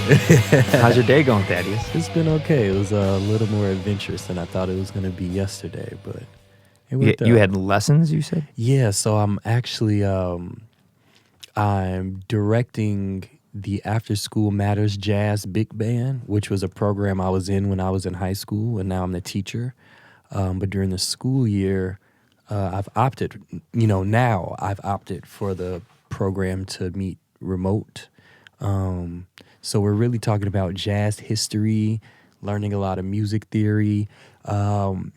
How's your day going, Thaddeus? It's been okay. It was a little more adventurous than I thought it was going to be yesterday, but it You, worked out. you had lessons, you said? Yeah, so I'm actually I'm directing the After School Matters Jazz Big Band, which was a program I was in when I was in high school, and now I'm the teacher. But during the school year, I've opted, now I've opted for the program to meet remote. So we're really talking about jazz history, learning a lot of music theory. An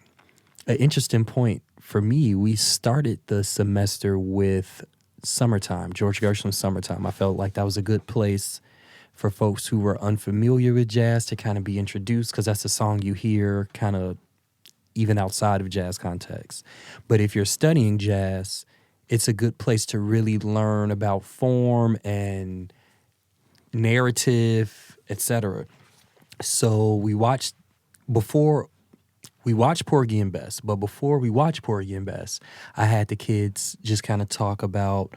interesting point for me, we started the semester with Summertime, George Gershwin's Summertime. I felt like that was a good place for folks who were unfamiliar with jazz to kind of be introduced, because that's a song you hear kind of even outside of jazz context. But if you're studying jazz, it's a good place to really learn about form and narrative, etc. So we watched Porgy and Bess, but before we watched Porgy and Bess, I had the kids just kind of talk about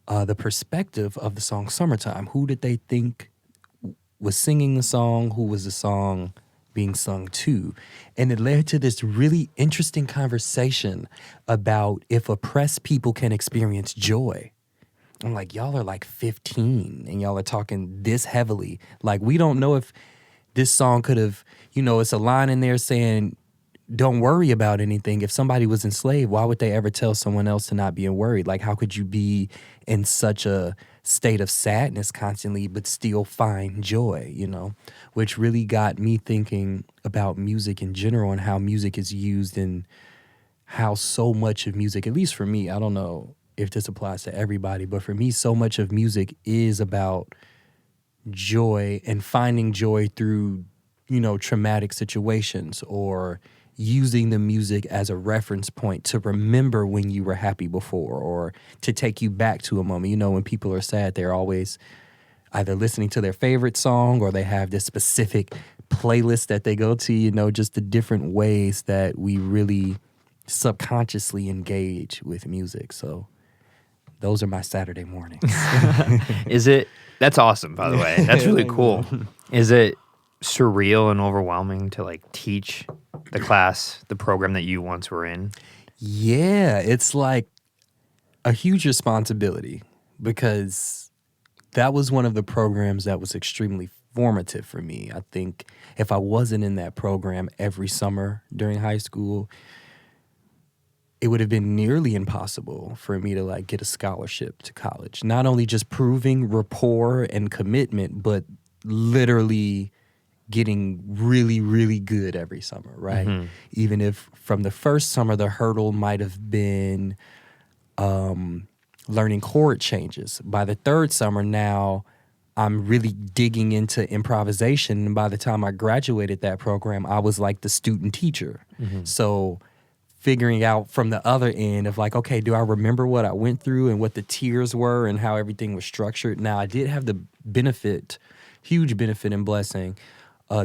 the perspective of the song Summertime. Who did they think was singing the song? Who was the song being sung to? And it led to this really interesting conversation about if oppressed people can experience joy. I'm like, y'all are like 15 and y'all are talking this heavily. Like, we don't know if this song could have, it's a line in there saying, don't worry about anything. If somebody was enslaved, why would they ever tell someone else to not be worried? Like, how could you be in such a state of sadness constantly but still find joy, Which really got me thinking about music in general and how music is used and how so much of music, at least for me, I don't know if this applies to everybody, but for me, so much of music is about joy and finding joy through, traumatic situations, or using the music as a reference point to remember when you were happy before, or to take you back to a moment. When people are sad, they're always either listening to their favorite song or they have this specific playlist that they go to, just the different ways that we really subconsciously engage with music. So those are my Saturday mornings. That's awesome, by the way. That's really cool. Is it surreal and overwhelming to teach the class, the program that you once were in? Yeah, it's like a huge responsibility, because that was one of the programs that was extremely formative for me. I think if I wasn't in that program every summer during high school, it would have been nearly impossible for me to get a scholarship to college. Not only just proving rapport and commitment, but literally getting really, really good every summer, right? Mm-hmm. Even if from the first summer, the hurdle might have been learning chord changes. By the third summer now, I'm really digging into improvisation. And by the time I graduated that program, I was like the student teacher. Mm-hmm. So figuring out from the other end of okay, do I remember what I went through and what the tiers were and how everything was structured? Now, I did have the huge benefit and blessing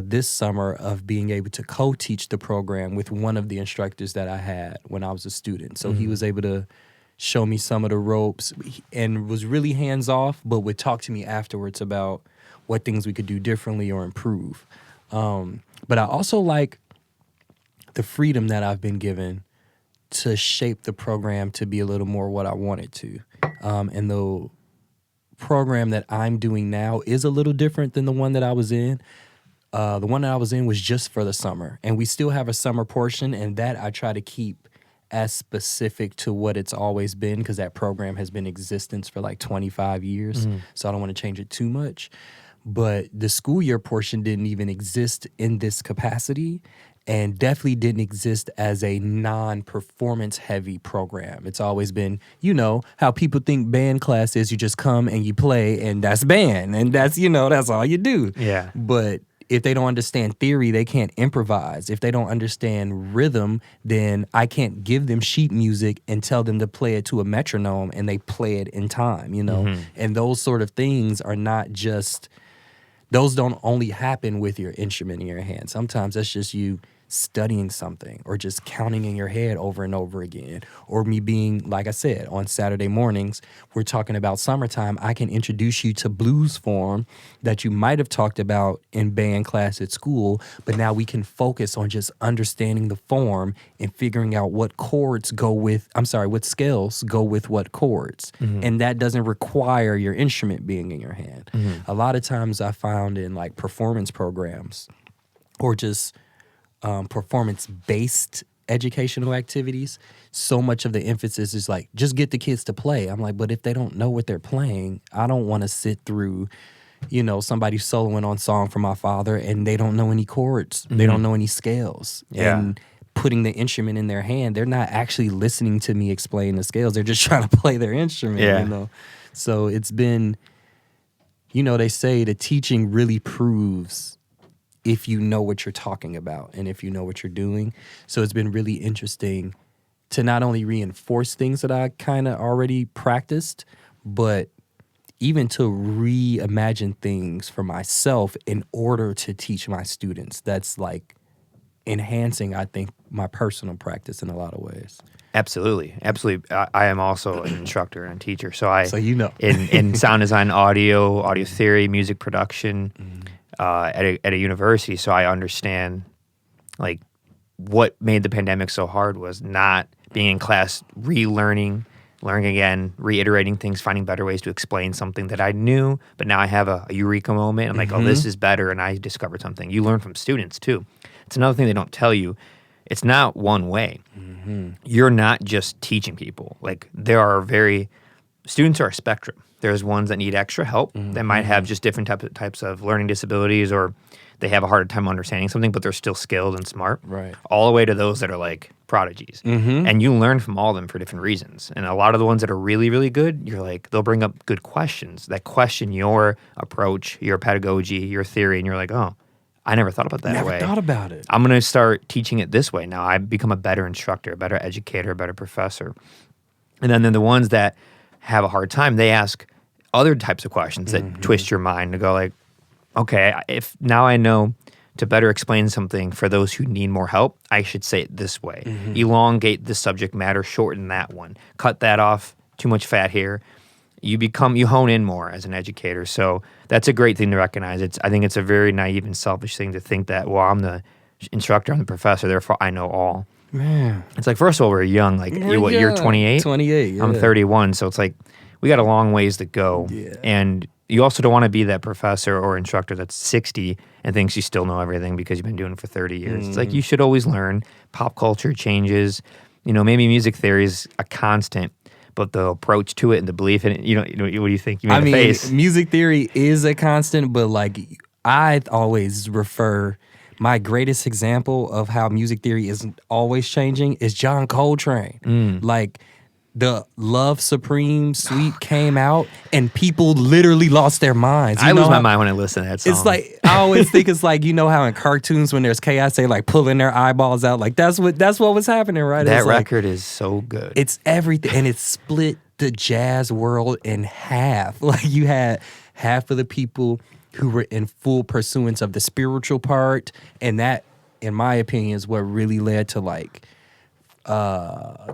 this summer of being able to co-teach the program with one of the instructors that I had when I was a student. So he was able to show me some of the ropes and was really hands-off, but would talk to me afterwards about what things we could do differently or improve. But I also like the freedom that I've been given to shape the program to be a little more what I want it to. And the program that I'm doing now is a little different than the one that I was in. The one that I was in was just for the summer, and we still have a summer portion, and that I try to keep as specific to what it's always been, because that program has been in existence for 25 years, so I don't want to change it too much. But the school year portion didn't even exist in this capacity, and definitely didn't exist as a non-performance heavy program. It's always been, how people think band class is, you just come and you play and that's band and that's, that's all you do. Yeah. But if they don't understand theory, they can't improvise. If they don't understand rhythm, then I can't give them sheet music and tell them to play it to a metronome and they play it in time, Mm-hmm. And those sort of things are not just, those don't only happen with your instrument in your hand. Sometimes that's just you studying something or just counting in your head over and over again, or me being, like I said, on Saturday mornings, we're talking about summertime. I can introduce you to blues form that you might have talked about in band class at school, but now we can focus on just understanding the form and figuring out what chords go with, what scales go with what chords. And that doesn't require your instrument being in your hand. A lot of times I found in like performance programs or just performance-based educational activities, so much of the emphasis is like, just get the kids to play. I'm like, but if they don't know what they're playing, I don't want to sit through, somebody soloing on Song for My Father and they don't know any chords. They don't know any scales. Yeah. And putting the instrument in their hand, they're not actually listening to me explain the scales. They're just trying to play their instrument, So it's been, they say the teaching really proves if you know what you're talking about and if you know what you're doing. So it's been really interesting to not only reinforce things that I kind of already practiced, but even to reimagine things for myself in order to teach my students. That's like enhancing, I think, my personal practice in a lot of ways. Absolutely. I am also an instructor and teacher. So in sound design, audio theory, music production, at a university, so I understand like what made the pandemic so hard was not being in class, learning again, reiterating things, finding better ways to explain something that I knew, but now I have a eureka moment. I'm like, oh, this is better, and I discovered something. You learn from students too. It's another thing they don't tell you. It's not one way. You're not just teaching people. Like students are a spectrum. There's ones that need extra help that might have just different types of learning disabilities, or they have a harder time understanding something, but they're still skilled and smart. Right. All the way to those that are like prodigies. And you learn from all of them for different reasons. And a lot of the ones that are really, really good, you're like, they'll bring up good questions that question your approach, your pedagogy, your theory, and you're like, oh, I never thought about that way. Never thought about it. I'm going to start teaching it this way now. I become a better instructor, a better educator, a better professor. And then the ones that have a hard time, they ask other types of questions that twist your mind to go like, okay, if now I know to better explain something for those who need more help, I should say it this way. Elongate the subject matter, shorten that one. Cut that off, too much fat here. You hone in more as an educator. So that's a great thing to recognize. I think it's a very naive and selfish thing to think that, well, I'm the instructor, I'm the professor, therefore I know all. Man. It's like, first of all, we're young. Like, you're 28? 28, yeah. I'm 31, so it's like, we got a long ways to go. Yeah. And you also don't want to be that professor or instructor that's 60 and thinks you still know everything because you've been doing it for 30 years. It's like, you should always learn. Pop culture changes. Maybe music theory is a constant, but the approach to it and the belief in it, what do you think? You made a face. Music theory is a constant, but like, I always refer, my greatest example of how music theory isn't always changing is John Coltrane. Like, the Love Supreme suite came out and people literally lost their minds. I lose my mind when I listen to that song. It's like, I always think it's like, how in cartoons when there's chaos, they like pulling their eyeballs out. Like that's what was happening, right? That it's record is so good. It's everything. And it split the jazz world in half. Like you had half of the people who were in full pursuance of the spiritual part. And that, in my opinion, is what really led to like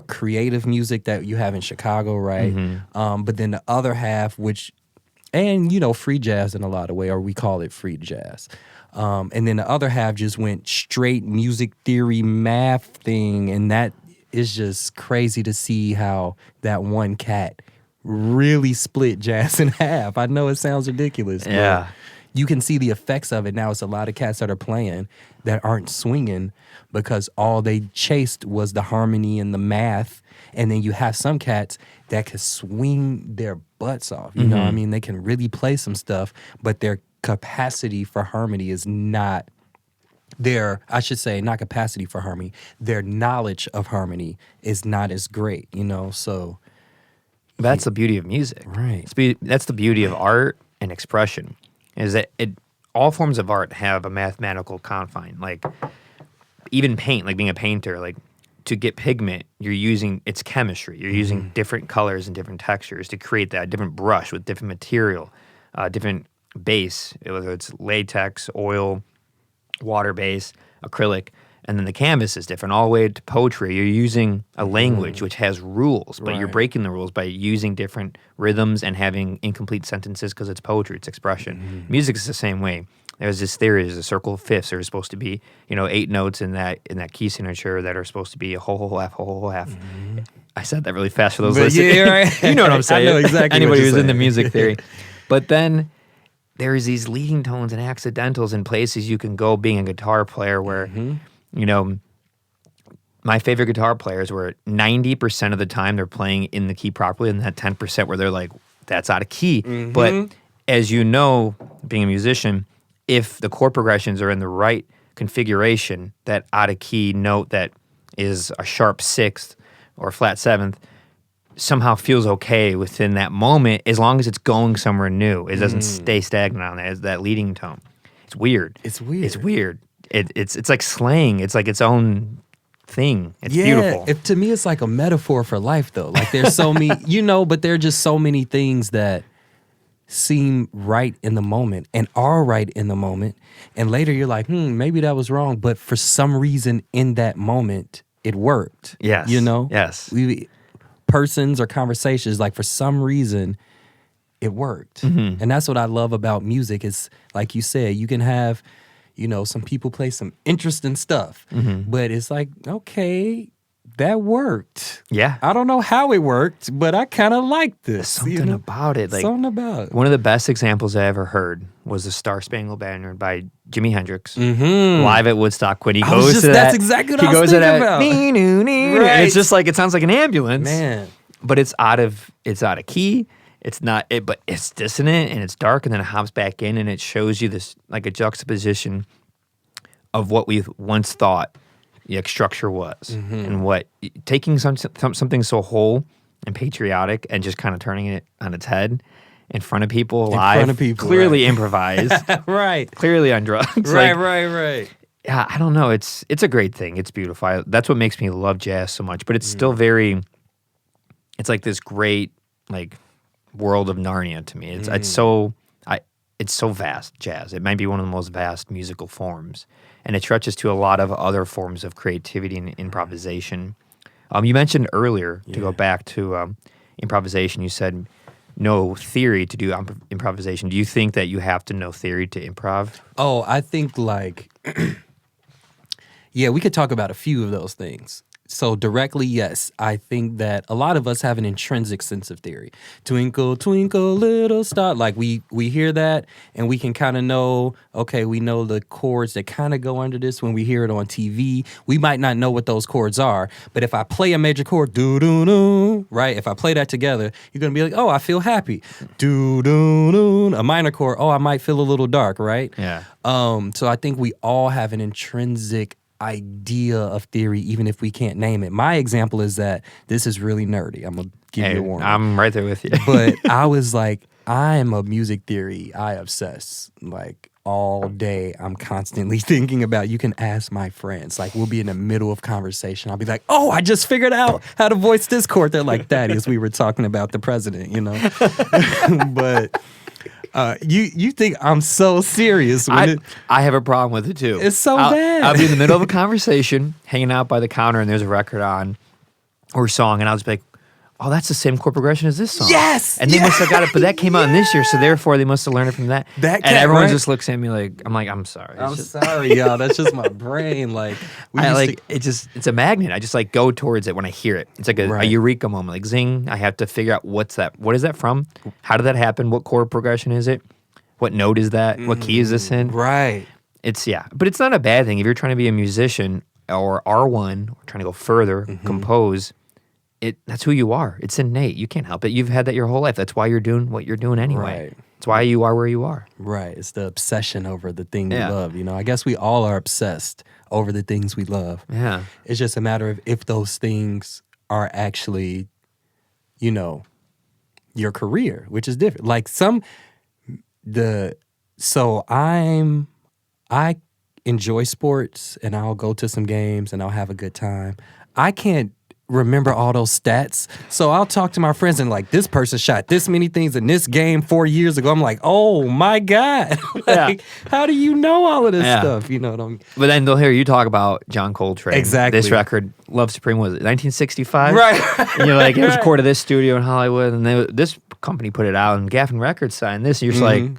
creative music that you have in Chicago, right? But then the other half, free jazz in a lot of ways, or we call it free jazz. And then the other half just went straight music theory math thing, and that is just crazy to see how that one cat really split jazz in half. I know it sounds ridiculous, yeah. But you can see the effects of it now. It's a lot of cats that are playing that aren't swinging because all they chased was the harmony and the math. And then you have some cats that can swing their butts off. You know what I mean? They can really play some stuff, but their capacity for harmony is not not capacity for harmony. Their knowledge of harmony is not as great, so. That's the beauty of music. Right. That's the beauty of art and expression, is that all forms of art have a mathematical confine. Like, even paint, like being a painter, like, to get pigment, it's chemistry. You're using different colors and different textures to create that different brush with different material, different base, whether it's latex, oil, water base, acrylic. And then the canvas is different. All the way to poetry, you're using a language which has rules, but you're breaking the rules by using different rhythms and having incomplete sentences because it's poetry, it's expression. Music is the same way. There's this theory, there's a circle of fifths. There's supposed to be, 8 notes in that key signature that are supposed to be a whole half, whole half. I said that really fast for those listening. Yeah, right. You know what I'm saying. I know exactly Anybody what who's you're in the saying. music theory. But then there's these leading tones and accidentals and places you can go being a guitar player where, my favorite guitar players were 90% of the time they're playing in the key properly, and that 10% where they're like, that's out of key. But as you know, being a musician, if the chord progressions are in the right configuration, that out of key note that is a sharp sixth or flat seventh somehow feels okay within that moment as long as it's going somewhere new. It doesn't stay stagnant on that, as that leading tone. It's weird. It's weird. It's weird. It's like slang. It's like its own thing. It's beautiful. To me, it's like a metaphor for life, though. Like there's so many, but there are just so many things that seem right in the moment and are right in the moment. And later you're like, maybe that was wrong. But for some reason in that moment, it worked. Yes. Yes. Persons or conversations, like for some reason, it worked. And that's what I love about music is, like you said, you can have, some people play some interesting stuff, but it's like, okay, that worked. Yeah. I don't know how it worked, but I kind of like this. Something about it. Like, something about it. One of the best examples I ever heard was the Star Spangled Banner by Jimi Hendrix live at Woodstock when he goes to that. That's exactly what I was thinking about. Right. It's just like, it sounds like an ambulance. Man. But it's out of key. It's not, but it's dissonant and it's dark, and then it hops back in and it shows you this, like a juxtaposition of what we once thought structure was, and what taking something so whole and patriotic and just kind of turning it on its head in front of people live, clearly improvised, right, clearly on drugs, right. Yeah, I don't know. It's a great thing. It's beautiful. That's what makes me love jazz so much. But it's still very. It's like this great world of Narnia to me. It's so vast, jazz. It might be one of the most vast musical forms, and it stretches to a lot of other forms of creativity and improvisation. You mentioned earlier, to go back to improvisation, you said no theory to do improvisation. Do you think that you have to know theory to improv? Oh, I think we could talk about a few of those things. So directly, yes, I think that a lot of us have an intrinsic sense of theory. Twinkle, twinkle, little star. Like we hear that and we can kind of know, okay, we know the chords that kind of go under this when we hear it on TV. We might not know what those chords are, but if I play a major chord, do-do-do, right? If I play that together, you're going to be like, oh, I feel happy. Do-do-do. A minor chord, oh, I might feel a little dark, right? Yeah. So I think we all have an intrinsic idea of theory, even if we can't name it. My example is that this is really nerdy. I'm gonna give you a warning. I'm right there with you. But I was like, I am a music theory. I obsess all day. I'm constantly thinking about. You can ask my friends. We'll be in the middle of conversation. I'll be like, oh, I just figured out how to voice this chord. They're like, Thaddeus, we were talking about the president, But. You think I'm so serious? I have a problem with it too. It's so bad. I'll be in the middle of a conversation, hanging out by the counter, and there's a record on or a song, and I'll just be like, oh, that's the same chord progression as this song. Yes! And they must have got it, but that came out in this year, so therefore they must have learned it from that. And everyone just looks at me like, I'm sorry. I'm sorry, y'all. That's just my brain. It's a magnet. I just go towards it when I hear it. It's like a eureka moment. Zing, I have to figure out what is that from? How did that happen? What chord progression is it? What note is that? What key is this in? Right. But it's not a bad thing. If you're trying to be a musician or R1, or trying to go further, compose, that's who you are. It's innate. You can't help it. You've had that your whole life. That's why you're doing what you're doing anyway. Right. It's why you are where you are. Right. It's the obsession over the thing we love. I guess we all are obsessed over the things we love. Yeah. It's just a matter of if those things are actually, your career, which is different. I enjoy sports and I'll go to some games and I'll have a good time. I can't remember all those stats. So I'll talk to my friends and like, this person shot this many things in this game 4 years ago. I'm like, oh my God. Like, how do you know all of this stuff? You know what I mean? But then they'll hear you talk about John Coltrane. Exactly. This record, Love Supreme, was it 1965? Right. And you're like, it was recorded at this studio in Hollywood, and this company put it out, and Gaffin Records signed this. And you're just like,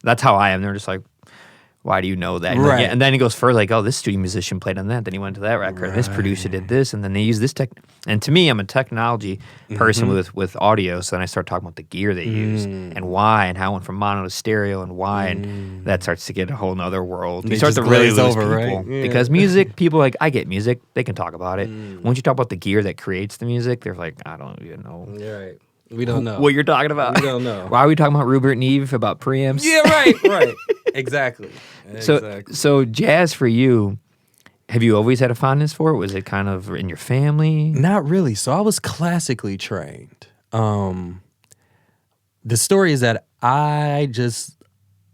that's how I am. They're just like, why do you know that? Right. Like, and then he goes further, like, oh, this studio musician played on that. Then he went to that record, and this producer did this, and then they use this tech. And to me, I'm a technology person with audio, so then I start talking about the gear they use and why and how it went from mono to stereo and why, and that starts to get a whole nother world. You start to really lose people. Right? Yeah. Because music, people like, I get music, they can talk about it. Once you talk about the gear that creates the music, they're like, I don't even know. Right. We don't know what you're talking about. We don't know. Why are we talking about Rupert and Eve about preamps? Yeah, right. Exactly. So jazz for you, have you always had a fondness for it? Was it kind of in your family? Not really. So I was classically trained. The story is that I just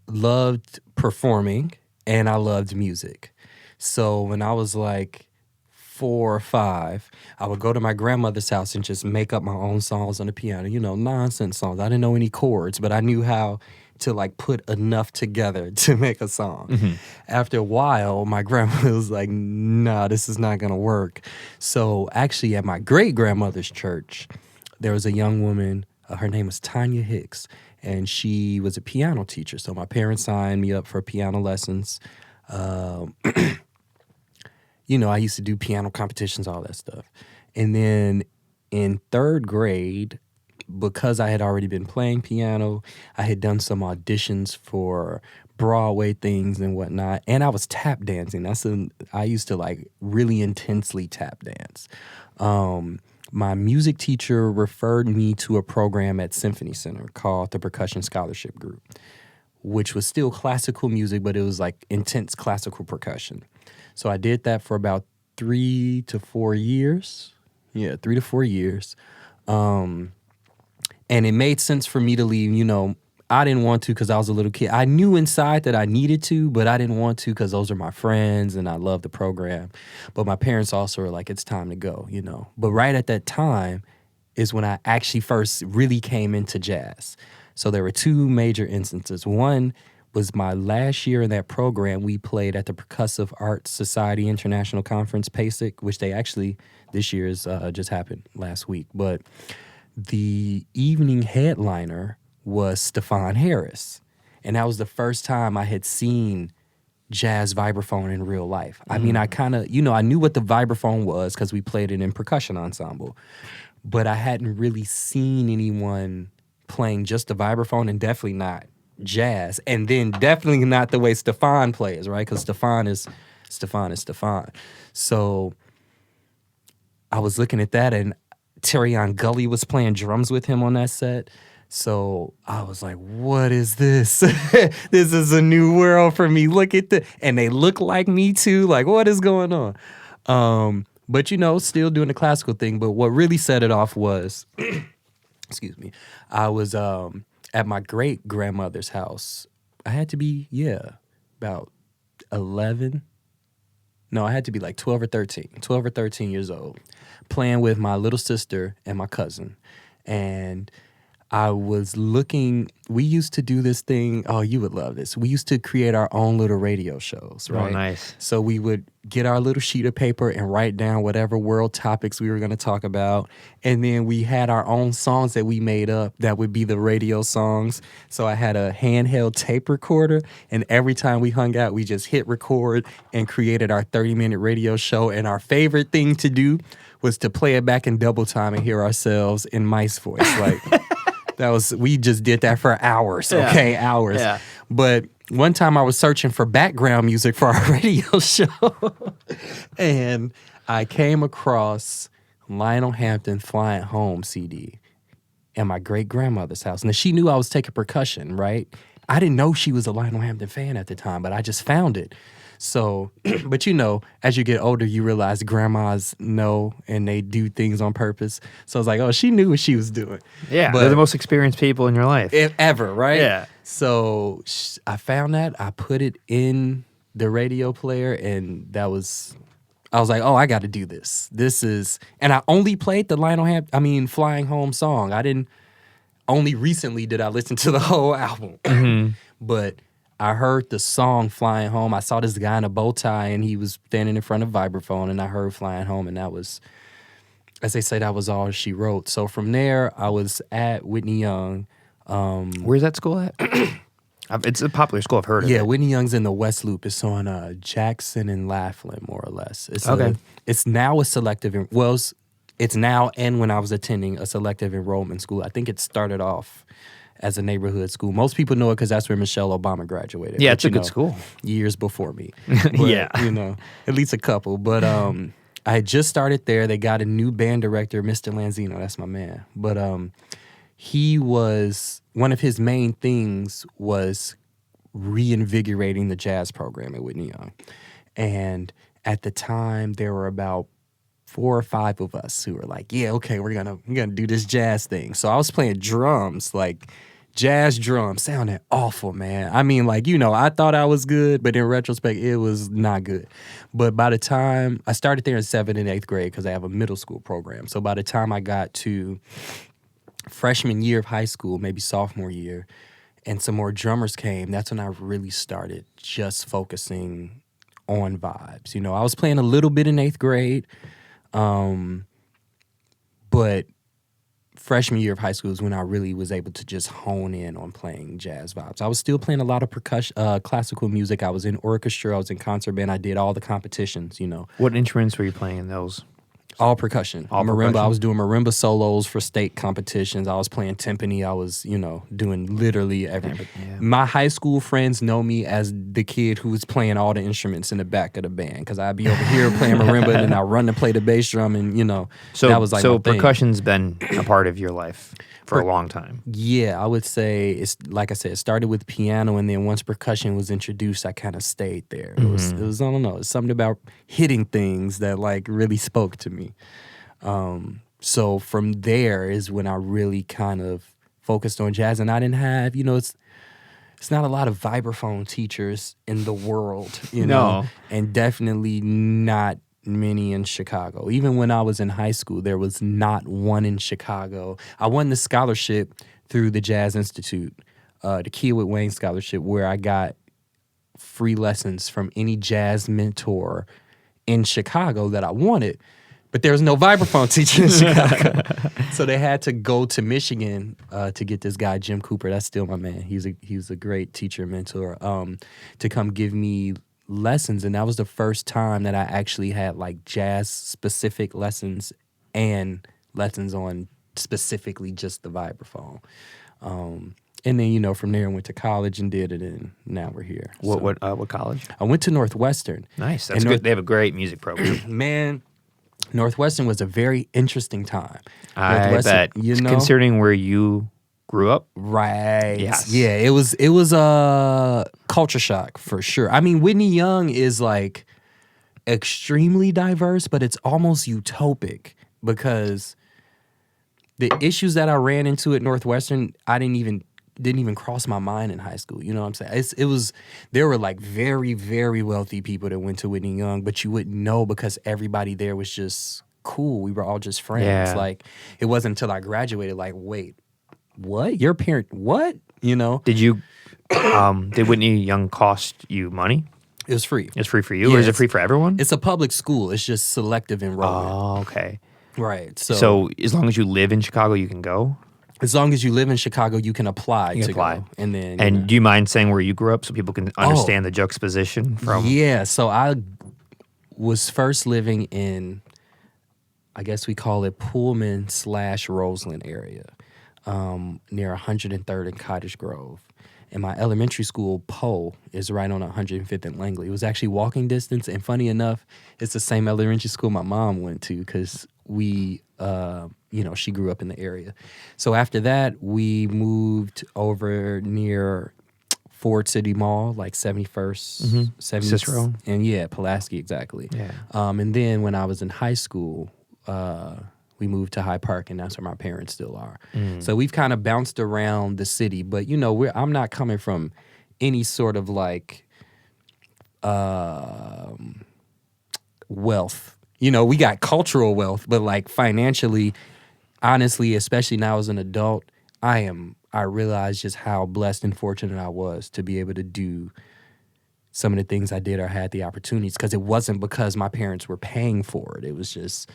loved performing and I loved music. So when I was like 4 or 5, I would go to my grandmother's house and just make up my own songs on the piano, nonsense songs. I didn't know any chords, but I knew how to like put enough together to make a song. After a while, my grandmother was like, nah, this is not gonna work. So actually at my great-grandmother's church, there was a young woman, her name was Tanya Hicks, and she was a piano teacher. So my parents signed me up for piano lessons. I used to do piano competitions, all that stuff. And then in 3rd grade, because I had already been playing piano, I had done some auditions for Broadway things and whatnot, and I was tap dancing. I used to like really intensely tap dance. My music teacher referred me to a program at Symphony Center called the Percussion Scholarship Group, which was still classical music, but it was like intense classical percussion. So I did that for about 3 to 4 years. Yeah, 3 to 4 years. And it made sense for me to leave. I didn't want to because I was a little kid. I knew inside that I needed to, but I didn't want to because those are my friends and I love the program. But my parents also were like, it's time to go, But right at that time is when I actually first really came into jazz. So there were 2 major instances. One was my last year in that program. We played at the Percussive Arts Society International Conference, PASIC, which they actually, this year's just happened last week. But the evening headliner was Stefan Harris. And that was the first time I had seen jazz vibraphone in real life. I mean, I kind of, I knew what the vibraphone was because we played it in percussion ensemble. But I hadn't really seen anyone playing just the vibraphone, and definitely not jazz, and then definitely not the way Stefan plays, right? Because Stefan is Stefan. So I was looking at that, and Terrion Gully was playing drums with him on that set. So I was like, what is this? This is a new world for me. Look at the, and they look like me too. Like, what is going on? But still doing the classical thing. But what really set it off was, excuse me, I was at my great-grandmother's house. I had to be, about 11. No, I had to be like 12 or 13 years old, playing with my little sister and my cousin. And I was looking, we used to do this thing, oh, you would love this. We used to create our own little radio shows, right? Oh, nice. So we would get our little sheet of paper and write down whatever world topics we were going to talk about. And then we had our own songs that we made up that would be the radio songs. So I had a handheld tape recorder, and every time we hung out, we just hit record and created our 30-minute radio show. And our favorite thing to do was to play it back in double time and hear ourselves in mice voice. Like, we just did that for hours, okay? Yeah. Hours. Yeah. But one time I was searching for background music for our radio show, and I came across Lionel Hampton Flying Home CD at my great-grandmother's house. And she knew I was taking percussion, right? I didn't know she was a Lionel Hampton fan at the time, but I just found it. So, but as you get older, you realize grandmas know and they do things on purpose. So I was like, oh, she knew what she was doing. Yeah, they're the most experienced people in your life. Ever, right? Yeah. So I found that. I put it in the radio player, and that was, I was like, oh, I got to do this. And I only played the Flying Home song. Only recently did I listen to the whole album. But I heard the song Flying Home. I saw this guy in a bow tie, and he was standing in front of Vibraphone, and I heard Flying Home, and that was, as they say, that was all she wrote. So from there, I was at Whitney Young. Where's that school at? It's a popular school. I've heard of it. Yeah, Whitney Young's in the West Loop. It's on Jackson and Laughlin, more or less. It's now a selective. It's now, and when I was attending, a selective enrollment school. I think it started off as a neighborhood school. Most people know it because that's where Michelle Obama graduated. Yeah, it's a good school. Years before me. But, yeah. At least a couple. But I had just started there. They got a new band director, Mr. Lanzino. That's my man. But one of his main things was reinvigorating the jazz program at Whitney Young. And at the time, there were about 4 or 5 of us who were like, yeah, okay, we're gonna do this jazz thing. So I was playing drums, like jazz drums, sounded awful, man. I mean, I thought I was good, but in retrospect, it was not good. But by the time I started there in 7th and 8th grade, because I have a middle school program. So by the time I got to freshman year of high school, maybe sophomore year, and some more drummers came, that's when I really started just focusing on vibes. I was playing a little bit in 8th grade, but freshman year of high school is when I really was able to just hone in on playing jazz vibes. I was still playing a lot of percussion, classical music. I was in orchestra. I was in concert band. I did all the competitions, What instruments were you playing in those? All percussion. Marimba. I was doing marimba solos for state competitions. I was playing timpani. I was, doing literally everything. Yeah. My high school friends know me as the kid who was playing all the instruments in the back of the band, because I'd be over here playing marimba, and then I'd run to play the bass drum, and so that was like so my thing. Percussion's been a part of your life for a long time. Yeah, I would say it's like I said, it started with piano, and then once percussion was introduced, I kind of stayed there. It was I don't know, it's something about hitting things that really spoke to me. So from there is when I really kind of focused on jazz, and I didn't have, it's not a lot of vibraphone teachers in the world, know, and definitely not many in Chicago. Even when I was in high school, there was not one in Chicago. I won the scholarship through the Jazz Institute, the Kiewit Wayne Scholarship, where I got free lessons from any jazz mentor in Chicago that I wanted. But there was no vibraphone teacher in Chicago. So they had to go to Michigan to get this guy, Jim Cooper. That's still my man. He's a great teacher, mentor, to come give me lessons. And that was the first time that I actually had jazz-specific lessons and lessons on specifically just the vibraphone. And then, from there I went to college and did it, and now we're here. What college? I went to Northwestern. Nice. That's good. They have a great music program. Man, Northwestern was a very interesting time. I bet. Considering where you grew up. Right. Yes. Yeah, it was a culture shock for sure. I mean, Whitney Young is extremely diverse, but it's almost utopic, because the issues that I ran into at Northwestern, I didn't even cross my mind in high school. You know what I'm saying? There were very, very wealthy people that went to Whitney Young, but you wouldn't know because everybody there was just cool. We were all just friends. Yeah. It wasn't until I graduated, wait, what? Your parent, what? Did you, did Whitney Young cost you money? It was free. It's free for you, or is it free for everyone? It's a public school. It's just selective enrollment. Oh, okay. Right. So as long as you live in Chicago, you can go? As long as you live in Chicago, you can apply to go. And then, do you mind saying where you grew up so people can understand the juxtaposition from? Yeah, so I was first living in, I guess we call it Pullman/Roseland area, near 103rd and Cottage Grove. And my elementary school, Poe, is right on 105th and Langley. It was actually walking distance, and funny enough, it's the same elementary school my mom went to, because we, she grew up in the area. So after that, we moved over near Ford City Mall, 71st, 70th. Cicero. And yeah, Pulaski, exactly. Yeah. And then when I was in high school, we moved to Hyde Park, and that's where my parents still are. So we've kind of bounced around the city, but I'm not coming from any sort of wealth. We got cultural wealth, but like financially, honestly, especially now as an adult, I realize just how blessed and fortunate I was to be able to do some of the things I did or had the opportunities, because it wasn't because my parents were paying for it. It was just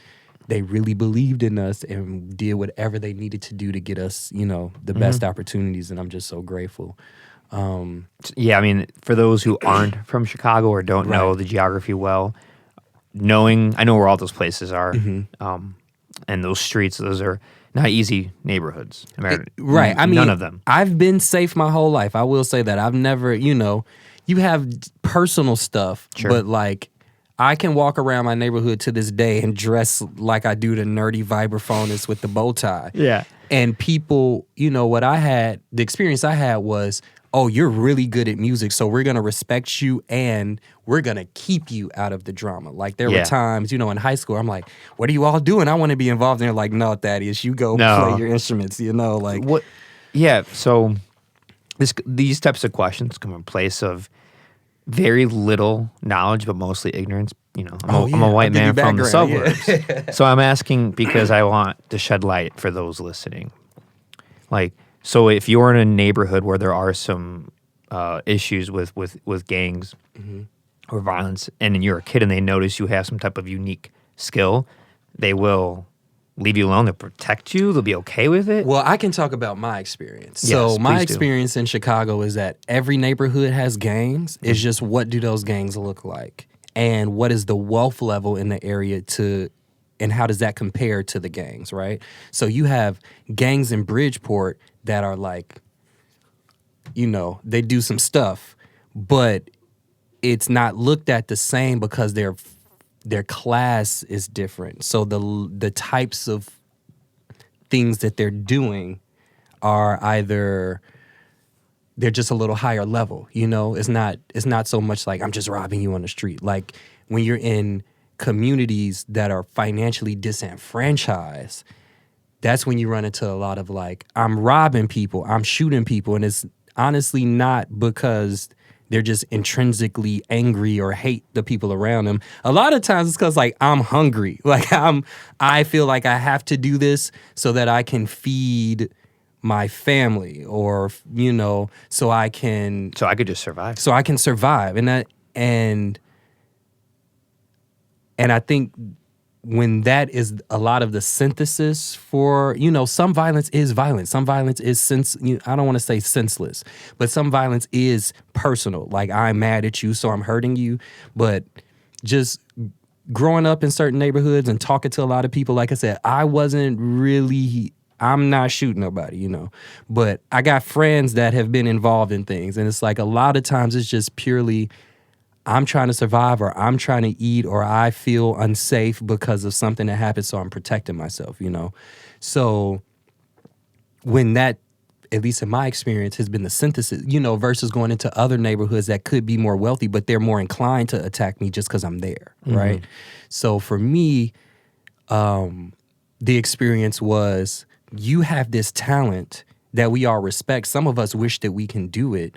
they really believed in us and did whatever they needed to do to get us, the best opportunities, and I'm just so grateful. Yeah, I mean, for those who aren't from Chicago or don't know the geography well, I know where all those places are, and those streets, those are not easy neighborhoods. Right. I mean, none of them. I've been safe my whole life. I will say that. I've never, you have personal stuff, but like I can walk around my neighborhood to this day and dress like I do the nerdy vibraphonist with the bow tie. Yeah. And people, the experience I had was, oh, you're really good at music, so we're going to respect you and we're going to keep you out of the drama. Like there were times, in high school, I'm like, what are you all doing? I want to be involved. And they're like, no, Thaddeus, you go play your instruments, like. What? Yeah, so these types of questions come from a place of very little knowledge, but mostly ignorance. I'm a white man from the suburbs. Yeah. So I'm asking because I want to shed light for those listening. Like, so if you're in a neighborhood where there are some issues with gangs or violence, and you're a kid and they notice you have some type of unique skill, they will leave you alone. They'll protect you. They'll be okay with it. Well, I can talk about my experience. Yes, so my please experience in Chicago is that every neighborhood has gangs. It's just, what do those gangs look like? And what is the wealth level in the area and how does that compare to the gangs, right? So you have gangs in Bridgeport that are like, they do some stuff, but it's not looked at the same because their class is different. So the types of things that they're doing are either they're just a little higher level, It's not so much like I'm just robbing you on the street. Like when you're in communities that are financially disenfranchised, that's when you run into a lot of like, I'm robbing people, I'm shooting people, and it's honestly not because they're just intrinsically angry or hate the people around them. A lot of times it's because like I'm hungry. Like I feel like I have to do this so that I can feed my family, or so I could just survive. So I can survive, and I think when that is a lot of the synthesis for, some violence is violent. Some violence is I don't want to say senseless, but some violence is personal. Like I'm mad at you, so I'm hurting you. But just growing up in certain neighborhoods and talking to a lot of people, like I said, I'm not shooting nobody, but I got friends that have been involved in things. And it's like a lot of times it's just purely I'm trying to survive, or I'm trying to eat, or I feel unsafe because of something that happened, so I'm protecting myself, So when that, at least in my experience, has been the synthesis, versus going into other neighborhoods that could be more wealthy, but they're more inclined to attack me just because I'm there, right? So for me, the experience was, you have this talent that we all respect. Some of us wish that we can do it,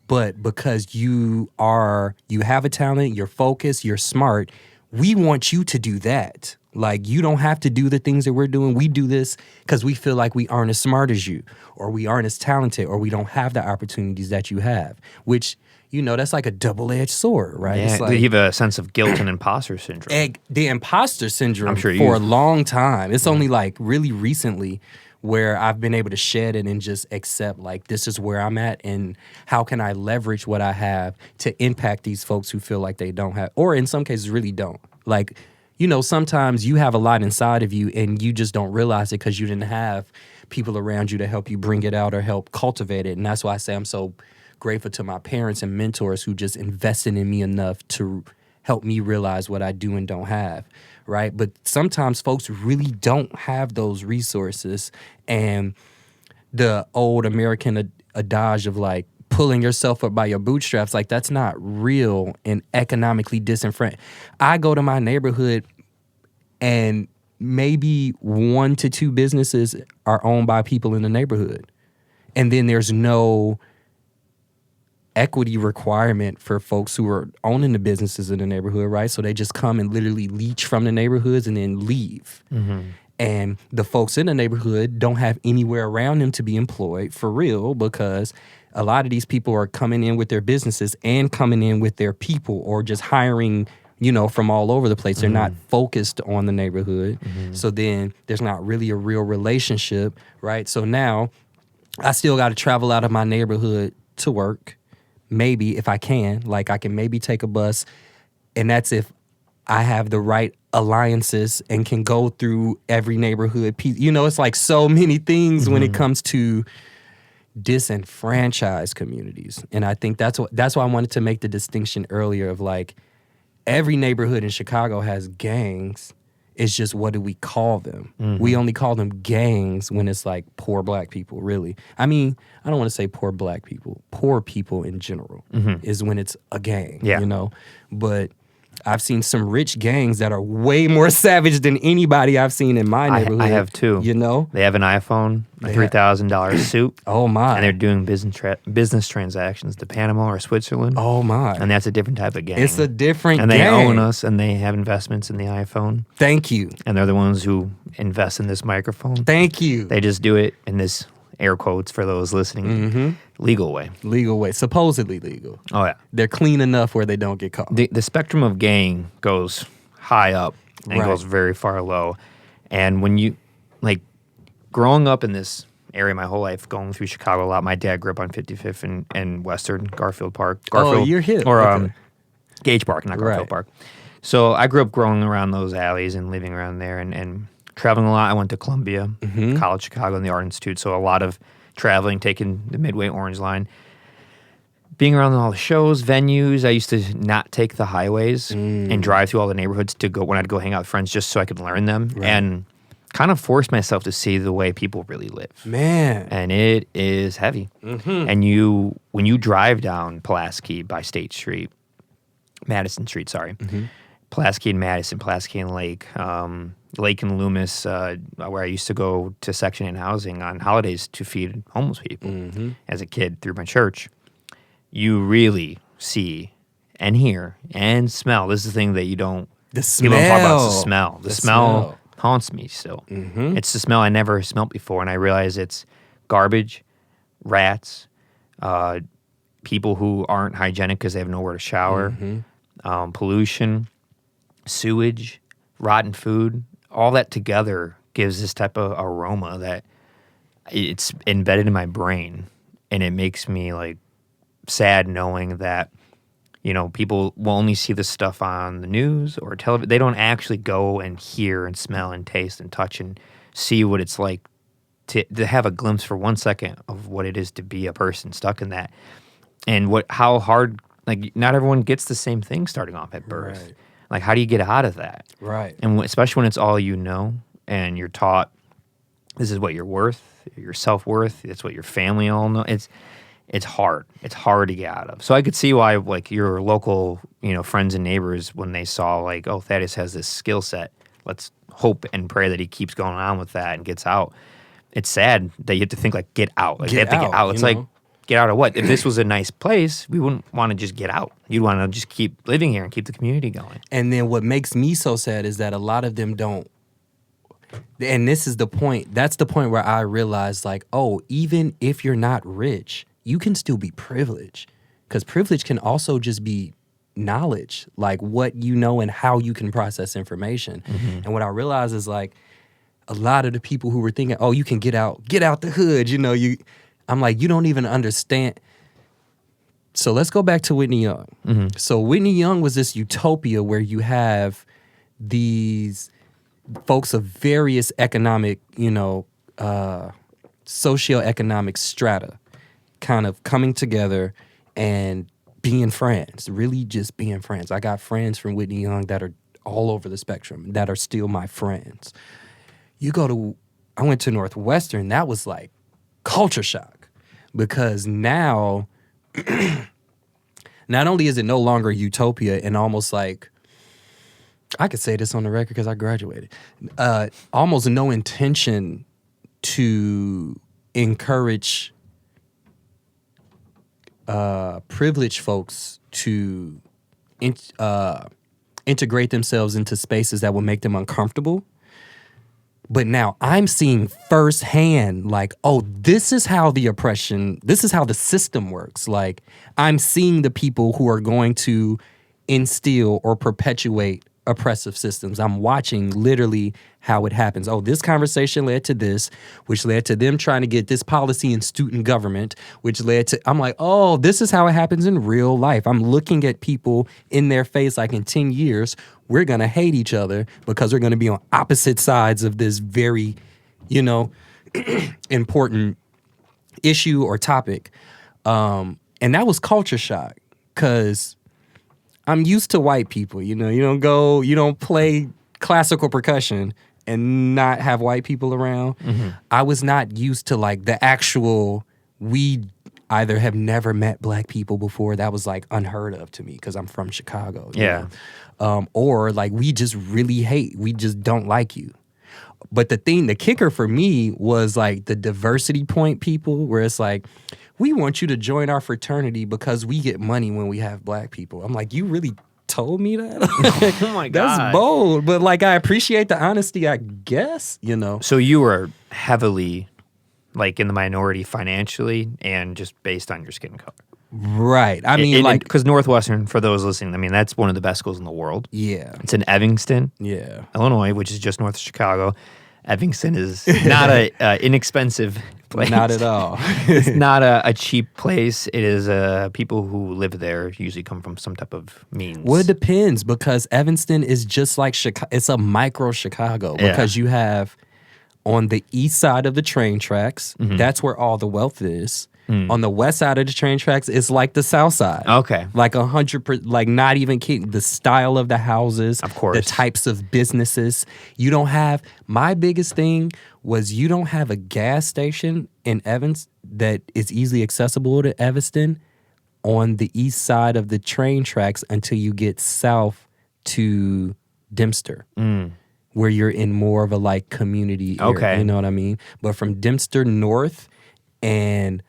but because you have a talent, you're focused, you're smart, we want you to do that. Like, you don't have to do the things that we're doing. We do this because we feel like we aren't as smart as you, or we aren't as talented, or we don't have the opportunities that you have, which, that's like a double-edged sword, right? Yeah, it's like, you have a sense of guilt and imposter syndrome. The imposter syndrome, I'm sure for a long time. It's only like really recently where I've been able to shed it and just accept, like, this is where I'm at, and how can I leverage what I have to impact these folks who feel like they don't have, or in some cases really don't. Like, sometimes you have a lot inside of you and you just don't realize it because you didn't have people around you to help you bring it out or help cultivate it. And that's why I say I'm so grateful to my parents and mentors who just invested in me enough to help me realize what I do and don't have, right? But sometimes folks really don't have those resources, and the old American adage of like pulling yourself up by your bootstraps, like, that's not real and economically disenfranchised. I go to my neighborhood and maybe 1 to 2 businesses are owned by people in the neighborhood. And then there's no equity requirement for folks who are owning the businesses in the neighborhood, right? So they just come and literally leech from the neighborhoods and then leave. And the folks in the neighborhood don't have anywhere around them to be employed for real, because a lot of these people are coming in with their businesses and coming in with their people, or just hiring, from all over the place. They're not focused on the neighborhood. So then there's not really a real relationship, right? So now I still got to travel out of my neighborhood to work. Maybe if I can, like I can maybe take a bus, and that's if I have the right alliances and can go through every neighborhood piece. It's like so many things when it comes to disenfranchised communities. And I think that's why I wanted to make the distinction earlier of like every neighborhood in Chicago has gangs. It's just, what do we call them? We only call them gangs when it's like poor black people, really. I mean, I don't want to say poor black people. Poor people in general is when it's a gang, But I've seen some rich gangs that are way more savage than anybody I've seen in my neighborhood. I have too. They have an iPhone, a $3,000 suit. Oh my! And they're doing business transactions to Panama or Switzerland. Oh my! And that's a different type of gang. It's a different gang. And they own us, and they have investments in the iPhone. Thank you. And they're the ones who invest in this microphone. Thank you. They just do it in this, air quotes for those listening, legal way. Legal way. Supposedly legal. Oh, yeah. They're clean enough where they don't get caught. The spectrum of gang goes high up and goes very far low. And when you, growing up in this area my whole life, going through Chicago a lot, my dad grew up on 55th and Western, Garfield Park. Oh, you're hip. Or Gage Park, not Garfield Park. So I grew up growing around those alleys and living around there and traveling a lot. I went to Columbia, College Chicago, and the Art Institute. So a lot of traveling, taking the Midway Orange Line. Being around all the shows, venues, I used to not take the highways and drive through all the neighborhoods to go when I'd go hang out with friends just so I could learn them and kind of force myself to see the way people really live. Man. And it is heavy. And when you drive down Pulaski by State Street, Madison Street, sorry, Pulaski and Madison, Pulaski and Lake, Lake and Loomis, where I used to go to Section 8 housing on holidays to feed homeless people as a kid through my church. You really see and hear and smell. This is the thing that you don't. The smell. People don't talk about is the smell. The smell haunts me still. It's the smell I never smelled before, and I realize it's garbage, rats, people who aren't hygienic because they have nowhere to shower, pollution, sewage, rotten food. All that together gives this type of aroma that it's embedded in my brain, and it makes me sad knowing that people will only see this stuff on the news or television. They don't actually go and hear and smell and taste and touch and see what it's like to have a glimpse for 1 second of what it is to be a person stuck in that, and how hard. Not everyone gets the same thing starting off at birth. Right. How do you get out of that? Right. And especially when it's all and you're taught this is what you're worth, your self-worth, it's what your family all know. It's hard. It's hard to get out of. So I could see why your local, friends and neighbors, when they saw oh, Thaddeus has this skill set, let's hope and pray that he keeps going on with that and gets out. It's sad that you have to think get out. They have to get out. It's get out of what? If this was a nice place, we wouldn't want to just get out. You'd want to just keep living here and keep the community going. And then what makes me so sad is that a lot of them don't. And this is the point. That's the point where I realized, even if you're not rich, you can still be privileged. Because privilege can also just be knowledge, what you know and how you can process information. And what I realized is a lot of the people who were thinking, oh, you can get out the hood, I'm you don't even understand. So let's go back to Whitney Young. So Whitney Young was this utopia where you have these folks of various economic, socioeconomic strata kind of coming together and being friends, really just being friends. I got friends from Whitney Young that are all over the spectrum that are still my friends. I went to Northwestern, that was culture shock. Because now, not only is it no longer utopia and almost I could say this on the record because I graduated, almost no intention to encourage privileged folks to integrate themselves into spaces that will make them uncomfortable. But now I'm seeing firsthand, like, oh, this is how the system works. Like, I'm seeing the people who are going to instill or perpetuate oppressive systems. I'm watching literally how it happens. Oh, this conversation led to this, which led to them trying to get this policy in student government, which led to, I'm like, oh, this is how it happens in real life. I'm looking at people in their face like in 10 years, we're going to hate each other because we're going to be on opposite sides of this very, important issue or topic. And that was culture shock because I'm used to white people. You don't play classical percussion and not have white people around. Mm-hmm. I was not used to like the actual, we either have never met black people before. That was like unheard of to me because I'm from Chicago. Yeah. Or like we just really hate, we just don't like you. But the kicker for me was like the diversity point people where it's like, we want you to join our fraternity because we get money when we have black people. I'm like, you really told me that? Oh my God. That's bold. But like, I appreciate the honesty, I guess, So you were heavily like in the minority financially and just based on your skin color. Right. I mean, because Northwestern, for those listening, that's one of the best schools in the world. Yeah. It's in Evanston, Illinois, which is just north of Chicago. Evanston is not a inexpensive place. Not at all. It's not a cheap place. It is people who live there usually come from some type of means. Well, it depends because Evanston is just like Chicago. It's a micro Chicago because you have on the east side of the train tracks, that's where all the wealth is. On the west side of the train tracks, it's like the south side. Okay. Like 100%, like not even kidding. The style of the houses. Of course. The types of businesses. You don't have, my biggest thing was you don't have a gas station in Evans that is easily accessible to Evanston on the east side of the train tracks until you get south to Dempster. Where you're in more of a like community area. Okay. You know what I mean? But from Dempster north and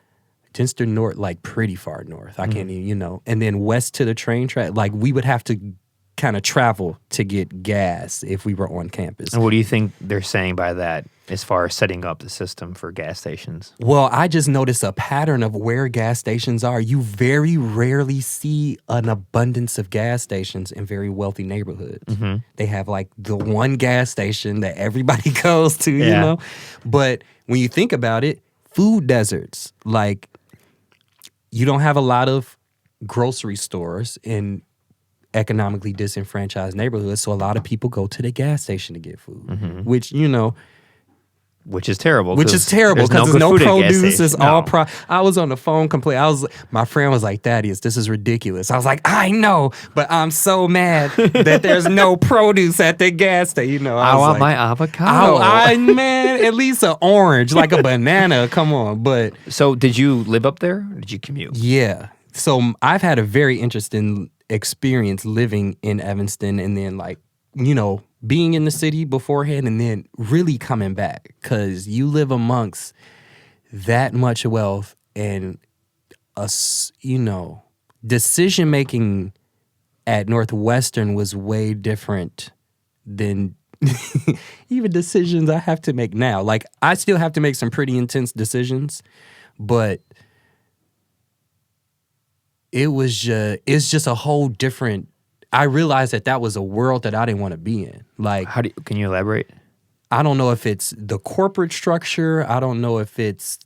Dempster north, like pretty far north. I can't even, and then west to the train track, like we would have to kind of travel to get gas if we were on campus. And what do you think they're saying by that as far as setting up the system for gas stations? Well, I just noticed a pattern of where gas stations are. You very rarely see an abundance of gas stations in very wealthy neighborhoods. Mm-hmm. They have like the one gas station that everybody goes to, you know? But when you think about it, food deserts, like you don't have a lot of grocery stores in economically disenfranchised neighborhoods, so a lot of people go to the gas station to get food, which, Which is terrible. Which is terrible because there's no produce. It's all I was on the phone complaining. My friend was like, Thaddeus, this is ridiculous. I was like, I know, but I'm so mad that there's no produce at the gas station. I want my avocado. Man, at least an orange, like a banana. Come on. But so did you live up there or did you commute? Yeah. So I've had a very interesting experience living in Evanston and then being in the city beforehand and then really coming back because you live amongst that much wealth and decision making at Northwestern was way different than even decisions I have to make now. Like I still have to make some pretty intense decisions, but it's just a whole different. I realized that was a world that I didn't want to be in. Like, can you elaborate? I don't know if it's the corporate structure. I don't know if it's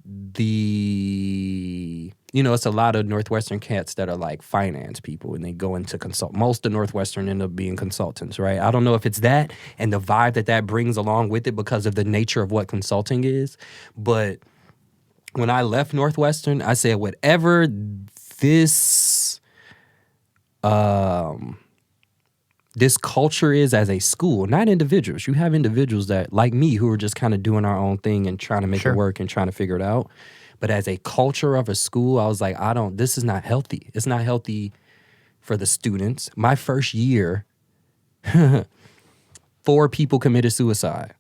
it's a lot of Northwestern cats that are like finance people and they go into consult. Most of Northwestern end up being consultants, right? I don't know if it's that and the vibe that brings along with it because of the nature of what consulting is. But when I left Northwestern, I said, whatever this culture is as a school, not individuals. You have individuals that, like me, who are just kind of doing our own thing and trying to make it work and trying to figure it out. But as a culture of a school, I was like, this is not healthy. It's not healthy for the students. My first year, 4 people committed suicide.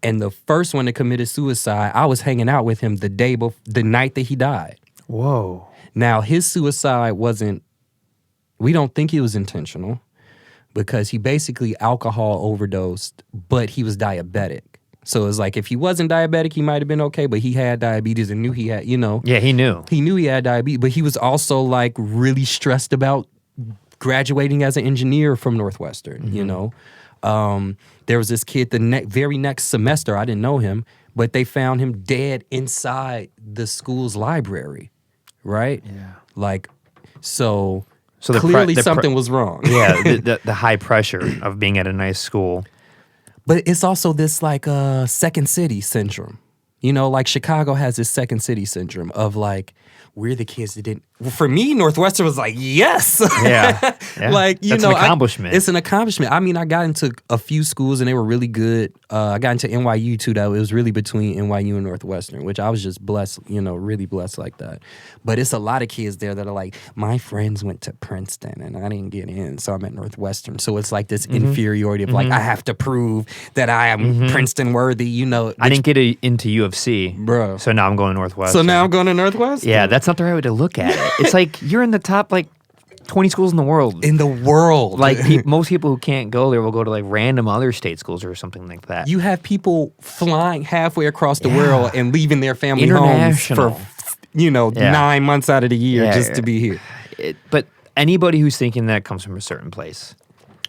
And the first one that committed suicide, I was hanging out with him the night that he died. Whoa. Now, his suicide wasn't, we don't think it was intentional because he basically alcohol overdosed, but he was diabetic. So it's like if he wasn't diabetic, he might have been okay, but he had diabetes and knew he had, you know. Yeah, he knew. He knew he had diabetes, but he was also like really stressed about graduating as an engineer from Northwestern, you know. There was this kid the very next semester, I didn't know him, but they found him dead inside the school's library, right? Yeah. Like, so clearly something was wrong. Yeah, the high pressure of being at a nice school. But it's also this like second city syndrome. You know, like Chicago has this second city syndrome of like, we're the kids that didn't. Well, for me, Northwestern was like, yes. Yeah. Like, you That's know. an accomplishment. It's an accomplishment. I mean, I got into a few schools and they were really good. I got into NYU too, though. It was really between NYU and Northwestern, which I was just blessed, you know, really blessed like that. But it's a lot of kids there that are like, my friends went to Princeton and I didn't get in, so I'm at Northwestern. So it's like this inferiority of like, I have to prove that I am Princeton worthy, you know. I didn't get into U of C, bro. So now I'm going to Northwestern. So now I'm going to Northwestern? Yeah, that's not the right way to look at it. It's like you're in the top like 20 schools in the world. In the world. Like most people who can't go there will go to like random other state schools or something like that. You have people flying halfway across the world and leaving their family homes for, you know, 9 months out of the year just to be here. But anybody who's thinking that comes from a certain place.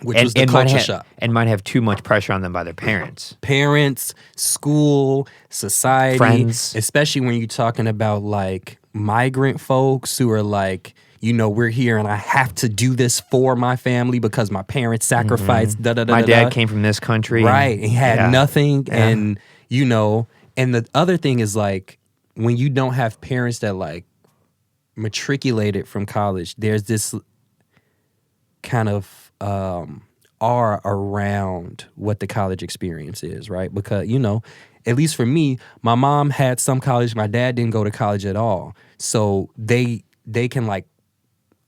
Which was the culture shock. And might have too much pressure on them by their parents. Parents, school, society. Friends. Especially when you're talking about like migrant folks who are like, you know, we're here and I have to do this for my family because my parents sacrificed, My dad came from this country. Right. He had nothing. Yeah. And, you know, and the other thing is like, when you don't have parents that like matriculated from college, there's this kind of aura around what the college experience is, right? Because, you know, at least for me, my mom had some college, my dad didn't go to college at all. So they can like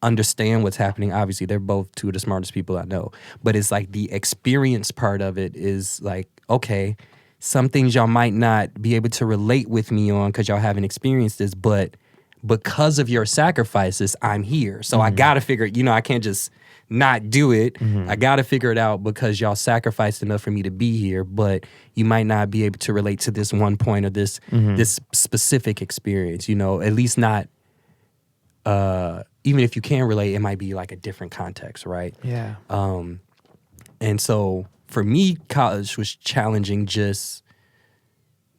understand what's happening. Obviously, they're both two of the smartest people I know. But it's like the experience part of it is like, okay, some things y'all might not be able to relate with me on because y'all haven't experienced this, but because of your sacrifices, I'm here. So I gotta figure, you know, I can't just not do it. I gotta figure it out because y'all sacrificed enough for me to be here, but you might not be able to relate to this one point or this this specific experience, you know, at least not even if you can relate, it might be like a different context, right? Yeah. And so for me, college was challenging just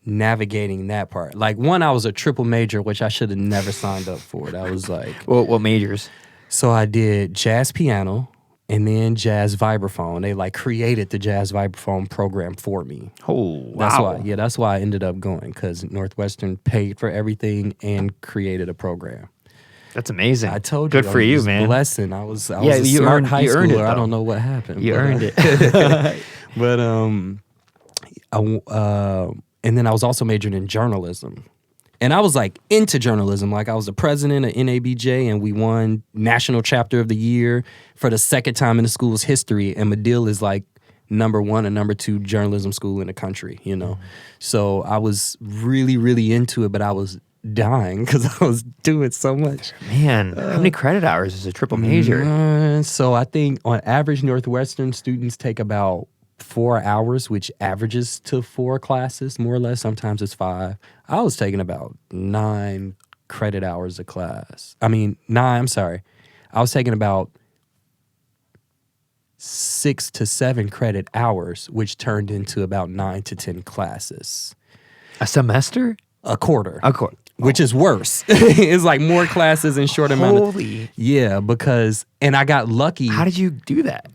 navigating that part. Like one, I was a triple major, which I should have never signed up for. That was like... Well, what majors? So I did jazz piano and then jazz vibraphone. They like created the jazz vibraphone program for me. Oh, wow. That's why I ended up going, because Northwestern paid for everything and created a program. That's amazing. I told you. Good for you, man. Blessing. I was a smart high schooler. I don't know what happened. You earned it. But and then I was also majoring in journalism. And I was like into journalism. Like I was the president of NABJ and we won National Chapter of the Year for the second time in the school's history. And Medill is like #1 and #2 journalism school in the country, you know. So I was really, really into it, but I was dying because I was doing so much. Man, how many credit hours is a triple major? So I think on average, Northwestern students take about 4 hours, which averages to 4 classes, more or less. Sometimes it's 5. I was taking about 9 credit hours a class. I was taking about 6 to 7 credit hours, which turned into about 9 to 10 classes. A semester? A quarter. Which is worse. It's like more classes in short amount of... Holy. Yeah, because... And I got lucky. How did you do that?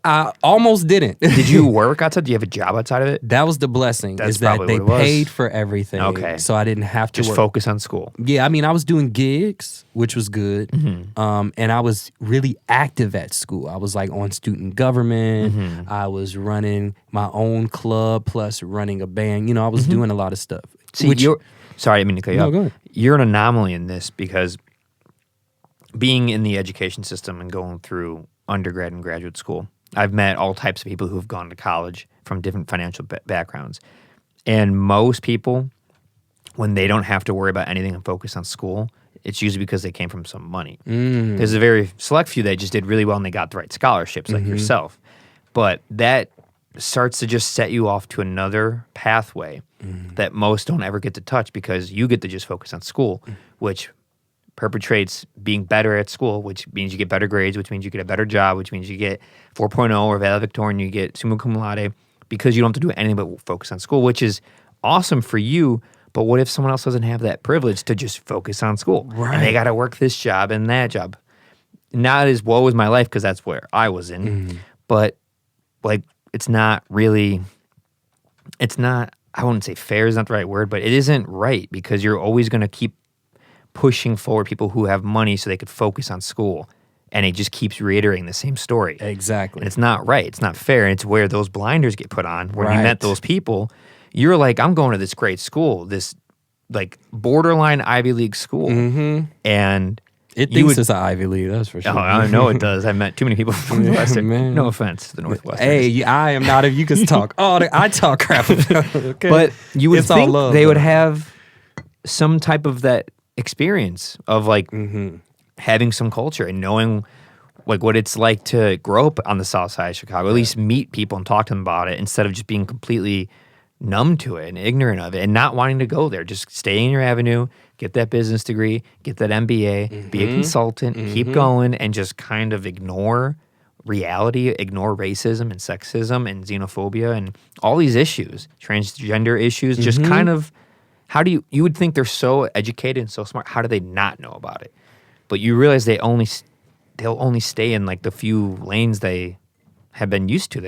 I almost didn't. Did you work outside? Do you have a job outside of it? That was the blessing. That's is that probably they what it was. paid for everything. Okay. So I didn't have to just focus on school. Yeah, I mean, I was doing gigs, which was good. And I was really active at school. I was like on student government. I was running my own club plus running a band. You know, I was doing a lot of stuff. See, sorry, I mean to cut you off. Go ahead. You're an anomaly in this because being in the education system and going through undergrad and graduate school, I've met all types of people who have gone to college from different financial backgrounds. And most people, when they don't have to worry about anything and focus on school, it's usually because they came from some money. There's a very select few that just did really well and they got the right scholarships, like yourself. But that starts to just set you off to another pathway that most don't ever get to touch, because you get to just focus on school, which perpetrates being better at school, which means you get better grades, which means you get a better job, which means you get 4.0 or valedictorian, you get summa cum laude, because you don't have to do anything but focus on school, which is awesome for you. But what if someone else doesn't have that privilege to just focus on school? Right. And they got to work this job and that job. Not as woe is my life, because that's where I was in. But like, it's not, I wouldn't say fair is not the right word, but it isn't right, because you're always going to keep pushing forward people who have money so they could focus on school. And it just keeps reiterating the same story. Exactly. And it's not right. It's not fair. And it's where those blinders get put on. When you met those people, you're like, I'm going to this great school, this like borderline Ivy League school. And it thinks it's an Ivy League, that's for sure. Oh, I know it does. I've met too many people from Northwestern. No offense to the Northwestern. Hey, I am not. If you can talk, I talk crap about it. Okay? But you would think love, they would have some type of that experience of like having some culture and knowing like what it's like to grow up on the South Side of Chicago. At least meet people and talk to them about it, instead of just being completely numb to it and ignorant of it and not wanting to go there. Just stay in your avenue, get that business degree, get that MBA, be a consultant, keep going, and just kind of ignore reality, ignore racism and sexism and xenophobia and all these issues, transgender issues, just kind of, you would think they're so educated and so smart, how do they not know about it? But you realize they'll only stay in like the few lanes they have been used to.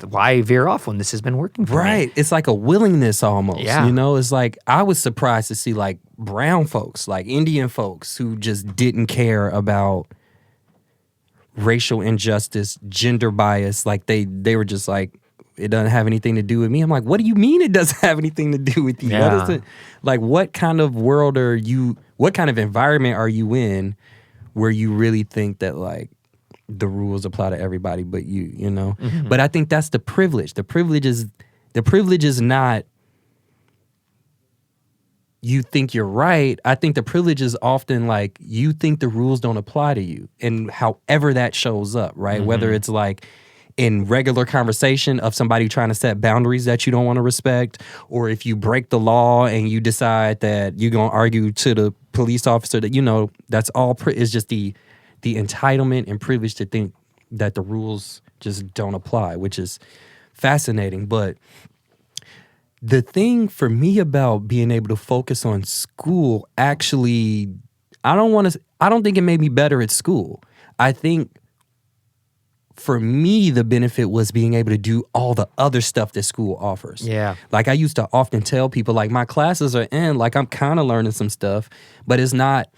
Why veer off when this has been working for me? It's like a willingness almost. Yeah. You know, it's like I was surprised to see like brown folks, like Indian folks who just didn't care about racial injustice, gender bias. Like they were just like, it doesn't have anything to do with me. I'm like, what do you mean it doesn't have anything to do with you? Yeah. What is it? Like, what kind of world what kind of environment are you in where you really think that like the rules apply to everybody but you know? But I think that's the privilege. The privilege is not you think you're right. I think the privilege is often like you think the rules don't apply to you, and however that shows up, right? Whether it's like in regular conversation of somebody trying to set boundaries that you don't want to respect, or if you break the law and you decide that you're going to argue to the police officer that, you know, that's all is just the entitlement and privilege to think that the rules just don't apply, which is fascinating. But the thing for me about being able to focus on school, actually, I don't think it made me better at school. I think for me, the benefit was being able to do all the other stuff that school offers. Yeah. Like I used to often tell people, like my classes are in, like I'm kind of learning some stuff, but it's not.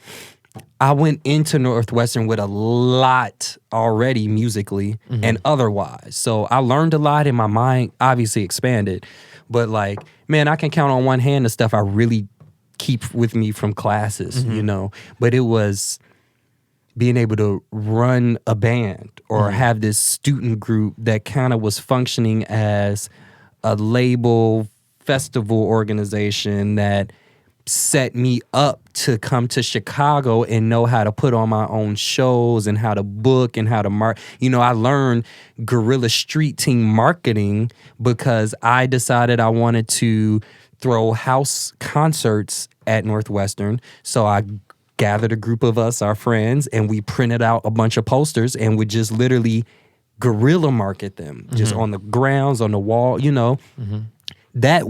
I went into Northwestern with a lot already musically and otherwise. So I learned a lot, and my mind obviously expanded. But like, man, I can count on one hand the stuff I really keep with me from classes, you know. But it was being able to run a band or have this student group that kind of was functioning as a label festival organization that set me up to come to Chicago and know how to put on my own shows and how to book and how to market. You know, I learned guerrilla street team marketing because I decided I wanted to throw house concerts at Northwestern. So I gathered a group of us, our friends, and we printed out a bunch of posters and would just literally guerrilla market them just on the grounds, on the wall, you know. That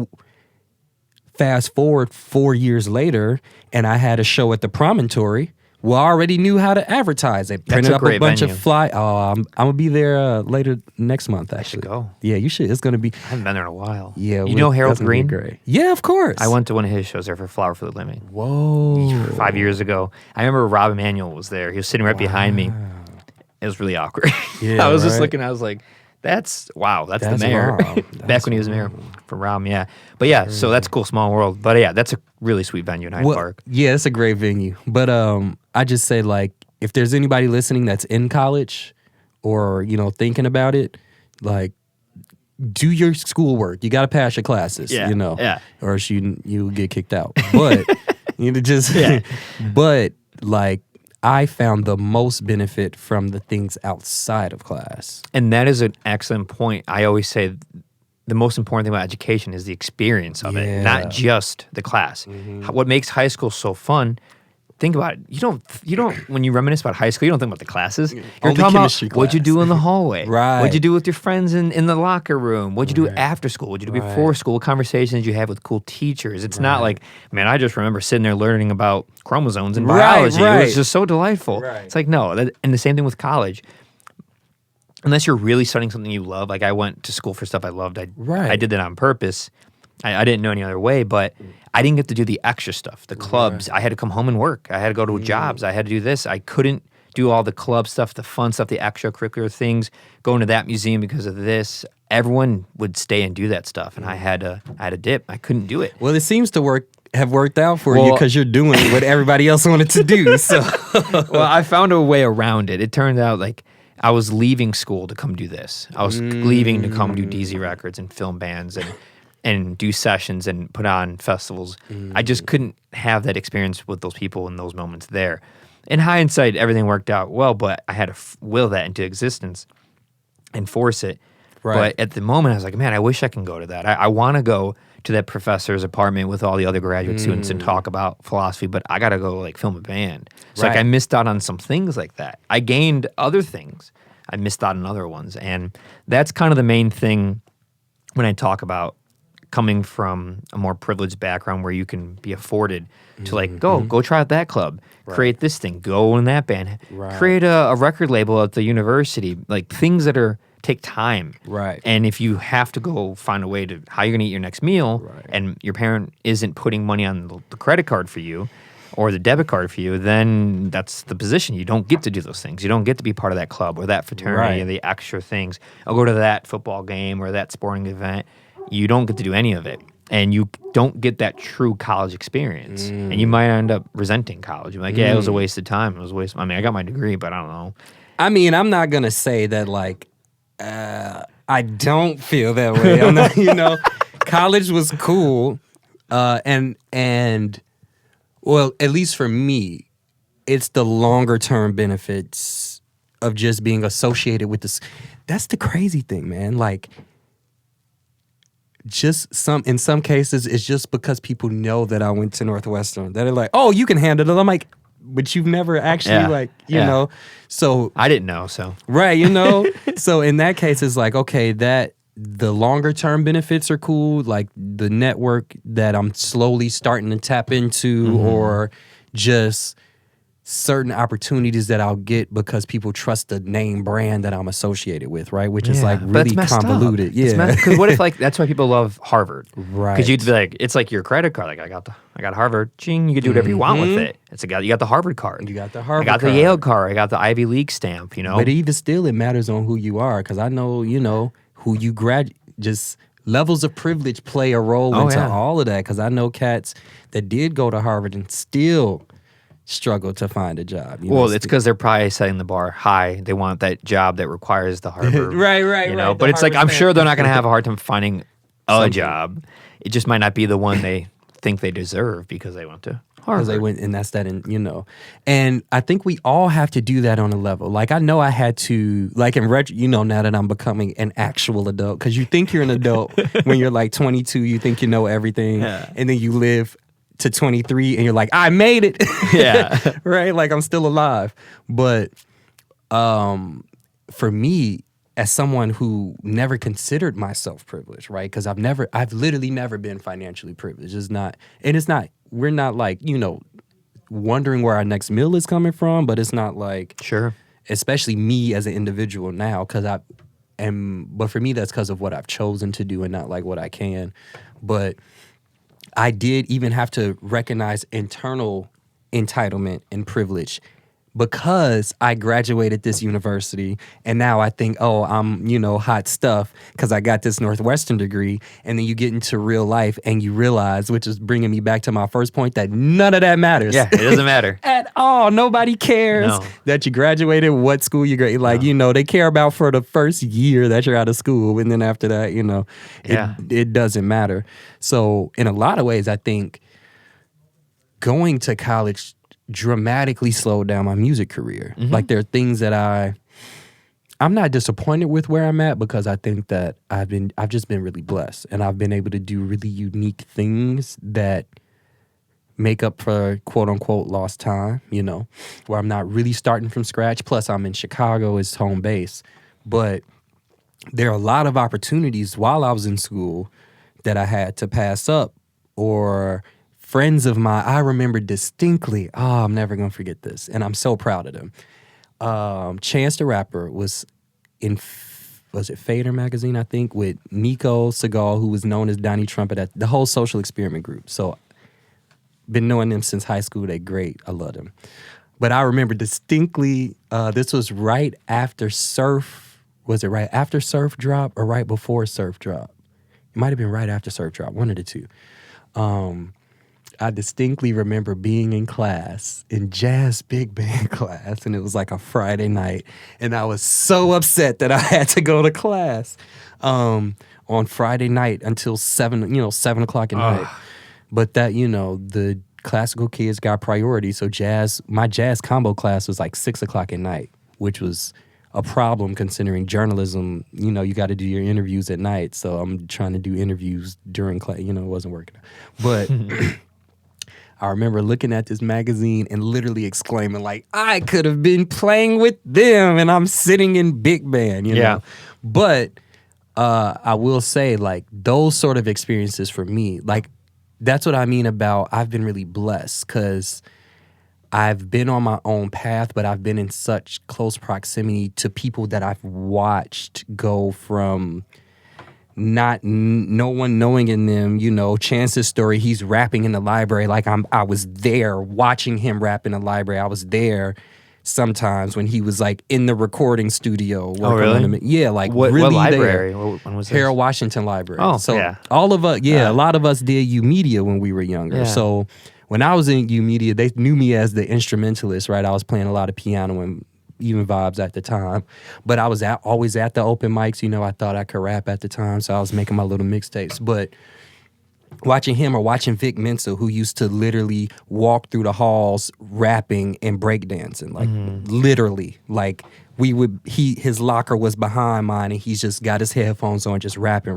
fast forward 4 years later, and I had a show at the Promontory. Well, I already knew how to advertise. I printed up a bunch of fly. Oh, I'm gonna be there later next month. Actually, I should go. Yeah, you should. It's gonna be. I haven't been there in a while. Yeah, you know Harold Green? Great. Yeah, of course. I went to one of his shows there for Flower for the Living. Whoa, 5 years ago. I remember Rob Emanuel was there. He was sitting right behind me. It was really awkward. Yeah, I was just looking. I was like, "That's the mayor." Back when he was mayor for Rom, yeah. But yeah, so that's cool, small world. But yeah, that's a really sweet venue in Hyde Park. Yeah, it's a great venue. But I just say, like, if there's anybody listening that's in college or, you know, thinking about it, like, do your schoolwork. You got to pass your classes, you know, or else you get kicked out. But You know, just but like I found the most benefit from the things outside of class. And that is an excellent point. I always say the most important thing about education is the experience of it, not just the class. What makes high school so fun, think about it. You don't when you reminisce about high school, you don't think about the classes. You're talking about what'd you do in the hallway. Right. What'd you do with your friends in the locker room? What'd you do after school? What'd you do before school? Conversations you have with cool teachers. It's not like, man, I just remember sitting there learning about chromosomes and biology. It was just so delightful. It's like, no. And the same thing with college. Unless you're really studying something you love, like I went to school for stuff I loved. I did that on purpose. I didn't know any other way, but I didn't get to do the extra stuff, the clubs. I had to come home and work. I had to go to jobs. I had to do this. I couldn't do all the club stuff, the fun stuff, the extracurricular things, going to that museum because of this. Everyone would stay and do that stuff, and I had to dip. I couldn't do it. Well, it seems to have worked out for you because you're doing what everybody else wanted to do. So, well, I found a way around it. It turned out like I was leaving school to come do this. I was leaving to come do DZ records and film bands and do sessions and put on festivals. I just couldn't have that experience with those people in those moments there. In hindsight, everything worked out well, but I had to will that into existence and force it. Right. But at the moment, I was like, man, I wish I can go to that. I want to go to that professor's apartment with all the other graduate students and talk about philosophy, but I got to go like film a band. So like I missed out on some things like that. I gained other things. I missed out on other ones. And that's kind of the main thing when I talk about coming from a more privileged background where you can be afforded to like, go try out that club, create this thing, go in that band, create a record label at the university, like things that take time. Right. And if you have to go find a way to how you're going to eat your next meal and your parent isn't putting money on the credit card for you or the debit card for you, then that's the position. You don't get to do those things. You don't get to be part of that club or that fraternity or the extra things. I'll go to that football game or that sporting event. You don't get to do any of it. And you don't get that true college experience. And you might end up resenting college. You're like, yeah, it was a waste of time. It was a waste. I mean, I got my degree, but I don't know. I mean, I'm not going to say that like, I don't feel that way. I'm not, college was cool. And well, at least for me, it's the longer term benefits of just being associated with this. That's the crazy thing, man. Like, in some cases, it's just because people know that I went to Northwestern that they're like, oh, you can handle it. I'm like, but you've never actually you know. So I didn't know. So right, So in that case, it's like, okay, that the longer term benefits are cool, like the network that I'm slowly starting to tap into, or just certain opportunities that I'll get because people trust the name brand that I'm associated with, right? Which is like really convoluted. Because what if like that's why people love Harvard, right? Because you'd be like, it's like your credit card. Like I got Harvard. Ching, you can do whatever you want with it. You got the Harvard card. You got the Harvard. I got card. the Yale card. I got the Ivy League stamp. But even still, it matters on who you are because I know who you just. Levels of privilege play a role into all of that because I know cats that did go to Harvard and still struggle to find a job. Well, it's because they're probably setting the bar high. They want that job that requires the Harvard. right. But it's like, I'm sure they're not going to have a hard time finding a job. It just might not be the one they think they deserve because they went to Harvard. Because they went, and that's that, And I think we all have to do that on a level. Like, I know I had to, like, in retro, now that I'm becoming an actual adult, because you think you're an adult when you're like 22, you think you know everything, and then you live to 23 and you're like, I made it. Right? Like, I'm still alive. But for me, as someone who never considered myself privileged, right? Because I've literally never been financially privileged. We're not like, wondering where our next meal is coming from, but it's not like, sure, especially me as an individual now, but for me, that's because of what I've chosen to do and not like what I can. But I did even have to recognize internal entitlement and privilege because I graduated this university and now I think, oh, I'm, hot stuff because I got this Northwestern degree. And then you get into real life and you realize, which is bringing me back to my first point, that none of that matters. Yeah, it doesn't matter. At all. Nobody cares that you graduated, what school you graduated. Like, they care about for the first year that you're out of school. And then after that, it doesn't matter. So in a lot of ways, I think going to college dramatically slowed down my music career. Like there are things that I'm not disappointed with where I'm at, because I think that I've just been really blessed, and I've been able to do really unique things that make up for quote unquote lost time, you know, where I'm not really starting from scratch. Plus I'm in Chicago as home base. But there are a lot of opportunities while I was in school that I had to pass up, or friends of mine, I remember distinctly, I'm never going to forget this, and I'm so proud of them. Chance the Rapper was in, was it Fader magazine, I think, with Nico Segal, who was known as Donnie Trumpet, at the whole Social Experiment group. So been knowing them since high school. They're great. I love them. But I remember distinctly, this was right after Surf. Was it right after Surf Drop or right before Surf Drop? It might have been right after Surf Drop, one of the two. I distinctly remember being in class, in jazz big band class, and it was like a Friday night, and I was so upset that I had to go to class on Friday night until 7 o'clock at night. But that, the classical kids got priority, so my jazz combo class was like 6 o'clock at night, which was a problem considering journalism. You got to do your interviews at night, so I'm trying to do interviews during class. It wasn't working. But I remember looking at this magazine and literally exclaiming, like, I could have been playing with them, and I'm sitting in big band, you know? But I will say, like, those sort of experiences for me, like, that's what I mean about I've been really blessed, because I've been on my own path, but I've been in such close proximity to people that I've watched go from no one knowing in them, Chance's story, he's rapping in the library. Like I was there watching him rap in the library. I was there sometimes when he was like in the recording studio. Oh, really? Yeah, like what library? When was this? Harold Washington Library. Oh, so yeah. all of us, a lot of us did U Media when we were younger. Yeah. So when I was in U Media, they knew me as the instrumentalist, right? I was playing a lot of piano and even vibes at the time, but I was always at the open mics. I thought I could rap at the time, so I was making my little mixtapes. But watching him or watching Vic Mensa, who used to literally walk through the halls rapping and breakdancing, like literally, like his locker was behind mine, and he's just got his headphones on, just rapping,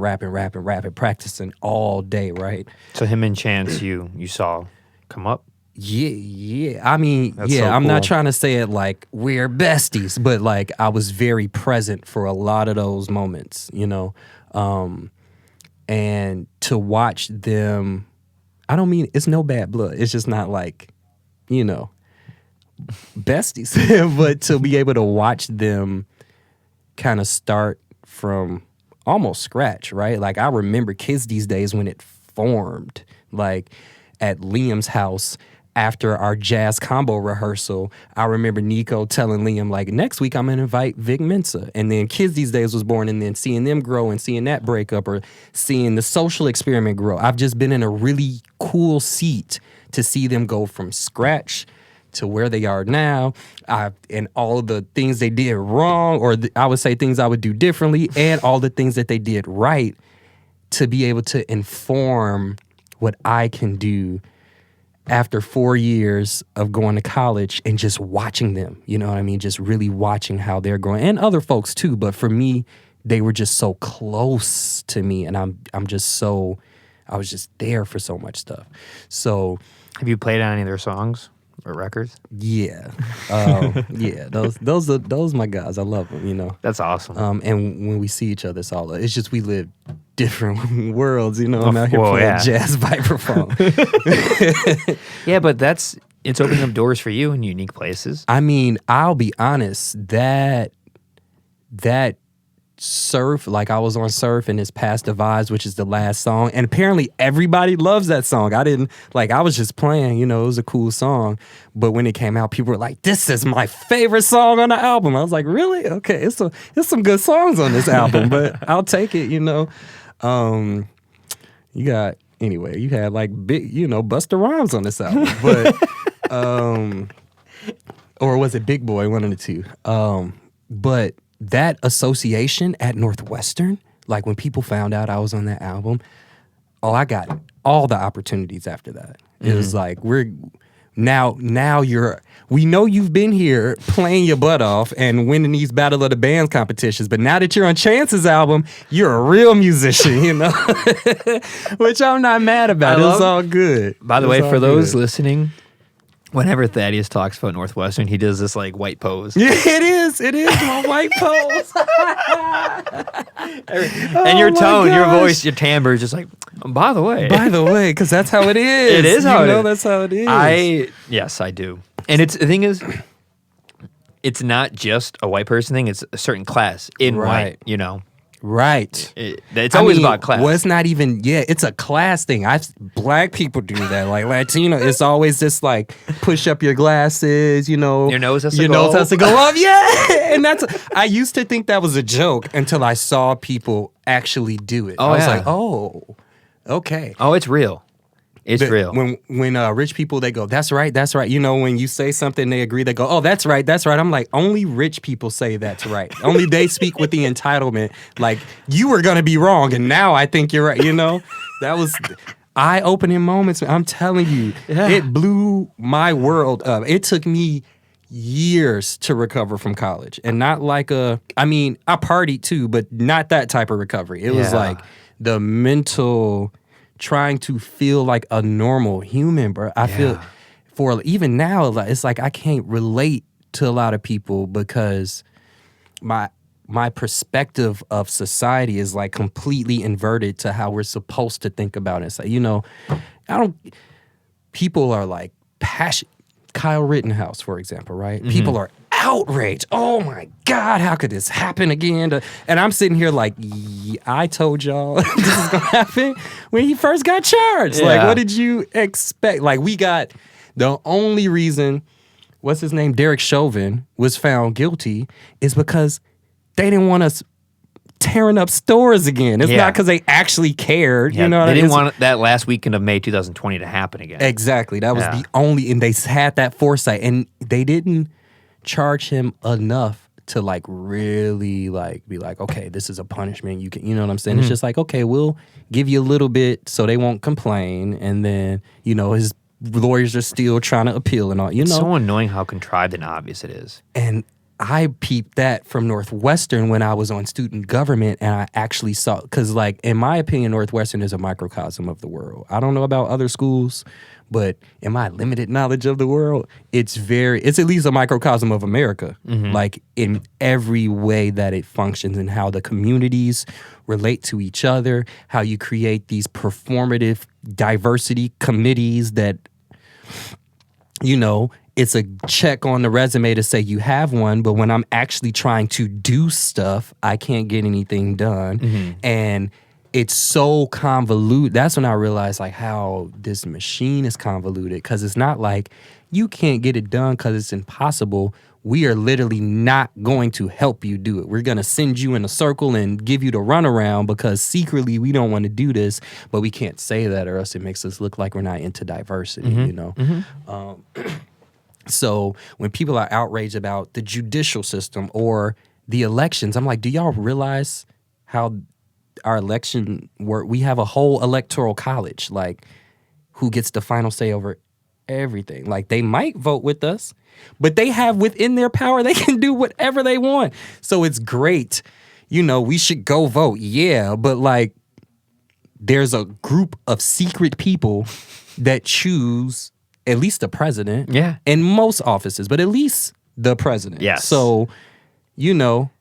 practicing all day, right? So him and Chance, you saw come up. Yeah. I mean, That's so I'm cool. not trying to say it like we're besties, but like I was very present for a lot of those moments, and to watch them, I don't mean it's no bad blood. It's just not like, besties, but to be able to watch them kind of start from almost scratch, right? Like I remember Kids These Days when it formed, like at Liam's house. After our jazz combo rehearsal, I remember Nico telling Liam, like, next week I'm going to invite Vic Mensa. And then Kids These Days was born, and then seeing them grow and seeing that breakup or seeing the Social Experiment grow. I've just been in a really cool seat to see them go from scratch to where they are now, and all of the things they did wrong, or I would say things I would do differently, and all the things that they did right, to be able to inform what I can do after 4 years of going to college and just watching them, just really watching how they're growing, and other folks too. But for me, they were just so close to me, and I was just there for so much stuff. So, have you played on any of their songs or records? Yeah, those are my guys. I love them. That's awesome. And when we see each other, it's just we live different worlds. I'm out here playing jazz vibraphone. Yeah, but it's opening up doors for you in unique places. I mean, I'll be honest, that Surf, like I was on Surf and it's Past the Vibes, which is the last song, and apparently everybody loves that song. I was just playing, it was a cool song, but when it came out, people were like, this is my favorite song on the album. I was like, really? Okay, it's some good songs on this album, but I'll take it, you had like big, Busta Rhymes on this album, but or was it Big Boy, one of the two, but that association at Northwestern, like when people found out I was on that album, I got all the opportunities after that. It was like, we know you've been here playing your butt off and winning these Battle of the Bands competitions, but now that you're on Chance's album, you're a real musician, you know? Which I'm not mad about. It's all good. By the way, for those listening, whenever Thaddeus talks about Northwestern, he does this like white pose. Yeah, it is my white pose. And your tone, your voice, your timbre is just like, by the way, because that's how it is. It is how it is. That's how it is. Yes, I do. And the thing is, it's not just a white person thing. It's a certain class in white, you know. Right. It's always about class. Well, it's not even, it's a class thing. Black people do that. Like Latino, it's always just like push up your glasses, you know. Your nose has to your go nose has to go up. Yeah. And I used to think that was a joke until I saw people actually do it. I was like, oh, okay. Oh, it's real. It's real. When rich people, they go, that's right. You know, when you say something, they agree, they go, oh, that's right. I'm like, only rich people say that's right. Only they speak with the entitlement. Like, you were going to be wrong, and now I think you're right. You know, that was eye-opening moments. I'm telling you, It blew my world up. It took me years to recover from college. And not like I partied too, but not that type of recovery. It was like the mental... trying to feel like a normal human, bro. I feel even now, it's like I can't relate to a lot of people because my perspective of society is like completely inverted to how we're supposed to think about it. It's like, you know, people are like passionate. Kyle Rittenhouse, for example, right? Mm-hmm. People are outraged. Oh my God, how could this happen again? And I'm sitting here like, I told y'all this is gonna happen when he first got charged. Yeah. Like, what did you expect? Like, we got the only reason, what's his name, Derek Chauvin was found guilty is because they didn't want us tearing up stores again. It's not because they actually cared. You know what I mean? They didn't want that last weekend of May 2020 to happen again. Exactly. That was the only, and they had that foresight, and they didn't charge him enough to like really like be like, okay, this is a punishment. You know what I'm saying? Mm-hmm. It's just like, okay, we'll give you a little bit so they won't complain, and then, you know, his lawyers are still trying to appeal and all. You know, it's so annoying how contrived and obvious it is. And I peeped that from Northwestern when I was on student government, and I actually saw, because like, in my opinion, Northwestern is a microcosm of the world. I don't know about other schools, but in my limited knowledge of the world, it's at least a microcosm of America, like in every way that it functions and how the communities relate to each other, how you create these performative diversity committees that, you know, it's a check on the resume to say you have one, but when I'm actually trying to do stuff, I can't get anything done. Mm-hmm. And it's so convoluted. That's when I realized like how this machine is convoluted, because it's not like you can't get it done because it's impossible. We are literally not going to help you do it. We're going to send you in a circle and give you the runaround because secretly we don't want to do this, but we can't say that or else it makes us look like we're not into diversity, you know? Mm-hmm. So when people are outraged about the judicial system or the elections, I'm like, do y'all realize how our election work? We have a whole electoral college, like, who gets the final say over everything. Like, they might vote with us, but they have within their power, they can do whatever they want. So it's great. You know, we should go vote. Yeah, but like, there's a group of secret people that choose at least the president. Yeah. And most offices, but at least the president. Yes. So, you know,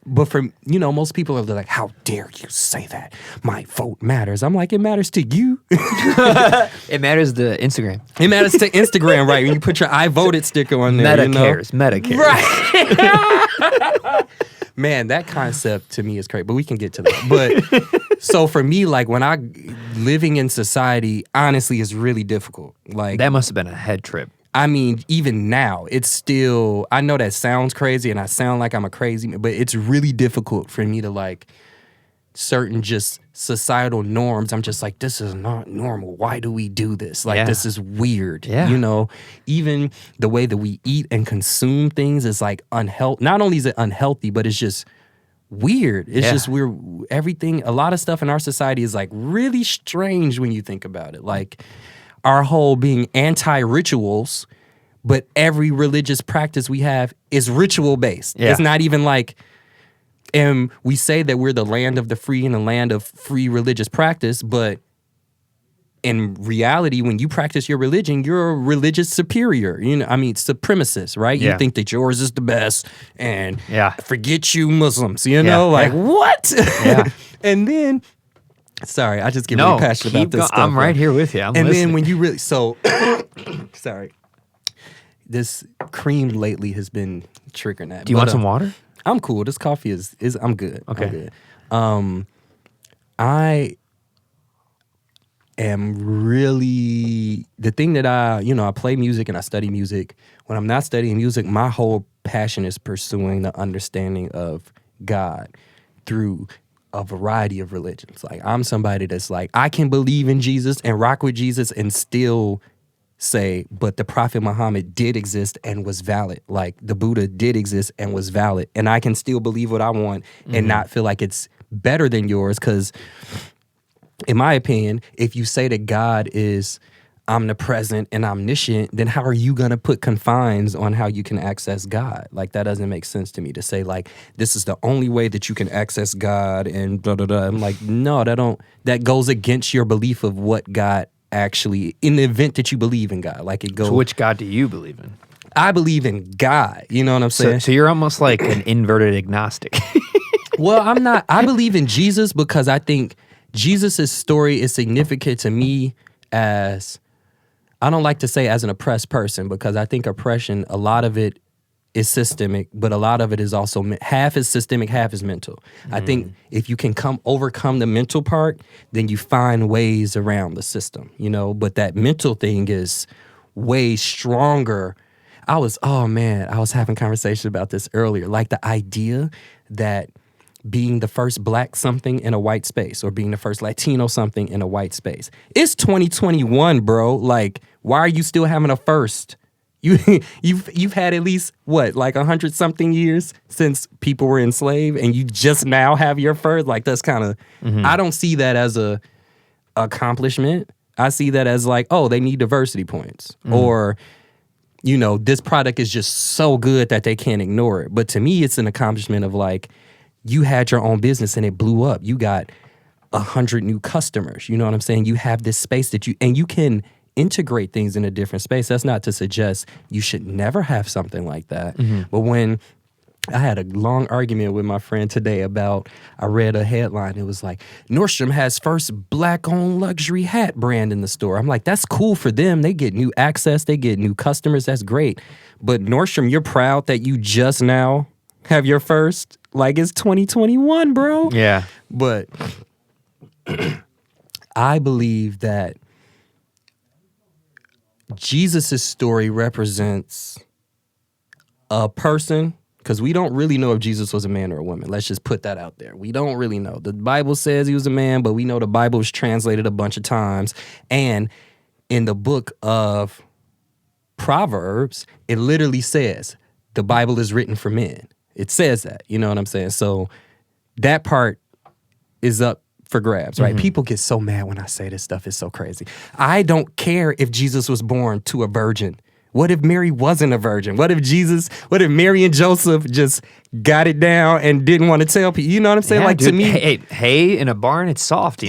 but for, you know, most people are like, how dare you say that? My vote matters. I'm like, it matters to you. It matters to Instagram. It matters to Instagram, right? When you put your I voted sticker on there. Meta cares. Meta cares. Right. Man, that concept to me is crazy, but we can get to that. But so for me, like, living in society, honestly, is really difficult. Like, that must have been a head trip. I mean, even now, it's still, I know that sounds crazy and I sound like I'm a crazy man, but it's really difficult for me to like certain just societal norms. I'm just like, this is not normal. Why do we do this? Like, this is weird. Yeah. You know, even the way that we eat and consume things is like unhealthy. Not only is it unhealthy, but it's just weird. It's just everything, a lot of stuff in our society is like really strange when you think about it. Like, our whole being anti-rituals, but every religious practice we have is ritual-based. Yeah. It's not even like, and we say that we're the land of the free and the land of free religious practice, but in reality, when you practice your religion, you're a religious superior. Supremacist, right? Yeah. You think that yours is the best, and Yeah. forget you Muslims, what? Yeah. And then, sorry, I just get really passionate about this stuff. I'm right here with you. I'm listening. Then when you really, sorry. This cream lately has been triggering that. Do you want some water? I'm cool. This coffee is I'm good. Okay. I'm good. I am really, the thing that I play music and I study music. When I'm not studying music, my whole passion is pursuing the understanding of God through a variety of religions. Like, I'm somebody that's like, I can believe in Jesus and rock with Jesus and still say, but the Prophet Muhammad did exist and was valid. Like, the Buddha did exist and was valid. And I can still believe what I want and not feel like it's better than yours. Because in my opinion, if you say that God is omnipresent and omniscient, then how are you going to put confines on how you can access God? Like, that doesn't make sense to me to say, like, this is the only way that you can access God and blah, blah, blah. I'm like, no, that goes against your belief of what God actually, in the event that you believe in God. Like, it goes. So which God do you believe in? I believe in God. You know what I'm saying? So you're almost like an inverted agnostic. Well, I'm not. I believe in Jesus because I think Jesus' story is significant to me as, I don't like to say as an oppressed person, because I think oppression, a lot of it is systemic, but a lot of it is also, half is systemic, half is mental. I think if you can overcome the mental part, then you find ways around the system, but that mental thing is way stronger. I was having conversation about this earlier, like the idea that being the first black something in a white space or being the first Latino something in a white space. It's 2021, bro. Like, why are you still having a first? You've had at least, what, like 100 something years since people were enslaved, and you just now have your first? Like, that's kind of, I don't see that as a accomplishment. I see that as like, oh, they need diversity points. Or, this product is just so good that they can't ignore it. But to me, it's an accomplishment of like, you had your own business and it blew up. You got 100 new customers. You know what I'm saying? You have this space that you can integrate things in a different space. That's not to suggest you should never have something like that. But when I had a long argument with my friend today about, I read a headline. It was like, Nordstrom has first black-owned luxury hat brand in the store. I'm like, that's cool for them. They get new access. They get new customers. That's great. But Nordstrom, you're proud that you just now have your first? Like, it's 2021, bro. Yeah. But I believe that Jesus' story represents a person, because we don't really know if Jesus was a man or a woman. Let's just put that out there. We don't really know. The Bible says he was a man, but we know the Bible was translated a bunch of times. And in the book of Proverbs, it literally says the Bible is written for men. It says that, you know what I'm saying? So that part is up for grabs, right? People get so mad when I say this stuff. It's so crazy. I don't care if Jesus was born to a virgin. What if Mary wasn't a virgin? What if Mary and Joseph just got it down and didn't want to tell people? You know what I'm saying? Yeah, like, dude, to me, hay in a barn, it's soft,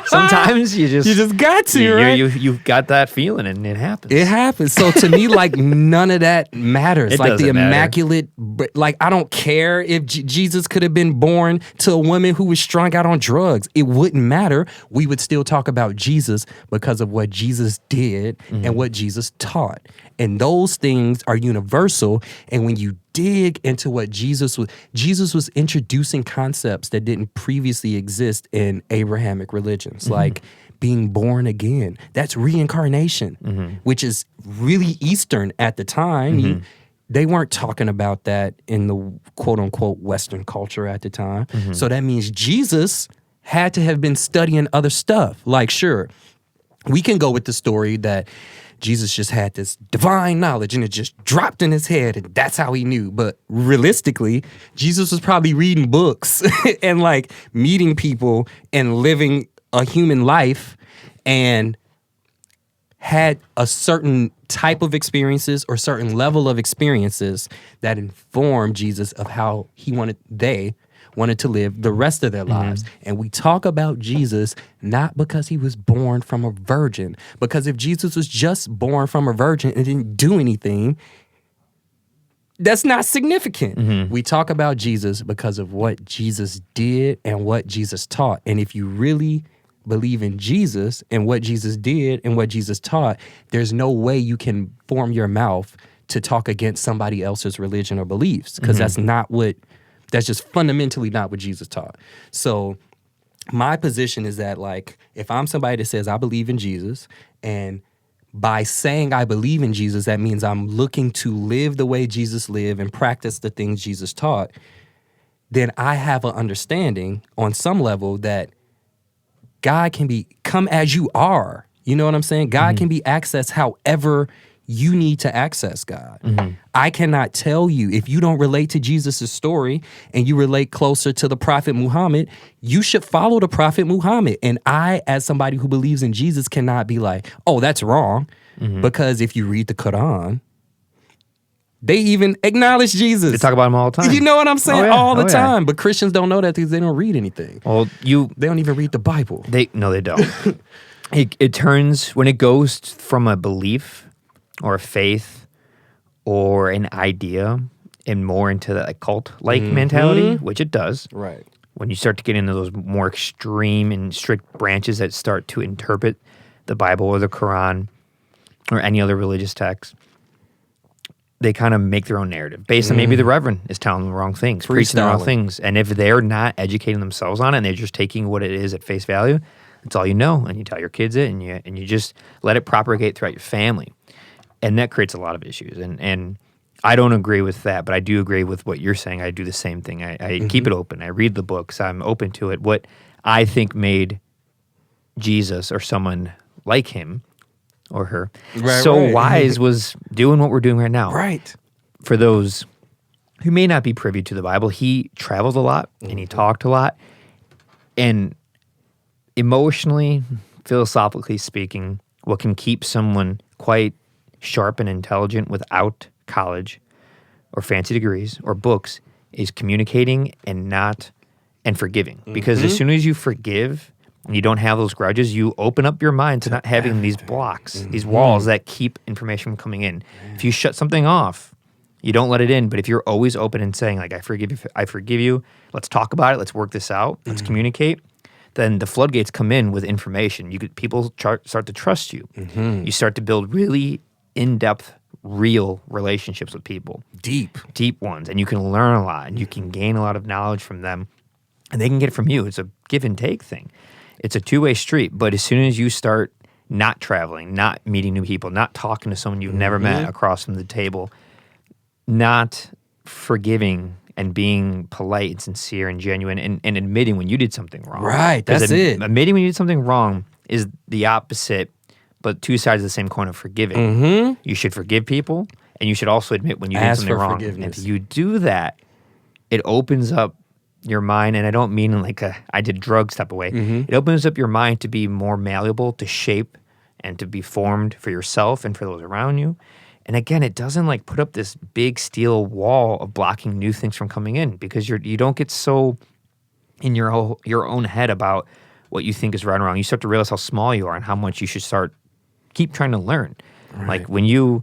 Sometimes you just got to, right? You've got that feeling and it happens. It happens. So to me, like, none of that matters. It like, the doesn't matter. immaculate, like, I don't care if Jesus could have been born to a woman who was strung out on drugs. It wouldn't matter. We would still talk about Jesus because of what Jesus did and what Jesus taught. And those things are universal. And when you dig into what Jesus was introducing concepts that didn't previously exist in Abrahamic religions, like being born again. That's reincarnation, which is really Eastern at the time. They weren't talking about that in the quote-unquote Western culture at the time. So that means Jesus had to have been studying other stuff. Like, sure, we can go with the story that Jesus just had this divine knowledge and it just dropped in his head and that's how he knew. But realistically, Jesus was probably reading books and like meeting people and living a human life and had a certain type of experiences or certain level of experiences that informed Jesus of how they wanted to live the rest of their lives. And we talk about Jesus not because he was born from a virgin, because if Jesus was just born from a virgin and didn't do anything, that's not significant. We talk about Jesus because of what Jesus did and what Jesus taught. And if you really believe in Jesus and what Jesus did and what Jesus taught, there's no way you can form your mouth to talk against somebody else's religion or beliefs, because that's just fundamentally not what Jesus taught. So my position is that, like, if I'm somebody that says I believe in Jesus, and by saying I believe in Jesus, that means I'm looking to live the way Jesus lived and practice the things Jesus taught, then I have an understanding on some level that God can come as you are. You know what I'm saying? God can be accessed however you need to access God. I cannot tell you, if you don't relate to Jesus' story and you relate closer to the Prophet Muhammad, you should follow the Prophet Muhammad. And I, as somebody who believes in Jesus, cannot be like, oh, that's wrong. Because if you read the Quran, they even acknowledge Jesus. They talk about him all the time. You know what I'm saying? All the time. But Christians don't know that because they don't read anything. Well, they don't even read the Bible. They don't. It turns, when it goes from a belief or a faith or an idea and more into that cult-like mentality, which it does. Right. When you start to get into those more extreme and strict branches that start to interpret the Bible or the Quran or any other religious text, they kind of make their own narrative based on maybe the reverend is telling them the wrong things, preaching the wrong things. And if they're not educating themselves on it and they're just taking what it is at face value, that's all you know. And you tell your kids it, and you just let it propagate throughout your family. And that creates a lot of issues. And I don't agree with that, but I do agree with what you're saying. I do the same thing. I keep it open. I read the books. I'm open to it. What I think made Jesus or someone like him or her wise was doing what we're doing right now. Right. For those who may not be privy to the Bible, he traveled a lot and he talked a lot. And emotionally, philosophically speaking, what can keep someone quite sharp and intelligent without college or fancy degrees or books is communicating and forgiving. Because as soon as you forgive and you don't have those grudges, you open up your mind to not having these blocks, these walls that keep information from coming in. If you shut something off, you don't let it in. But if you're always open and saying, like, I forgive you, let's talk about it, let's work this out, let's communicate, then the floodgates come in with information. People start to trust you. You start to build really in-depth, real relationships with people. Deep ones. And you can learn a lot, and you can gain a lot of knowledge from them, and they can get it from you. It's a give and take thing. It's a two-way street. But as soon as you start not traveling, not meeting new people, not talking to someone you've never met across from the table, not forgiving and being polite and sincere and genuine and admitting when you did something wrong. Right, that's it. Admitting when you did something wrong is the opposite, but two sides of the same coin of forgiving. You should forgive people, and you should also admit when you did something wrong. And if you do that, it opens up your mind, and I don't mean in like a I did drugs type of way. It opens up your mind to be more malleable, to shape, and to be formed for yourself and for those around you. And again, it doesn't like put up this big steel wall of blocking new things from coming in, because you don't get so in your own head about what you think is right and wrong. You start to realize how small you are and how much you should keep trying to learn. Right. Like when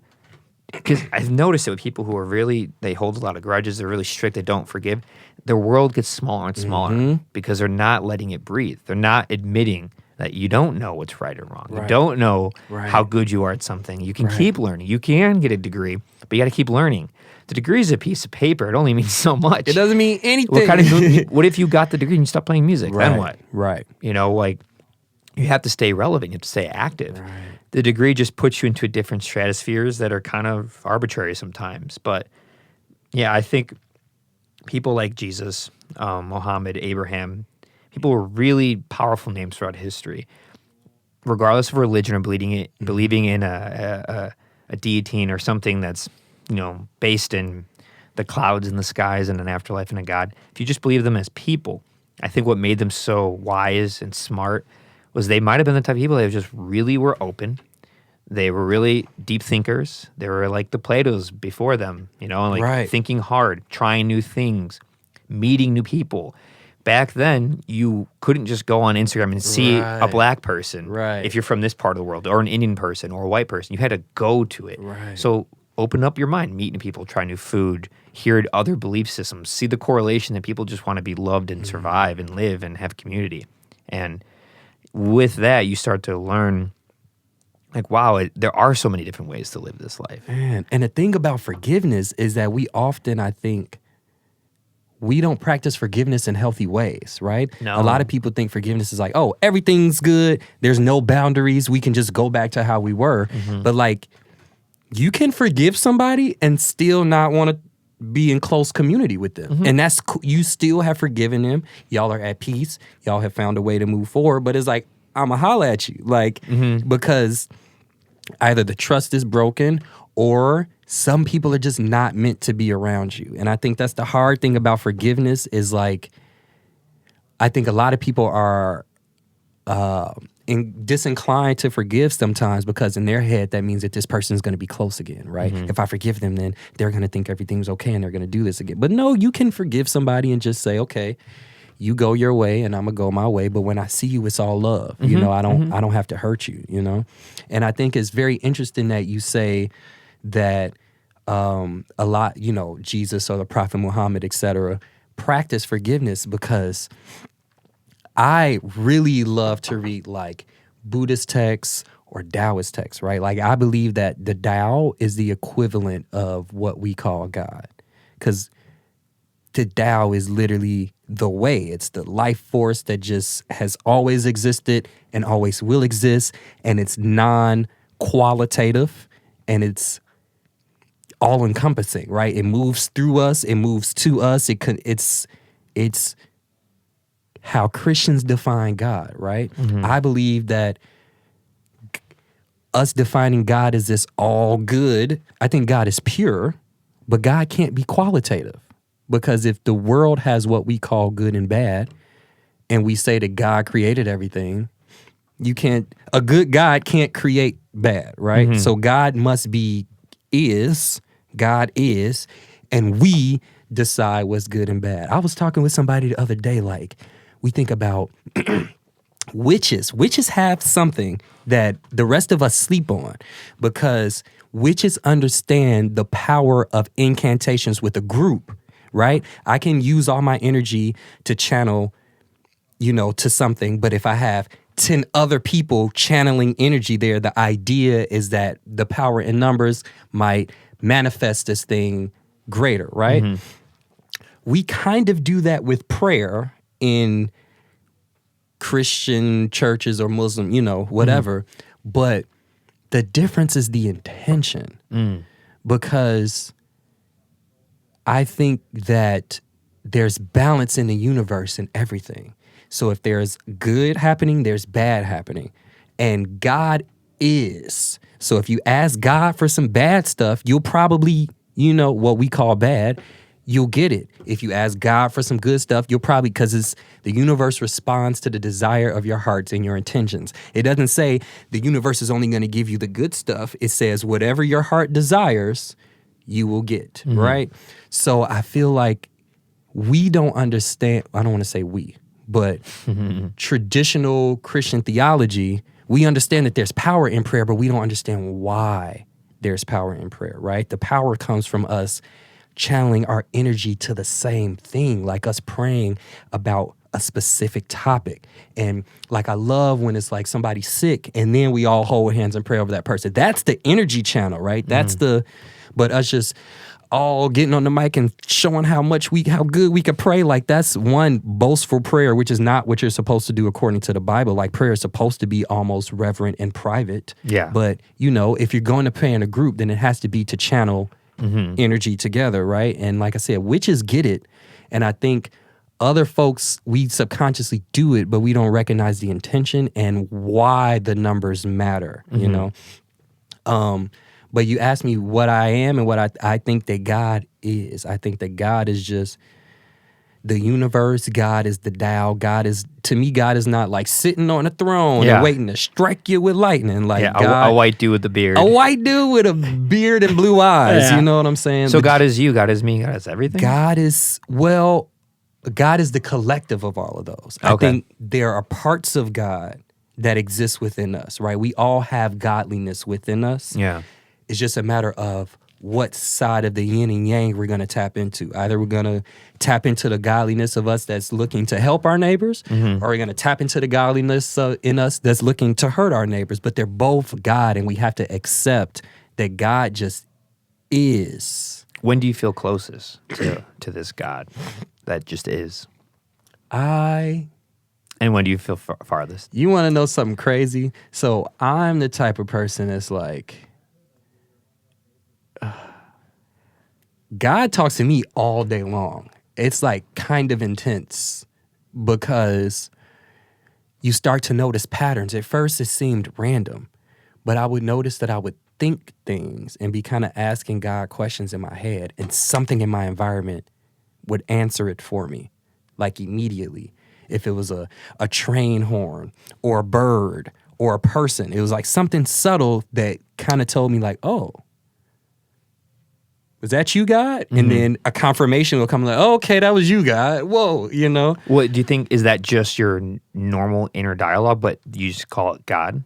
because I've noticed it with people who are they hold a lot of grudges, they're really strict, they don't forgive. Their world gets smaller and smaller because they're not letting it breathe. They're not admitting that you don't know what's right or wrong. Right. You don't know how good you are at something. You can keep learning. You can get a degree, but you got to keep learning. The degree is a piece of paper. It only means so much. It doesn't mean anything. What if you got the degree and you stopped playing music? Right. Then what? Right. You know, like you have to stay relevant. You have to stay active. Right. The degree just puts you into different stratospheres that are kind of arbitrary sometimes. But yeah, I think people like Jesus, Muhammad, Abraham, people were really powerful names throughout history. Regardless of religion or believing in a deity or something that's, based in the clouds and the skies and an afterlife and a God, if you just believe them as people, I think what made them so wise and smart was they might have been the type of people that just really were open. They were really deep thinkers. They were like the Platos before them, like thinking hard, trying new things, meeting new people. Back then, you couldn't just go on Instagram and see a black person if you're from this part of the world, or an Indian person, or a white person. You had to go to it. So open up your mind, meet new people, try new food, hear other belief systems, see the correlation that people just want to be loved and survive and live and have community. And with that, you start to learn, like, wow, there are so many different ways to live this life. Man. And the thing about forgiveness is that we often, I think, we don't practice forgiveness in healthy ways, right? No. A lot of people think forgiveness is like, oh, everything's good. There's no boundaries. We can just go back to how we were. But like, you can forgive somebody and still not want to be in close community with them. And that's you still have forgiven them. Y'all are at peace. Y'all have found a way to move forward. But it's like, I'ma holla at you. Like, because either the trust is broken or some people are just not meant to be around you. And I think that's the hard thing about forgiveness is like, I think a lot of people are disinclined to forgive sometimes because in their head, that means that this person is going to be close again, right? If I forgive them, then they're going to think everything's okay and they're going to do this again. But no, you can forgive somebody and just say, okay, you go your way and I'm going to go my way. But when I see you, it's all love. I don't have to hurt you, And I think it's very interesting that you say that a lot, Jesus or the Prophet Muhammad, etc., practice forgiveness, because I really love to read like Buddhist texts or Taoist texts, right? Like I believe that the Tao is the equivalent of what we call God, because the Tao is literally the way. It's the life force that just has always existed and always will exist, and it's non-qualitative and it's all-encompassing, right? It moves through us. It moves to us. It's how Christians define God, right? I believe that us defining God as this all good, I think God is pure, but God can't be qualitative. Because if the world has what we call good and bad, and we say that God created everything, a good God can't create bad, right? So God God is, and we decide what's good and bad. I was talking with somebody the other day, like, we think about witches. Witches have something that the rest of us sleep on, because witches understand the power of incantations with a group, right? I can use all my energy to channel, to something, but if I have 10 other people channeling energy there, the idea is that the power in numbers might manifest this thing greater, right? We kind of do that with prayer in Christian churches or Muslim, whatever. But the difference is the intention. Because I think that there's balance in the universe and everything. So if there's good happening, there's bad happening. And God is. So if you ask God for some bad stuff, you'll probably, what we call bad, you'll get it. If you ask God for some good stuff, you'll probably, because the universe responds to the desire of your hearts and your intentions. It doesn't say the universe is only going to give you the good stuff. It says whatever your heart desires, you will get, right? So I feel like we don't understand, I don't want to say we, but traditional Christian theology, we understand that there's power in prayer, but we don't understand why there's power in prayer, right? The power comes from us channeling our energy to the same thing, like us praying about a specific topic. And like, I love when it's like somebody's sick and then we all hold hands and pray over that person. That's the energy channel, right? That's but us just all getting on the mic and showing how good we could pray. Like, that's one boastful prayer, which is not what you're supposed to do according to the Bible. Like, prayer is supposed to be almost reverent and private. Yeah. But, if you're going to pray in a group, then it has to be to channel energy together, right? And like I said, witches get it. And I think other folks, we subconsciously do it, but we don't recognize the intention and why the numbers matter, But you asked me what I am and what I think that God is. I think that God is just the universe. God is the Tao. To me, God is not like sitting on a throne and waiting to strike you with lightning. Like a white dude with a beard. A white dude with a beard and blue eyes. You know what I'm saying? So God is you. God is me. God is everything. God is the collective of all of those. I think there are parts of God that exist within us, right? We all have godliness within us. Yeah. It's just a matter of what side of the yin and yang we're going to tap into. Either we're going to tap into the godliness of us that's looking to help our neighbors, or we're going to tap into the godliness in us that's looking to hurt our neighbors. But they're both God, and we have to accept that God just is. When do you feel closest to this God that just is? And when do you feel farthest? You want to know something crazy? So I'm the type of person that's like, God talks to me all day long. It's like kind of intense because you start to notice patterns. At first it seemed random, but I would notice that I would think things and be kind of asking God questions in my head, and something in my environment would answer it for me, like immediately. If it was a train horn or a bird or a person, it was like something subtle that kind of told me like, oh, was that you, God? And then a confirmation will come like, oh, okay, that was you, God. Whoa, you know? What do you think? Is that just your normal inner dialogue, but you just call it God?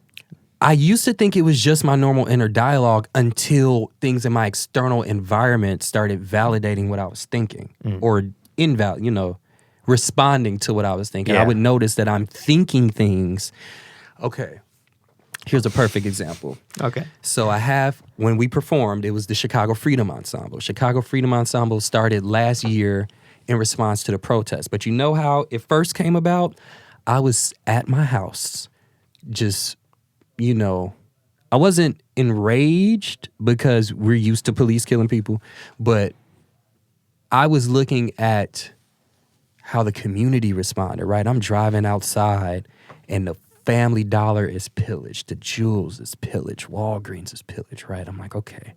I used to think it was just my normal inner dialogue until things in my external environment started validating what I was thinking or responding to what I was thinking. Yeah. I would notice that I'm thinking things. Okay. Here's a perfect example. Okay. So when we performed, it was the Chicago Freedom Ensemble. Chicago Freedom Ensemble started last year in response to the protests. But you know how it first came about? I was at my house, just, I wasn't enraged because we're used to police killing people, but I was looking at how the community responded, right? I'm driving outside and the Family Dollar is pillaged, the Jewels is pillaged, Walgreens is pillaged, right? I'm like, okay,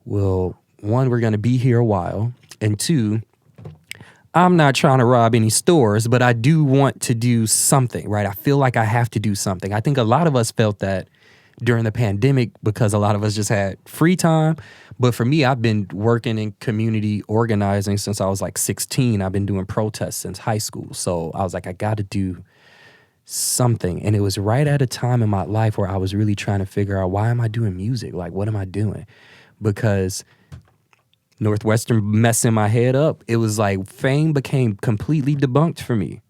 well, one, we're going to be here a while, and two, I'm not trying to rob any stores, but I do want to do something, right? I feel like I have to do something. I think a lot of us felt that during the pandemic because a lot of us just had free time. But for me, I've been working in community organizing since I was like 16. I've been doing protests since high school. So I was like, I got to do something. And it was right at a time in my life where I was really trying to figure out, why am I doing music? Like, what am I doing? Because Northwestern messing my head up. It was like fame became completely debunked for me.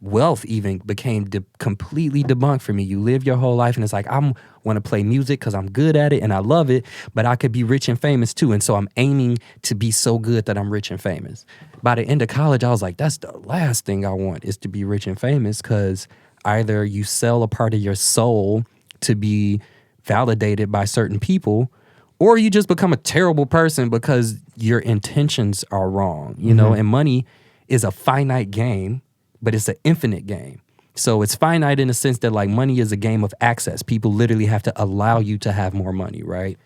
Wealth even became completely debunked for me. You live your whole life and it's like, I want to play music because I'm good at it and I love it, but I could be rich and famous too. And so I'm aiming to be so good that I'm rich and famous. By the end of college, I was like, that's the last thing I want, is to be rich and famous, because either you sell a part of your soul to be validated by certain people, or you just become a terrible person because your intentions are wrong, you know? And money is a finite game, but it's an infinite game. So it's finite in the sense that like money is a game of access. People literally have to allow you to have more money, right?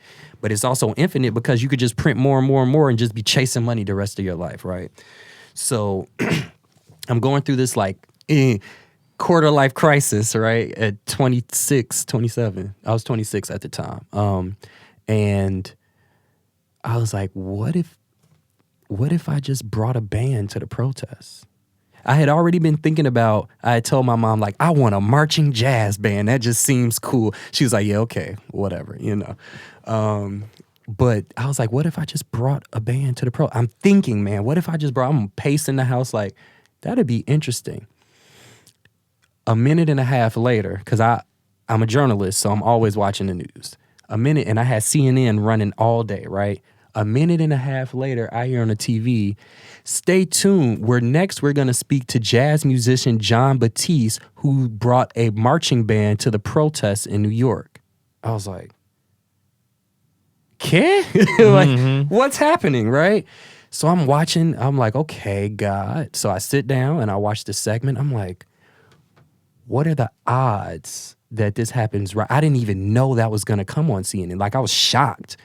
But it's also infinite because you could just print more and more and more and just be chasing money the rest of your life, right? So I'm going through this like quarter life crisis, right? At 26, 27. I was 26 at the time. And I was like, what if I just brought a band to the protests? I had already been thinking about, I had told my mom, like, I want a marching jazz band. That just seems cool. She was like, yeah, okay, whatever, you know. But I was like, what if I just brought a band to the pro? I'm thinking, man, what if I'm pacing the house like, that'd be interesting. A minute and a half later, because I'm a journalist, so I'm always watching the news. A minute, and I had CNN running all day, right? A minute and a half later, I hear on the TV, stay tuned. We're going to speak to jazz musician John Batisse, who brought a marching band to the protests in New York. I was like, okay? Like, what's happening, right? So I'm watching. I'm like, okay, God. So I sit down and I watch the segment. I'm like, what are the odds that this happens? Right? I didn't even know that was going to come on CNN. Like, I was shocked.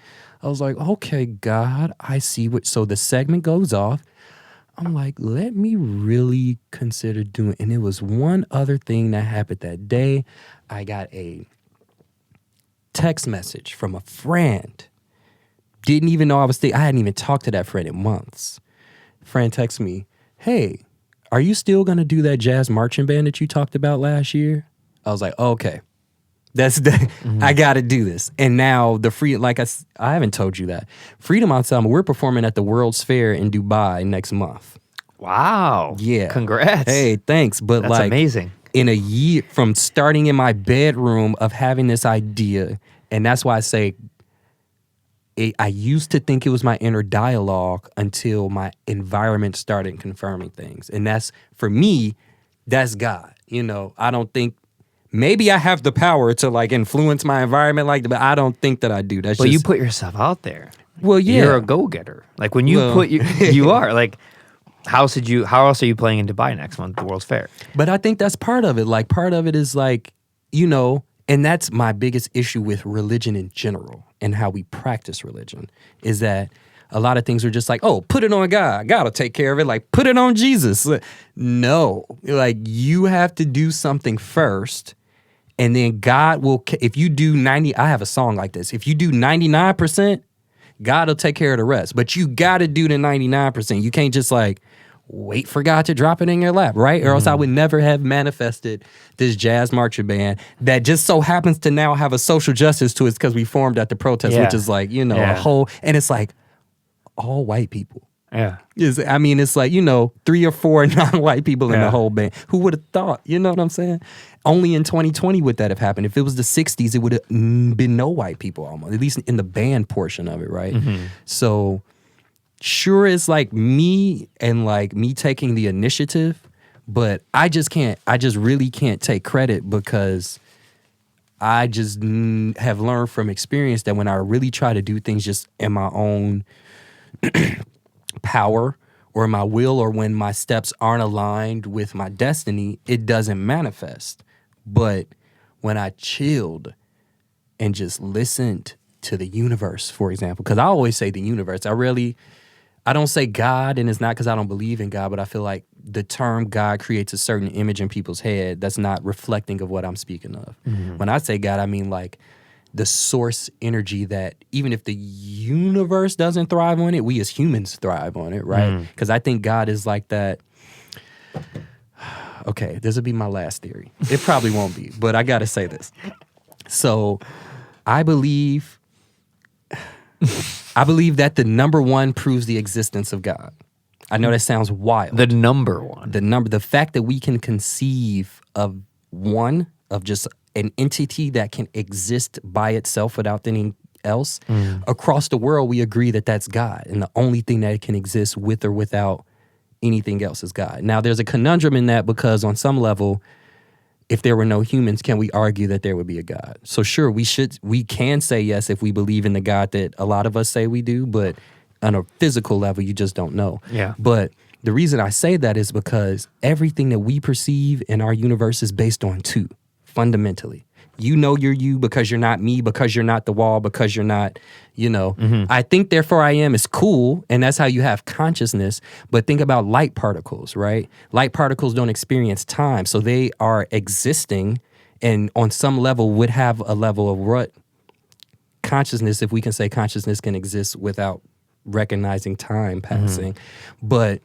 I was like, okay, God, I see what. So the segment goes off. I'm like, let me really consider doing. And it was one other thing that happened that day. I got a text message from a friend. Didn't even know I hadn't even talked to that friend in months. Friend texts me, hey, are you still going to do that jazz marching band that you talked about last year? I was like, okay. I got to do this. And now I haven't told you that. Freedom Ensemble, we're performing at the World's Fair in Dubai next month. Wow. Yeah. Congrats. Hey, thanks. But that's amazing. In a year, from starting in my bedroom of having this idea, and that's why I say I used to think it was my inner dialogue until my environment started confirming things. And that's, for me, that's God. I don't think, maybe I have the power to influence my environment but I don't think that I do. That's you put yourself out there. Well, yeah. You're a go-getter. When you you are. How else are you playing in Dubai next month, the World's Fair? But I think that's part of it. Part of it is and that's my biggest issue with religion in general and how we practice religion, is that a lot of things are just put it on God. God will take care of it. Put it on Jesus. No. You have to do something first, and then God will, if you do 90, I have a song like this. If you do 99%, God will take care of the rest. But you got to do the 99%. You can't just wait for God to drop it in your lap, right? Or else I would never have manifested this jazz marching band that just so happens to now have a social justice to it because we formed at the protest, which is a whole, and it's all white people. Yeah. It's 3 or 4 non-white people in the whole band. Who would have thought? You know what I'm saying? Only in 2020 would that have happened. If it was the 60s, it would have been no white people almost, at least in the band portion of it, right? Mm-hmm. So sure, it's me and me taking the initiative, but I just really can't take credit because I just have learned from experience that when I really try to do things just in my own power or my will, or when my steps aren't aligned with my destiny, it doesn't manifest. But when I chilled and just listened to the universe, for example, because I always say the universe, I don't say God, and it's not because I don't believe in God, but I feel like the term God creates a certain image in people's head that's not reflecting of what I'm speaking of. Mm-hmm. When I say God, I mean the source energy that even if the universe doesn't thrive on it, we as humans thrive on it, right? Because I think God is like that. Okay, this will be my last theory. It probably won't be, but I got to say this. So I believe that the number one proves the existence of God. I know that sounds wild. The number one. The fact that we can conceive of just an entity that can exist by itself without anything else. Across the world, we agree that that's God. And the only thing that can exist with or without anything else is God. Now, there's a conundrum in that because on some level, if there were no humans, can we argue that there would be a God? So sure, we can say yes if we believe in the God that a lot of us say we do, but on a physical level, you just don't know. Yeah. But the reason I say that is because everything that we perceive in our universe is based on two, fundamentally. You know you're you because you're not me, because you're not the wall, because you're not, I think therefore I am is cool, and that's how you have consciousness. But think about light particles, right? Light particles don't experience time, so they are existing and on some level would have a level of what consciousness, if we can say consciousness can exist without recognizing time passing. But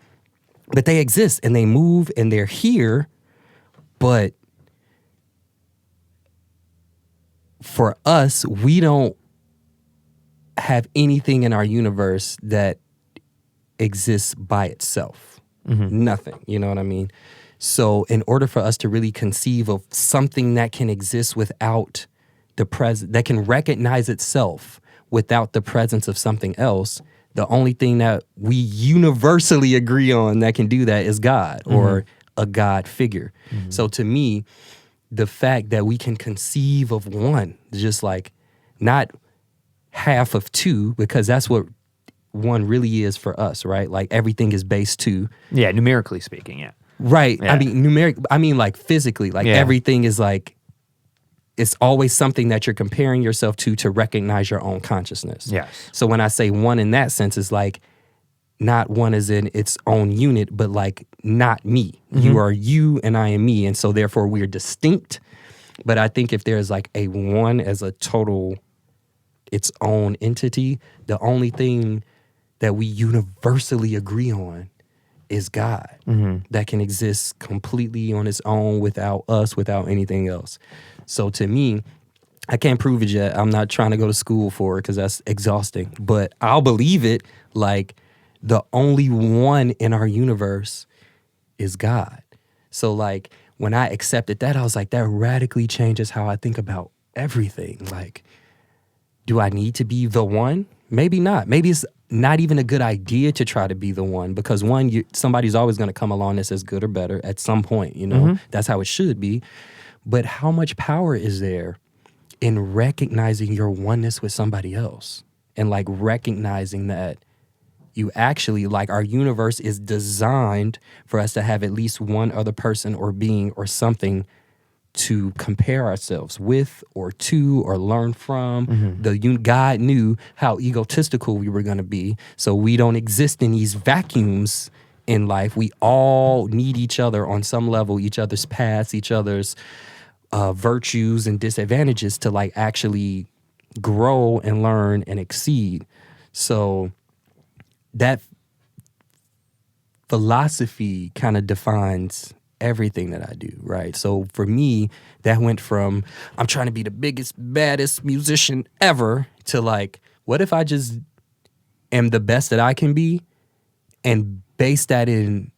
they exist and they move and they're here, but for us, we don't have anything in our universe that exists by itself. Nothing, you know what I mean? So in order for us to really conceive of something that can exist without the presence, that can recognize itself without the presence of something else, the only thing that we universally agree on that can do that is God or a God figure. So to me, the fact that we can conceive of one, just not half of two, because that's what one really is for us, right? Everything is based to. Yeah, numerically speaking, yeah. Right. Yeah. I mean physically, everything is it's always something that you're comparing yourself to recognize your own consciousness. Yes. So when I say one in that sense, it's not one as in its own unit, but like not me. You are you and I am me. And so therefore we're distinct. But I think if there's like a one as a total, its own entity, the only thing that we universally agree on is God, that can exist completely on its own without us, without anything else. So to me, I can't prove it yet. I'm not trying to go to school for it because that's exhausting. But I'll believe it, like the only one in our universe is God. So like when I accepted that, I was like, that radically changes how I think about everything. Like, do I need to be the one? Maybe not. Maybe it's not even a good idea to try to be the one, because one, somebody's always going to come along that says good or better at some point, you know? That's how it should be. But how much power is there in recognizing your oneness with somebody else, and like recognizing that you actually, like, our universe is designed for us to have at least one other person or being or something to compare ourselves with or to or learn from. God knew how egotistical we were going to be, so we don't exist in these vacuums in life. We all need each other on some level, each other's paths, each other's virtues and disadvantages to like actually grow and learn and exceed. So that philosophy kind of defines everything that I do, right? So for me, that went from I'm trying to be the biggest, baddest musician ever to like, what if I just am the best that I can be and base that in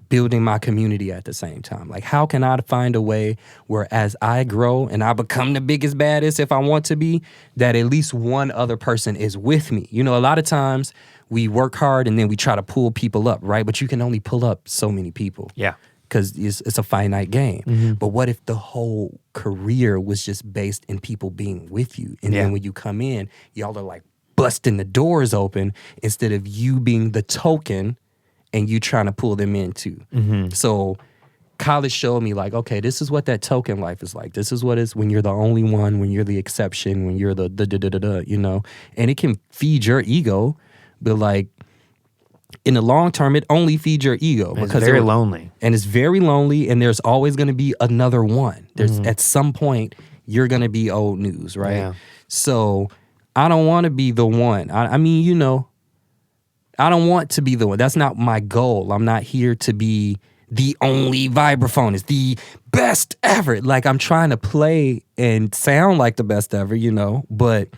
building my community at the same time? Like, how can I find a way where as I grow and I become the biggest, baddest if I want to be, that at least one other person is with me? You know, a lot of times we work hard and then we try to pull people up, right? But you can only pull up so many people. Yeah. Because it's a finite game. But what if the whole career was just based in people being with you? And then when you come in, y'all are like busting the doors open instead of you being the token and you trying to pull them in too. So college showed me like, okay, this is what that token life is like. This is what it's when you're the only one, when you're the exception, when you're the you know? And it can feed your ego, but like, in the long term, it only feeds your ego. Because it's very lonely. And it's very lonely, and there's always going to be another one. There's at some point, you're going to be old news, right? Yeah. So I don't want to be the one. I mean, you know, I don't want to be the one. That's not my goal. I'm not here to be the only vibraphonist, the best ever. Like, I'm trying to play and sound like the best ever, you know, but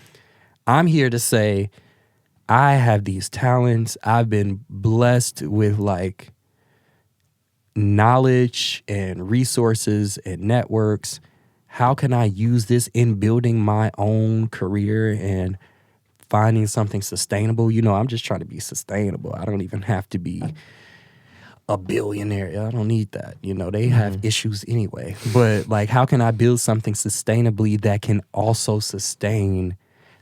I'm here to say, I have these talents. I've been blessed with like knowledge and resources and networks. How can I use this in building my own career and finding something sustainable? You know, I'm just trying to be sustainable. I don't even have to be a billionaire. I don't need that. You know, they have issues anyway. But like, how can I build something sustainably that can also sustain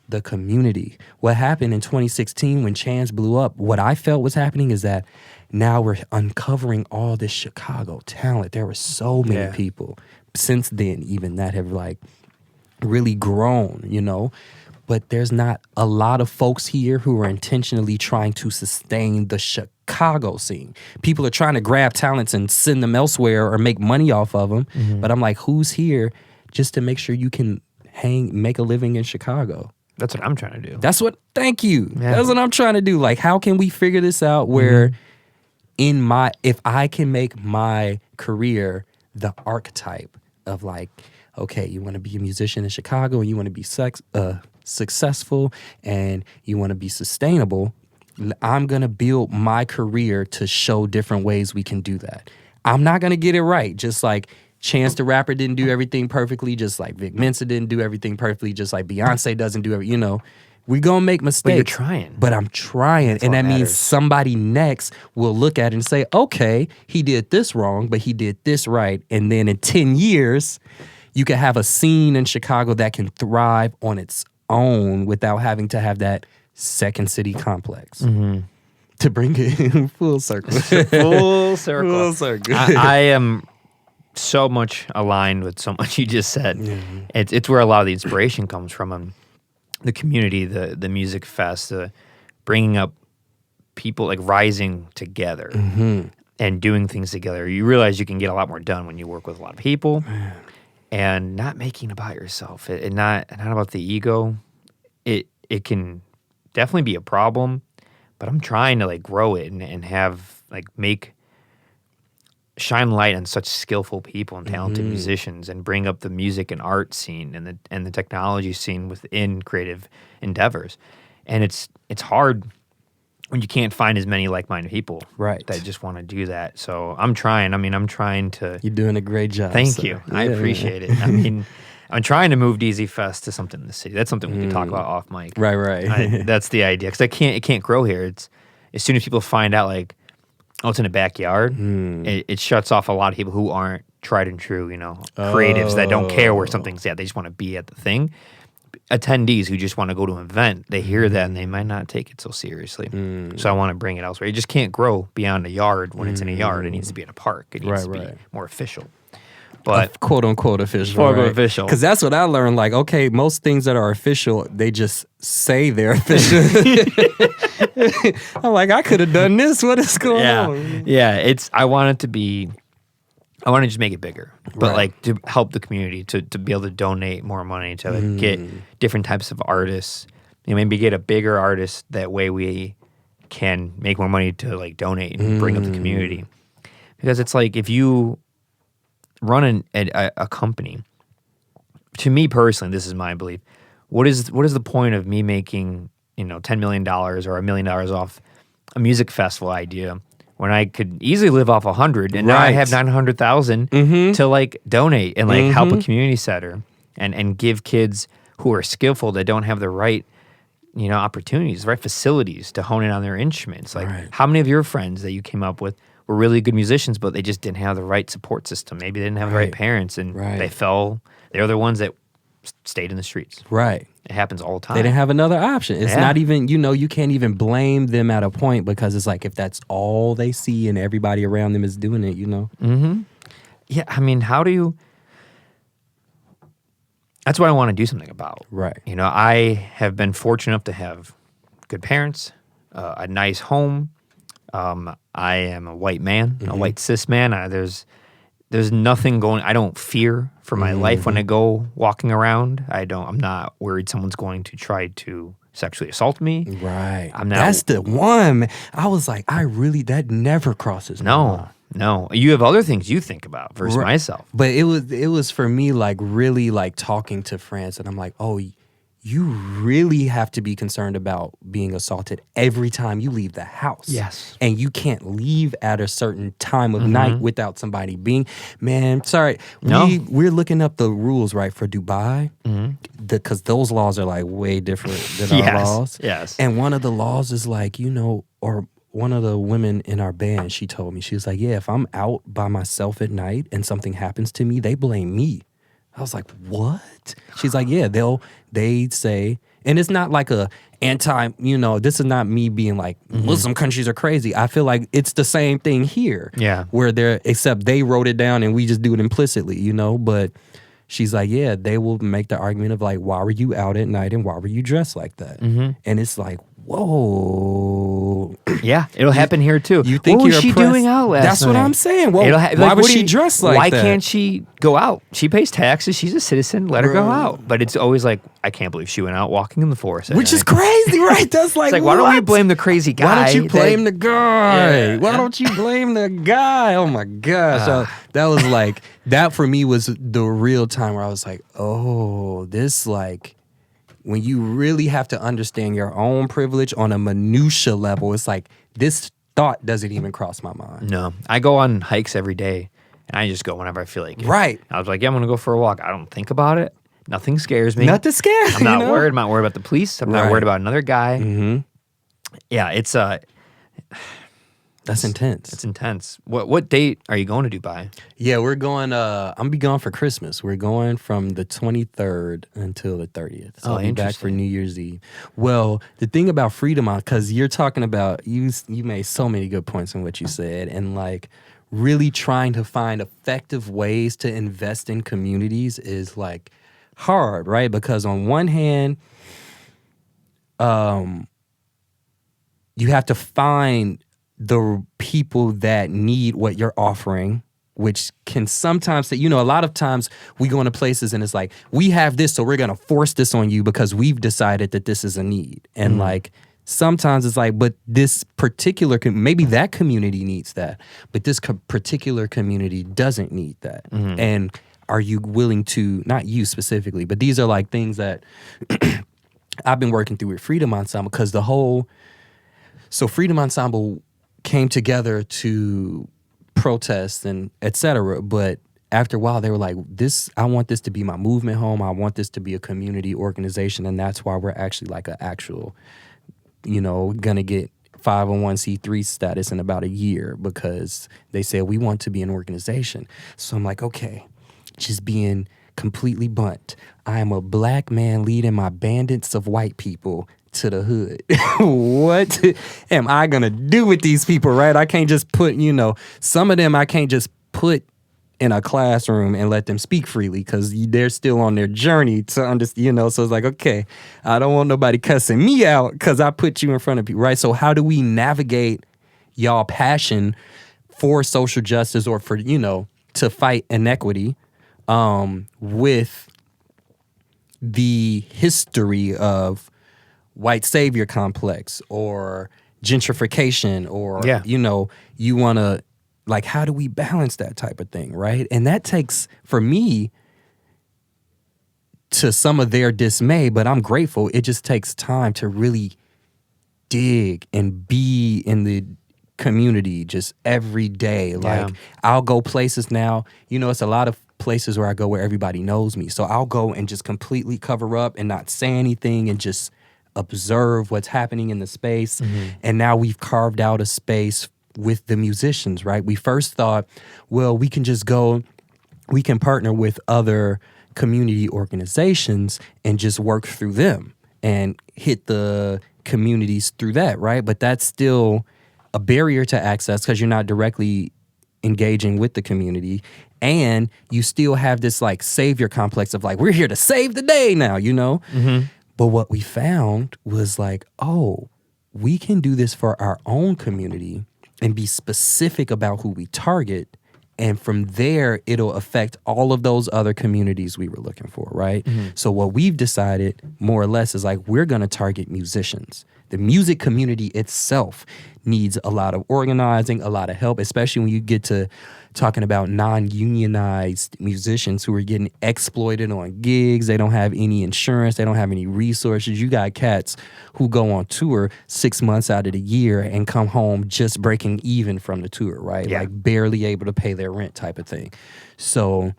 the community? What happened in 2016 when Chance blew up, what I felt was happening is that now we're uncovering all this Chicago talent. There were so many people since then even that have like really grown, you know, but there's not a lot of folks here who are intentionally trying to sustain the Chicago scene. People are trying to grab talents and send them elsewhere or make money off of them. But I'm like, who's here just to make sure you can make a living in Chicago? That's what I'm trying to do. Thank you. Yeah. That's what I'm trying to do. Like, how can we figure this out where if I can make my career the archetype of like, okay, you want to be a musician in Chicago and you want to be successful and you want to be sustainable, I'm going to build my career to show different ways we can do that. I'm not going to get it right. Just like Chance the Rapper didn't do everything perfectly, just like Vic Mensa didn't do everything perfectly, just like Beyonce doesn't do everything, you know. We're going to make mistakes. But you're trying. But I'm trying. That's and that matters. Means somebody next will look at it and say, okay, he did this wrong, but he did this right. And then in 10 years, you can have a scene in Chicago that can thrive on its own without having to have that second city complex. To bring it full circle. Full circle. Full circle. I am so much aligned with so much you just said. It's where a lot of the inspiration comes from. The community, the music fest, the bringing up people like rising together Mm-hmm. and doing things together, you realize you can get a lot more done when you work with a lot of people and not making it about yourself and not about the ego. It can definitely be a problem, but I'm trying to like grow it and have like shine light on such skillful people and talented musicians and bring up the music and art scene and the technology scene within creative endeavors. And it's hard when you can't find as many like-minded people that just want to do that. So I'm trying. I mean, I'm trying to... You're doing a great job. Thank you. I appreciate it. I mean, I'm trying to move DZ Fest to something in the city. That's something we can talk about off mic. Right. That's the idea. Because it can't grow here. It's as soon as people find out, like, oh, it's in a backyard, it shuts off a lot of people who aren't tried and true, creatives that don't care where something's at. They just want to be at the thing. Attendees who just want to go to an event, they hear that and they might not take it so seriously. So I want to bring it elsewhere. It just can't grow beyond a yard when it's in a yard. It needs to be in a park. It needs to be more official. But quote unquote official. Quote unquote official. Because that's what I learned. Like, okay, most things that are official, they just say they're official. I'm like, I could have done this. What is going on? Yeah, I want to just make it bigger, but like to help the community to be able to donate more money to like, get different types of artists. Maybe get a bigger artist. That way we can make more money to like donate and bring up the community. Because it's like if you run a company, to me personally, this is my belief. What is the point of me making $10 million or $1 million off a music festival idea when I could easily live off 100 and now I have 900,000 to like donate and like help a community center and give kids who are skillful that don't have the right opportunities, the right facilities to hone in on their instruments. Like how many of your friends that you came up with were really good musicians, but they just didn't have the right support system. Maybe they didn't have the right parents and they're the ones that stayed in the streets. Right. It happens all the time. They didn't have another option. It's not even, you can't even blame them at a point because it's like if that's all they see and everybody around them is doing it, Mm-hmm. Yeah, I mean, how do you... That's what I want to do something about. Right. I have been fortunate enough to have good parents, a nice home. I am a white man, a white cis man. There's nothing going. I don't fear for my life when I go walking around. I'm not worried someone's going to try to sexually assault me. Right. That's the one. I was like, that never crosses my mind. No. You have other things you think about versus myself. But it was for me like really like talking to friends, and I'm like, oh, you really have to be concerned about being assaulted every time you leave the house. Yes. And you can't leave at a certain time of night without somebody being... Man, sorry. No. We're looking up the rules, right, for Dubai. Because those laws are like way different than our laws. Yes. And one of the laws is like, or one of the women in our band, she told me, she was like, yeah, if I'm out by myself at night and something happens to me, they blame me. I was like, what? She's like, yeah, they say, and it's not like a this is not me being like, Muslim countries are crazy. I feel like it's the same thing here. Yeah. Except they wrote it down and we just do it implicitly, but she's like, yeah, they will make the argument of like, why were you out at night and why were you dressed like that? And it's like, whoa. Yeah, it'll happen here too. You think what was she doing out last night? That's what I'm saying. Well, why was she dressed like that? Why can't she go out? She pays taxes. She's a citizen. Let her go out. But it's always like, I can't believe she went out walking in the forest. Which is crazy, right? That's like, it's like, why don't you blame the crazy guy? Why don't you blame the guy? Why don't you blame the guy? Oh my gosh. So that was like, that for me was the real time where I was like, oh, this like, when you really have to understand your own privilege on a minutia level, it's like this thought doesn't even cross my mind. No. I go on hikes every day, and I just go whenever I feel like it. Right. I was like, yeah, I'm going to go for a walk. I don't think about it. Nothing scares me. Nothing scares me. I'm not worried. I'm not worried about the police. I'm not worried about another guy. Yeah, it's... That's intense. It's intense. What date are you going to Dubai? Yeah, we're going, I'm be gone for Christmas. We're going from the 23rd until the 30th. So I'll be back for New Year's Eve. Well, the thing about freedom, because you're talking about, you made so many good points in what you said, and like really trying to find effective ways to invest in communities is like hard, right? Because on one hand, you have to find the people that need what you're offering, which can sometimes say, a lot of times we go into places and it's like, we have this, so we're going to force this on you because we've decided that this is a need. And like, sometimes it's like, but this particular, maybe that community needs that, but this particular community doesn't need that. And are you willing to, not you specifically, but these are like things that I've been working through with Freedom Ensemble, because so Freedom Ensemble came together to protest and etc. But after a while, they were like, I want this to be my movement home. I want this to be a community organization. And that's why we're actually like an actual, gonna get 501c3 status in about a year, because they said we want to be an organization. So I'm like, okay, just being completely blunt. I am a black man leading my bandits of white people to the hood. What am I gonna do with these people, right? I can't just put, some of them I can't just put in a classroom and let them speak freely, because they're still on their journey to understand, so it's like, okay, I don't want nobody cussing me out because I put you in front of people, right? So how do we navigate y'all passion for social justice or for, to fight inequity with the history of white savior complex or gentrification or, you want to, like, how do we balance that type of thing, right? And that takes, for me, to some of their dismay, but I'm grateful, it just takes time to really dig and be in the community just every day. Like, I'll go places now, it's a lot of places where I go where everybody knows me. So I'll go and just completely cover up and not say anything and just observe what's happening in the space. And now we've carved out a space with the musicians, right? We first thought, well, we can just go, we can partner with other community organizations and just work through them and hit the communities through that, right? But that's still a barrier to access because you're not directly engaging with the community. And you still have this like savior complex of like, we're here to save the day now, But what we found was like, oh, we can do this for our own community and be specific about who we target. And from there, it'll affect all of those other communities we were looking for, right? So what we've decided more or less is like, we're going to target musicians. The music community itself needs a lot of organizing, a lot of help, especially when you get to talking about non-unionized musicians who are getting exploited on gigs. They don't have any insurance. They don't have any resources. You got cats who go on tour 6 months out of the year and come home just breaking even from the tour, right? Yeah. Like barely able to pay their rent type of thing. So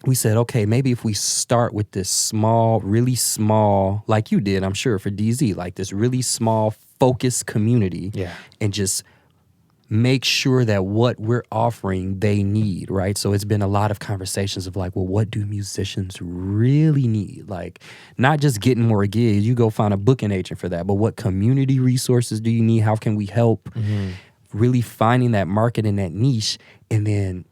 we said, okay, maybe if we start with this small, really small, like you did, I'm sure, for DZ, like this really small, focused community, and just make sure that what we're offering they need, right? So it's been a lot of conversations of like, well, what do musicians really need? Like, not just getting more gigs, you go find a booking agent for that, but what community resources do you need? How can we help? Really finding that market and that niche, and then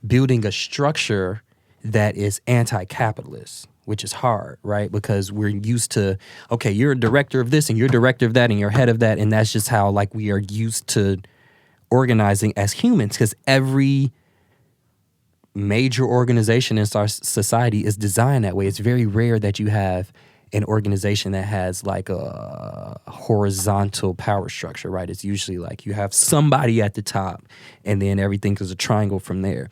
building a structure that is anti-capitalist, which is hard, right? Because we're used to, okay, you're a director of this and you're a director of that and you're head of that. And that's just how like we are used to organizing as humans, because every major organization in our society is designed that way. It's very rare that you have an organization that has like a horizontal power structure, right? It's usually like you have somebody at the top and then everything is a triangle from there.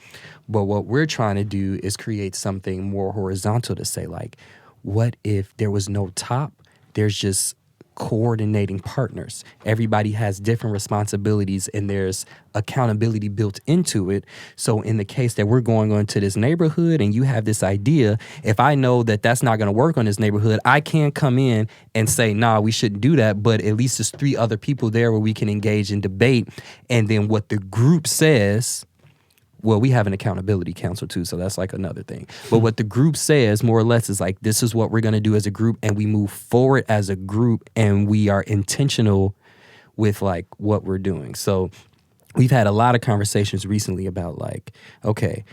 But what we're trying to do is create something more horizontal to say like, what if there was no top? There's just coordinating partners. Everybody has different responsibilities and there's accountability built into it. So in the case that we're going into this neighborhood and you have this idea, if I know that that's not going to work on this neighborhood, I can come in and say, nah, we shouldn't do that. But at least there's 3 other people there where we can engage in debate. And then what the group says, well, we have an accountability council too, so that's like another thing. But what the group says more or less is like, this is what we're going to do as a group, and we move forward as a group, and we are intentional with like what we're doing. So we've had a lot of conversations recently about like, okay,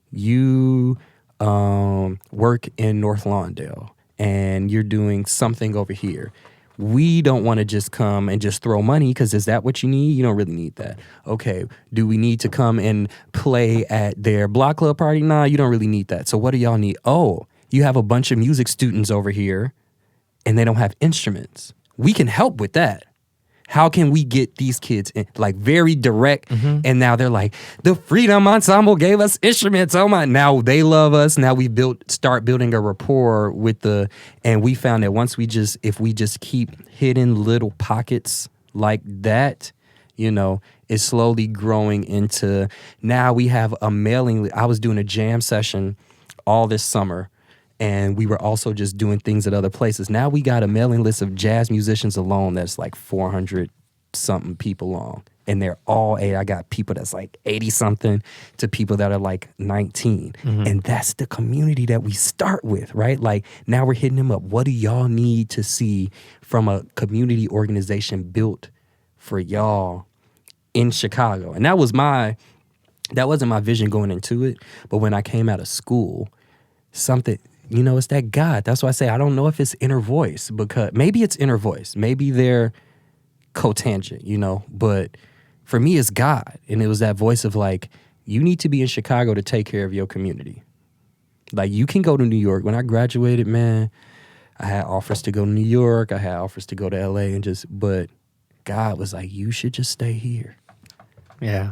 you work in North Lawndale and you're doing something over here. we don't want to just come and just throw money, because is that what you need? You don't really need that. Okay, do we need to come and play at their block club party? Nah, you don't really need that. So what do y'all need? Oh, you have a bunch of music students over here and they don't have instruments. We can help with that. How can we get these kids in, like, very direct? And now they're like, the Freedom Ensemble gave us instruments. Oh my! Now they love us. Now we start building a rapport with and we found that if we just keep hitting little pockets like that, it's slowly growing into, now we have a mailing. I was doing a jam session all this summer, and we were also just doing things at other places. Now we got a mailing list of jazz musicians alone that's like 400-something people long. And they're all I got people that's like 80-something to people that are like 19. And that's the community that we start with, right? Like, now we're hitting them up. What do y'all need to see from a community organization built for y'all in Chicago? And that wasn't my vision going into it. But when I came out of school, something... it's that God. That's why I say I don't know if it's inner voice, because maybe it's inner voice. Maybe they're cotangent, but for me it's God. And it was that voice of like, you need to be in Chicago to take care of your community. Like, you can go to New York. When I graduated, man, I had offers to go to New York. I had offers to go to LA but God was like, you should just stay here. Yeah.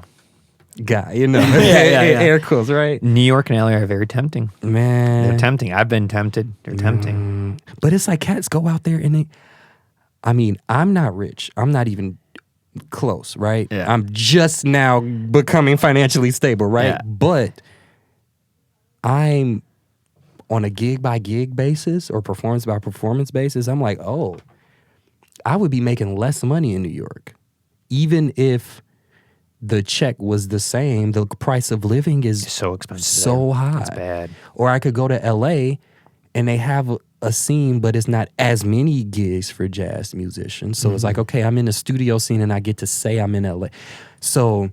Guy, air quotes, right? New York and LA are very tempting. Man. They're tempting. I've been tempted. They're tempting. But it's like cats go out there and I'm not rich. I'm not even close, right? Yeah. I'm just now becoming financially stable, right? Yeah. But I'm on a gig by gig basis or performance by performance basis. I'm like, oh, I would be making less money in New York. Even if the check was the same, the price of living is so expensive, so high. It's bad. Or I could go to LA and they have a scene, but it's not as many gigs for jazz musicians. So it's like, okay, I'm in the studio scene and I get to say I'm in LA. So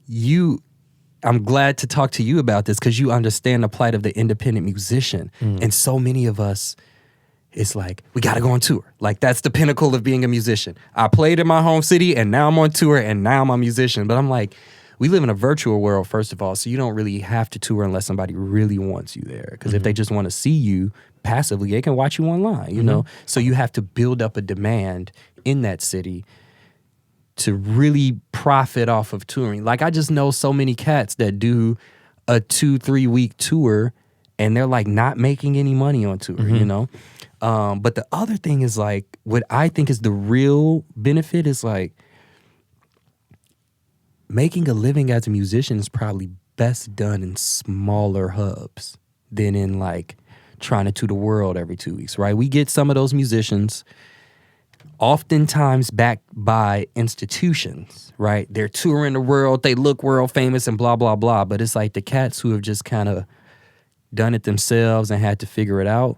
I'm glad to talk to you about this, because you understand the plight of the independent musician. And so many of us, it's like, we got to go on tour. Like, that's the pinnacle of being a musician. I played in my home city, and now I'm on tour, and now I'm a musician. But I'm like, we live in a virtual world, first of all, so you don't really have to tour unless somebody really wants you there. Because if they just want to see you passively, they can watch you online, you know? So you have to build up a demand in that city to really profit off of touring. Like, I just know so many cats that do a 2-3 week tour, and they're like not making any money on tour, But the other thing is, like, what I think is the real benefit is, like, making a living as a musician is probably best done in smaller hubs than in, like, trying to tour the world every 2 weeks, right? We get some of those musicians oftentimes backed by institutions, right? They're touring the world, they look world famous and blah, blah, blah. But it's like the cats who have just kind of done it themselves and had to figure it out.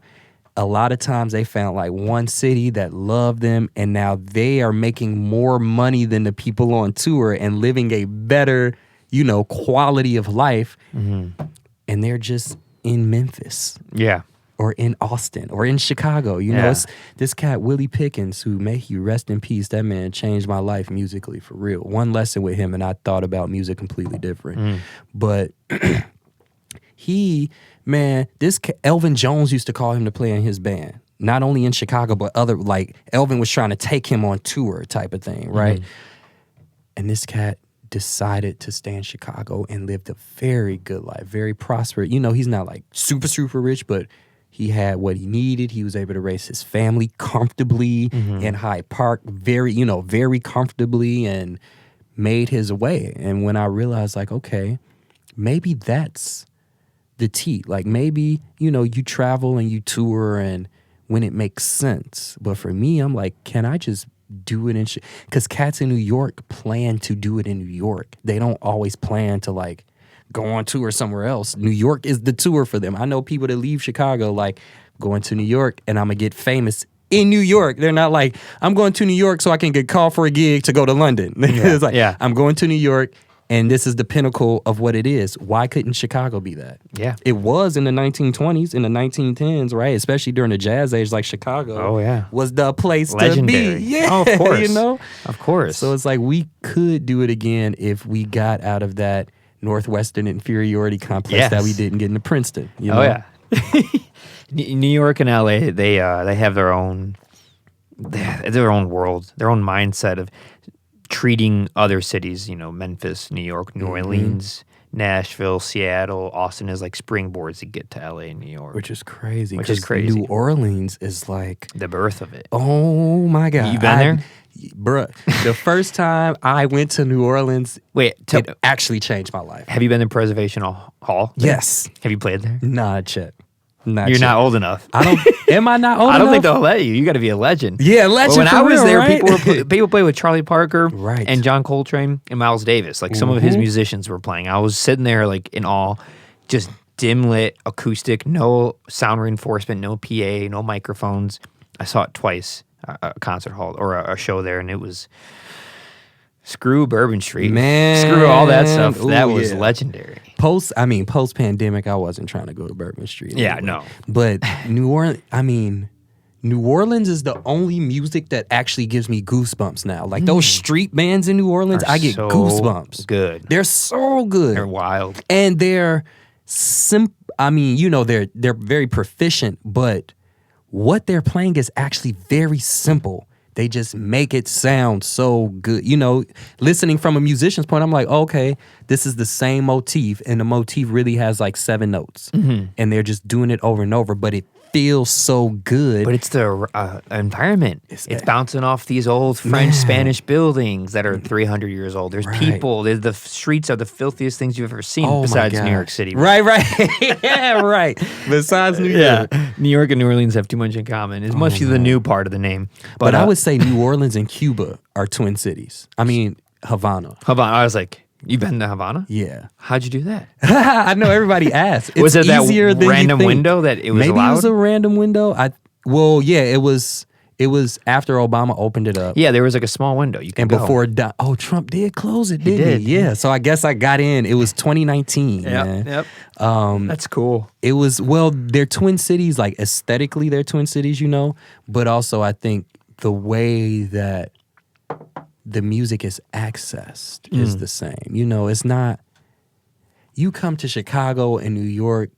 A lot of times they found like one city that loved them, and now they are making more money than the people on tour and living a better, quality of life. And they're just in Memphis. Yeah. Or in Austin or in Chicago. It's this cat, Willie Pickens, who may he rest in peace. That man changed my life musically, for real. One lesson with him and I thought about music completely different. But Elvin Jones used to call him to play in his band. Not only in Chicago, but Elvin was trying to take him on tour type of thing, right? And this cat decided to stay in Chicago and lived a very good life, very prosperous. He's not like super, super rich, but he had what he needed. He was able to raise his family comfortably in Hyde Park, very comfortably, and made his way. And when I realized, like, okay, maybe that's the tea. Like, maybe, you travel and you tour and when it makes sense. But for me, I'm like, can I just do it in because cats in New York plan to do it in New York. They don't always plan to like go on tour somewhere else. New York is the tour for them. I know people that leave Chicago like going to New York and I'm gonna get famous in New York. They're not like, I'm going to New York so I can get called for a gig to go to London. It's like, I'm going to New York And this is the pinnacle of what it is. Why couldn't Chicago be that? Yeah. It was in the 1920s, in the 1910s, right? Especially during the jazz age, like Chicago. Oh, yeah. Was the place Legendary. to be. Yeah. Oh, of course. You know? Of course. So it's like we could do it again if we got out of that Northwestern inferiority complex that we didn't get into Princeton. You know? Oh, yeah. New York and LA, they have their own world, their own mindset of treating other cities, Memphis, New York, New Orleans, Nashville, Seattle, Austin is like springboards to get to LA and New York. Which is crazy. Crazy. New Orleans is like the birth of it. Oh my God. You been there? Bruh, the first time I went to New Orleans, it actually changed my life. Have you been to Preservation Hall? Yes. Have you played there? Nah, Chet. You're not old enough. Am I not old enough? I don't think they'll let you. You got to be a legend. Yeah, legend. When I was there, right? people played with Charlie Parker right. and John Coltrane and Miles Davis. Like some of his musicians were playing. I was sitting there like in awe, just dim lit, acoustic, no sound reinforcement, no PA, no microphones. I saw it twice, a concert hall or a show there, and it was screw Bourbon Street, man, screw all that stuff. That was legendary. Post pandemic, I wasn't trying to go to Bourbon Street. Yeah, no. But New Orleans is the only music that actually gives me goosebumps now. Like those street bands in New Orleans, I get goosebumps. Good. They're so good. They're wild. And they're they're very proficient, but what they're playing is actually very simple. They just make it sound so good. Listening from a musician's point, I'm like, okay, this is the same motif, and the motif really has like 7 notes. And they're just doing it over and over, but it feels so good. But it's the environment. It's bouncing off these old French, Spanish buildings that are 300 years old. There's people. The streets are the filthiest things you've ever seen besides New York City. Right. Yeah, right. Besides New York. New York and New Orleans have too much in common. It must be the new part of the name. But I would say New Orleans and Cuba are twin cities. I mean, Havana. I was like, you've been to Havana? Yeah. How'd you do that? I know everybody asks. Was it that random window that it was Maybe allowed? It was a random window. It was after Obama opened it up. Yeah, there was like a small window. You could go. Trump did close it, didn't he? Yeah. So I guess I got in. It was 2019. Yep. That's cool. It was, they're twin cities, like aesthetically they're twin cities, but also I think the way that the music is accessed is the same. It's not, you come to Chicago and New York,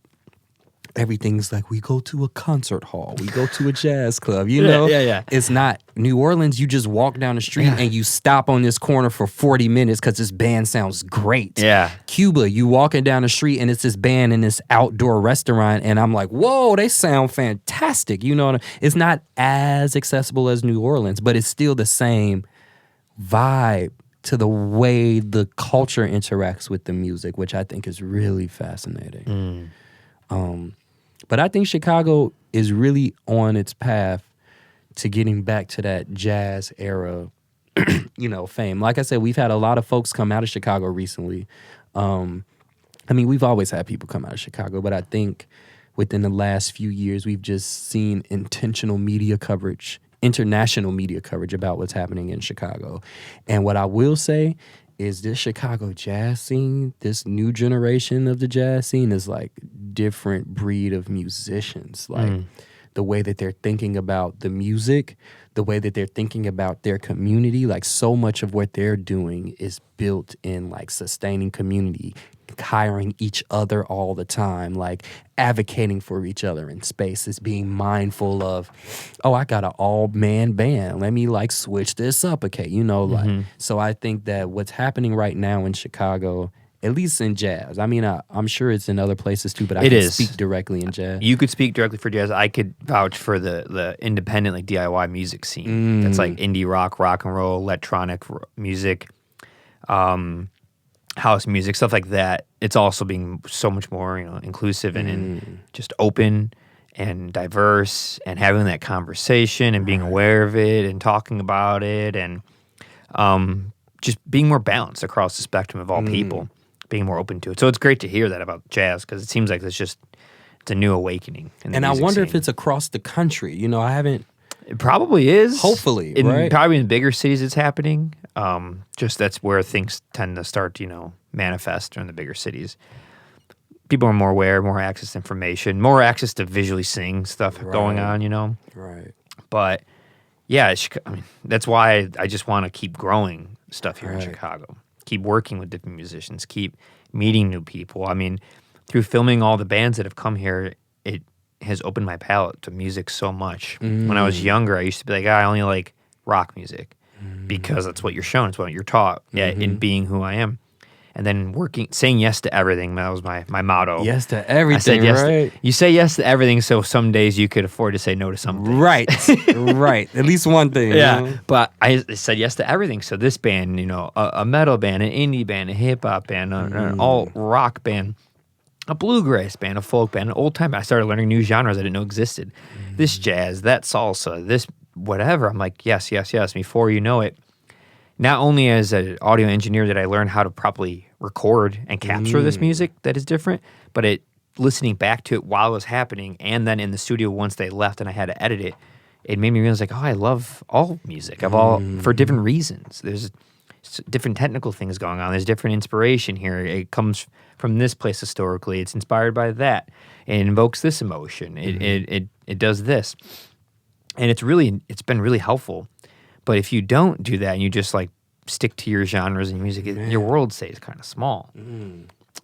everything's like, we go to a concert hall, we go to a jazz club, Yeah. It's not New Orleans, you just walk down the street and you stop on this corner for 40 minutes because this band sounds great. Yeah. Cuba, you walking down the street and it's this band in this outdoor restaurant and I'm like, whoa, they sound fantastic. It's not as accessible as New Orleans, but it's still the same vibe to the way the culture interacts with the music, which I think is really fascinating. But I think Chicago is really on its path to getting back to that jazz era, fame. Like I said, we've had a lot of folks come out of Chicago recently. We've always had people come out of Chicago, but I think within the last few years, we've just seen intentional media coverage, international media coverage about what's happening in Chicago. And what I will say is this Chicago jazz scene, this new generation of the jazz scene is like different breed of musicians. Like the way that they're thinking about the music, the way that they're thinking about their community, like so much of what they're doing is built in like sustaining community, hiring each other all the time, like advocating for each other in spaces, being mindful of, I got an all-man band. Let me like switch this up, okay? So I think that what's happening right now in Chicago, at least in jazz, I'm sure it's in other places too, but I can speak directly in jazz. You could speak directly for jazz. I could vouch for the independent, like DIY music scene. That's like indie rock and roll, electronic music, house music, stuff like that. It's also being so much more, inclusive and just open and diverse and having that conversation and being aware of it and talking about it and just being more balanced across the spectrum of all people, being more open to it. So it's great to hear that about jazz because it seems like it's a new awakening. And I wonder if it's across the country. I haven't. It probably is. Hopefully, right? Probably in bigger cities it's happening. Just that's where things tend to start, manifest in the bigger cities. People are more aware, more access to information, more access to visually seeing stuff going on, you know? Right. But yeah, I mean, that's why I just want to keep growing stuff here in Chicago. Keep working with different musicians, keep meeting new people. I mean, through filming all the bands that have come here, it has opened my palette to music so much. When I was younger, I used to be like, I only like rock music because that's what you're shown, it's what you're taught in being who I am. And then saying yes to everything, that was my motto. Yes to everything, you say yes to everything, so some days you could afford to say no to something. Right, right. At least one thing. Yeah, you know? But I said yes to everything. So this band, you know, a metal band, an indie band, a hip-hop band, an alt-rock band, a bluegrass band, a folk band, an old-time band. I started learning new genres I didn't know existed. This jazz, that salsa, this whatever. I'm like, yes, yes, yes. Before you know it, not only as an audio engineer did I learn how to properly record and capture this music that is different, but listening back to it while it was happening, and then in the studio once they left and I had to edit it, it made me realize like, oh, I love all music. For different reasons. There's different technical things going on. There's different inspiration here. It comes from this place historically. It's inspired by that. It invokes this emotion. It does this, and it's been really helpful. But if you don't do that and you just like stick to your genres and music, your world stays kind of small.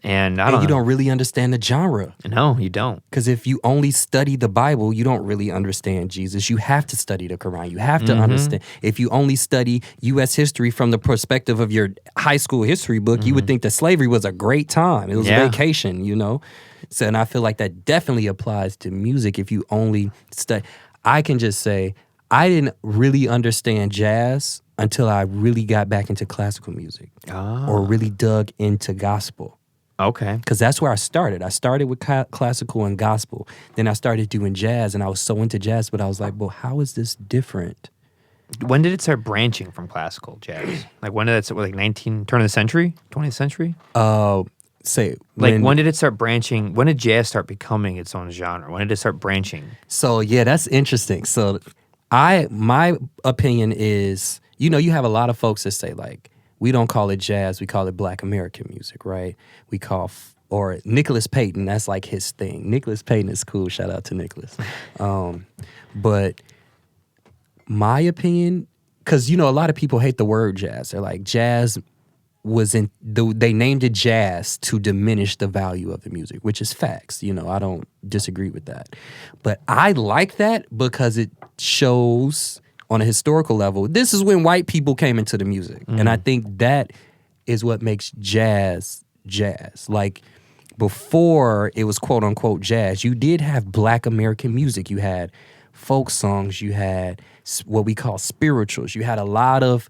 And you don't really understand the genre. No, you don't. Because if you only study the Bible, you don't really understand Jesus. You have to study the Quran. You have to understand. If you only study U.S. history from the perspective of your high school history book, you would think that slavery was a great time. It was a vacation, you know? So, and I feel like that definitely applies to music. If you only study, I can just say, I didn't really understand jazz until I really got back into classical music or really dug into gospel. Okay. Because that's where I started. I started with classical and gospel. Then I started doing jazz, and I was so into jazz, but I was like, well, how is this different? When did it start branching from classical jazz? Like when did it start, like turn of the century? 20th century? When did it start branching? When did jazz start becoming its own genre? When did it start branching? So, yeah, that's interesting. So my opinion is, you know, you have a lot of folks that say, like, we don't call it jazz, we call it Black American music, right? We call, or Nicholas Payton, that's like his thing. Nicholas Payton is cool, shout out to Nicholas. But my opinion, because, you know, a lot of people hate the word jazz. They're like, jazz they named it jazz to diminish the value of the music, which is facts. You know, I don't disagree with that. But I like that because it shows on a historical level, this is when white people came into the music. And I think that is what makes jazz jazz. Like, before it was quote unquote jazz, you did have Black American music. You had folk songs, you had what we call spirituals. You had a lot of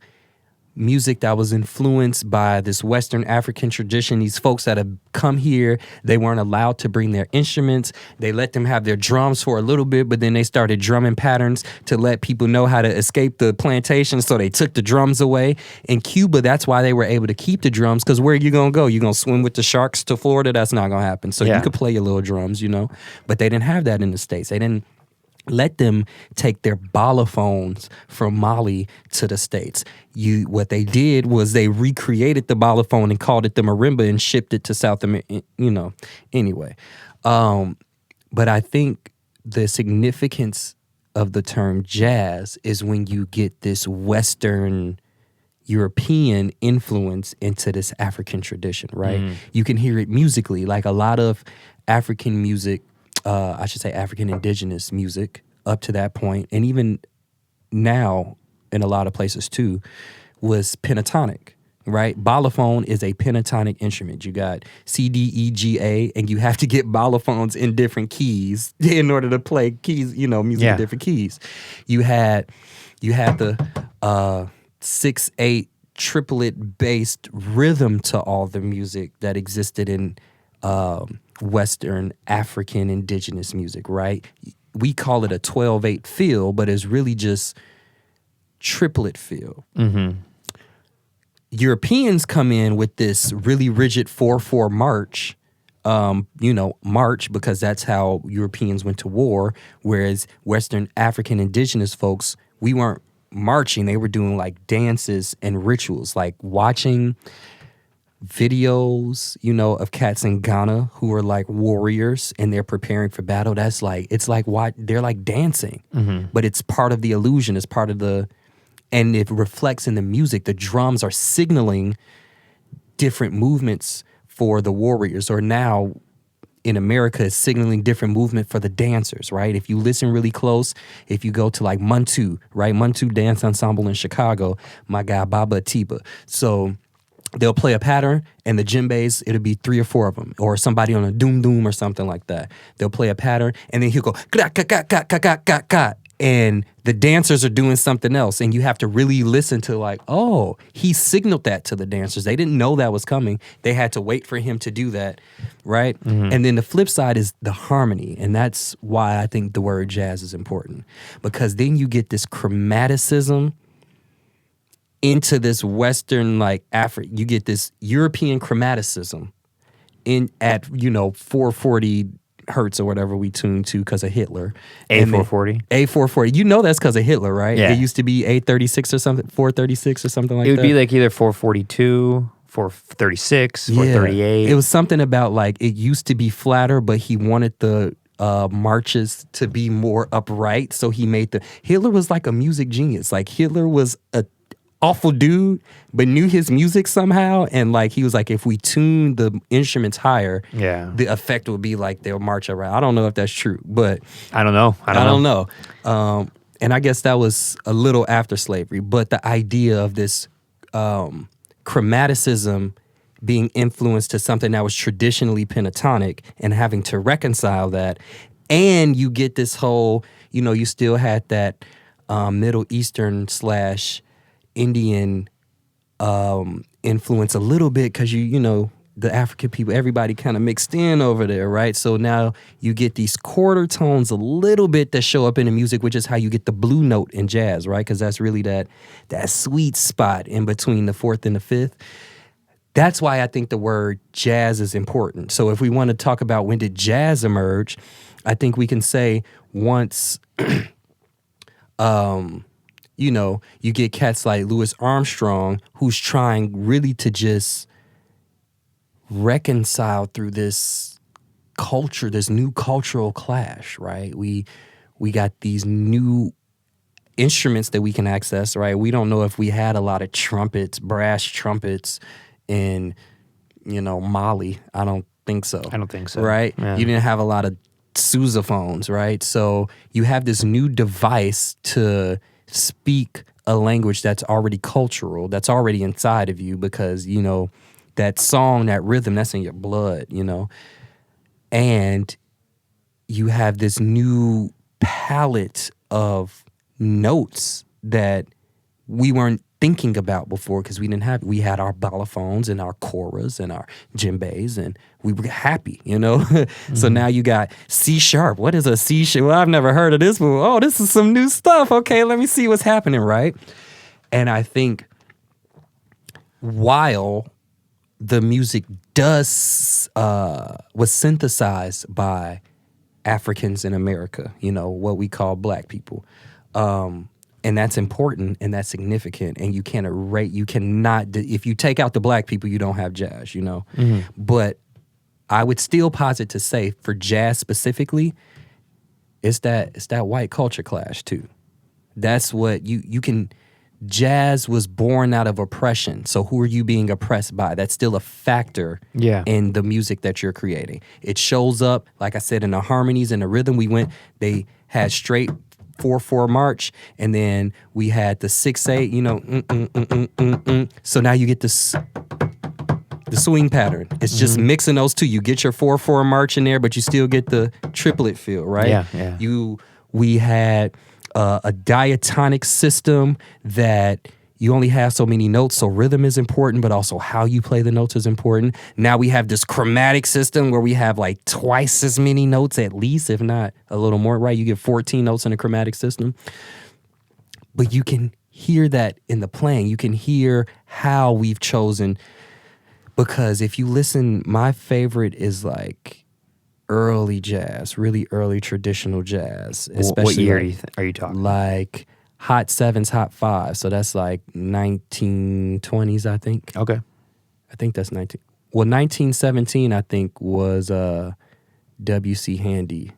music that was influenced by this Western African tradition. These folks that have come here, they weren't allowed to bring their instruments. They let them have their drums for a little bit, but then they started drumming patterns to let people know how to escape the plantation, so they took the drums away. In Cuba, that's why they were able to keep the drums, because where are you going to go? You going to swim with the sharks to Florida? That's not going to happen. So you could play your little drums, you know, but they didn't have that in the States. They didn't let them take their balafons from Mali to the States. What they did was they recreated the balaphone and called it the marimba and shipped it to South America, you know, anyway. But I think the significance of the term jazz is when you get this Western European influence into this African tradition, right? You can hear it musically, like a lot of African music, I should say African indigenous music up to that point, and even now in a lot of places too, was pentatonic, right? Balafon is a pentatonic instrument. You got C, D, E, G, A, and you have to get balafons in different keys in order to play keys, you know, music in different keys. You had the 6/8 triplet-based rhythm to all the music that existed in Western African indigenous music, right? We call it a 12/8 feel, but it's really just triplet feel. Europeans come in with this really rigid 4/4 march, march, because that's how Europeans went to war, whereas Western African indigenous folks, we weren't marching, they were doing like dances and rituals, like watching videos, you know, of cats in Ghana who are like warriors and they're preparing for battle. That's like, it's like what they're like dancing, but it's part of the illusion. It's part of and it reflects in the music. The drums are signaling different movements for the warriors, or now in America is signaling different movement for the dancers, right? If you listen really close, if you go to like Muntu, right? Muntu Dance Ensemble in Chicago, my guy Baba Atiba. So they'll play a pattern, and the djembes, it'll be 3 or 4 of them, or somebody on a doom doom or something like that. They'll play a pattern, and then he'll go, ka ka ka ka ka ka ka, and the dancers are doing something else, and you have to really listen to like, oh, he signaled that to the dancers. They didn't know that was coming. They had to wait for him to do that, right? And then the flip side is the harmony, and that's why I think the word jazz is important, because then you get this chromaticism into this Western, like you get this European chromaticism at 440 hertz or whatever we tuned to because of Hitler. A440? A440. You know that's because of Hitler, right? Yeah. It used to be A36 or something, 436 or something like that. It would be like either 442, 436, 438. It was something about like it used to be flatter, but he wanted the marches to be more upright. So he made Hitler was like a music genius. Like Hitler was a awful dude, but knew his music somehow, and like he was like, if we tune the instruments higher, the effect would be like they'll march around. I don't know if that's true, but I don't know. I don't know. And I guess that was a little after slavery, but the idea of this chromaticism being influenced to something that was traditionally pentatonic and having to reconcile that, and you get this whole, you still had that Middle Eastern / Indian influence a little bit because the African people, everybody kind of mixed in over there, right? So now you get these quarter tones a little bit that show up in the music, which is how you get the blue note in jazz, right? Because that's really that sweet spot in between the fourth and the fifth. That's why I think the word jazz is important. So if we want to talk about when did jazz emerge, I think we can say once you get cats like Louis Armstrong, who's trying really to just reconcile through this culture, this new cultural clash, right? We got these new instruments that we can access, right? We don't know if we had a lot of trumpets, brass trumpets in, Mali. I don't think so. Right? Yeah. You didn't have a lot of sousaphones, right? So you have this new device to speak a language that's already cultural, that's already inside of you, because that song, that rhythm, that's in your blood, and you have this new palette of notes that we weren't thinking about before because we had our balafons and our koras and our djembes, and we were happy, So now you got C sharp. What is a C sharp? Well, I've never heard of this before. Oh, this is some new stuff. Okay, let me see what's happening, right? And I think while the music was synthesized by Africans in America, what we call black people, and that's important and that's significant, and you cannot, if you take out the black people, you don't have jazz, But I would still posit to say for jazz specifically, it's that white culture clash too. That's what you can. Jazz was born out of oppression. So who are you being oppressed by? That's still a factor in the music that you're creating. It shows up, like I said, in the harmonies and the rhythm. They had straight 4/4 march, and then we had the 6/8, So now you get the swing pattern. It's just mixing those two. You get your 4/4 march in there, but you still get the triplet feel, right? Yeah. We had a diatonic system that you only have so many notes, so rhythm is important, but also how you play the notes is important. Now we have this chromatic system where we have like twice as many notes at least, if not a little more, right? You get 14 notes in a chromatic system. But you can hear that in the playing. You can hear how we've chosen, because if you listen, my favorite is like early jazz, really early traditional jazz. Especially what year are you talking? Like Hot 7s, Hot 5s. So that's like 1920s, I think. Okay. I think that's 1917, I think, was W.C. Handy.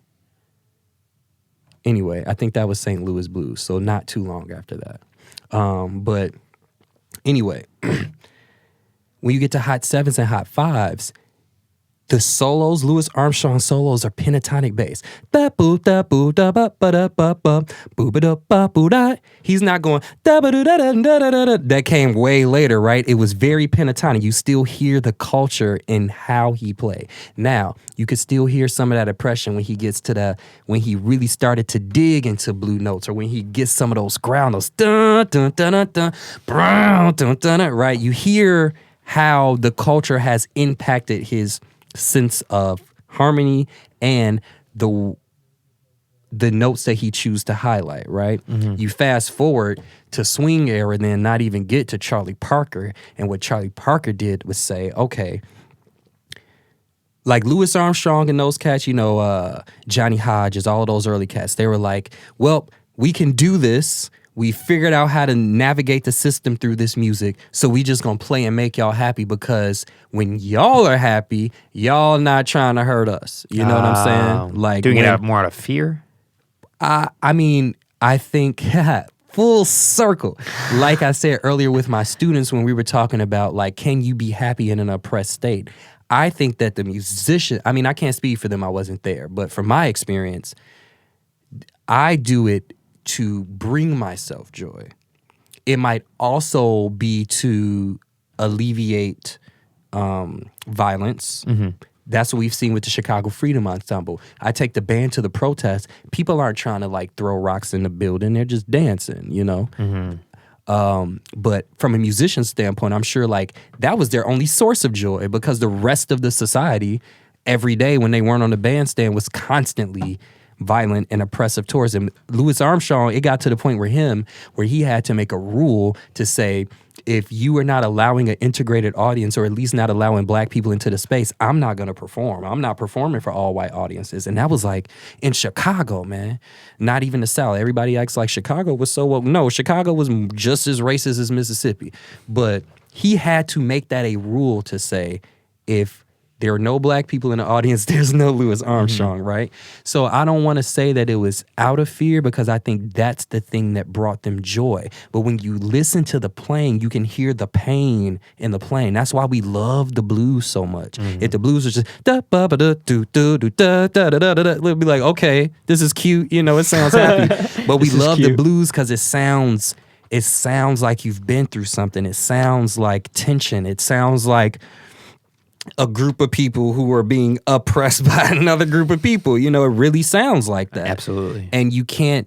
Anyway, I think that was St. Louis Blues, so not too long after that. But anyway, when you get to hot sevens and hot fives, the solos, Louis Armstrong solos, are pentatonic bass. He's not going. That came way later, right? It was very pentatonic. You still hear the culture in how he played. Now, you could still hear some of that oppression when he gets to when he really started to dig into blue notes, or when he gets some of those ground notes. Right? You hear how the culture has impacted his sense of harmony and the notes that he chooses to highlight, right? Mm-hmm. You fast forward to swing era and then not even get to Charlie Parker. And what Charlie Parker did was say, okay, like Louis Armstrong and those cats, Johnny Hodges, all of those early cats, they were like, well, we can do this. We figured out how to navigate the system through this music, so we just gonna play and make y'all happy, because when y'all are happy, y'all not trying to hurt us. You know what I'm saying? Like doing it more out of fear? I mean, I think full circle. Like I said earlier with my students when we were talking about, like, can you be happy in an oppressed state? I think that the musician, I mean, I can't speak for them, I wasn't there, but from my experience, I do it to bring myself joy. It might also be to alleviate violence. Mm-hmm. That's what we've seen with the Chicago Freedom Ensemble. I take the band to the protest. People aren't trying to like throw rocks in the building. They're just dancing, Mm-hmm. But from a musician's standpoint, I'm sure like that was their only source of joy, because the rest of the society every day when they weren't on the bandstand was constantly violent and oppressive towards him. Louis Armstrong, it got to the point where he had to make a rule to say, if you are not allowing an integrated audience, or at least not allowing black people into the space, I'm not going to perform. I'm not performing for all white audiences. And that was like in Chicago, man. Not even the South. Everybody acts like Chicago was so woke. No, Chicago was just as racist as Mississippi. But he had to make that a rule to say, if there are no black people in the audience, there's no Louis Armstrong, mm-hmm. right? So I don't want to say that it was out of fear, because I think that's the thing that brought them joy. But when you listen to the playing, you can hear the pain in the playing. That's why we love the blues so much. Mm-hmm. If the blues was just da ba ba da do do do da da da da da, we'll be like, okay, this is cute, it sounds happy. But we love the blues because it sounds like you've been through something. It sounds like tension. It sounds like a group of people who are being oppressed by another group of people. It really sounds like that. Absolutely. And you can't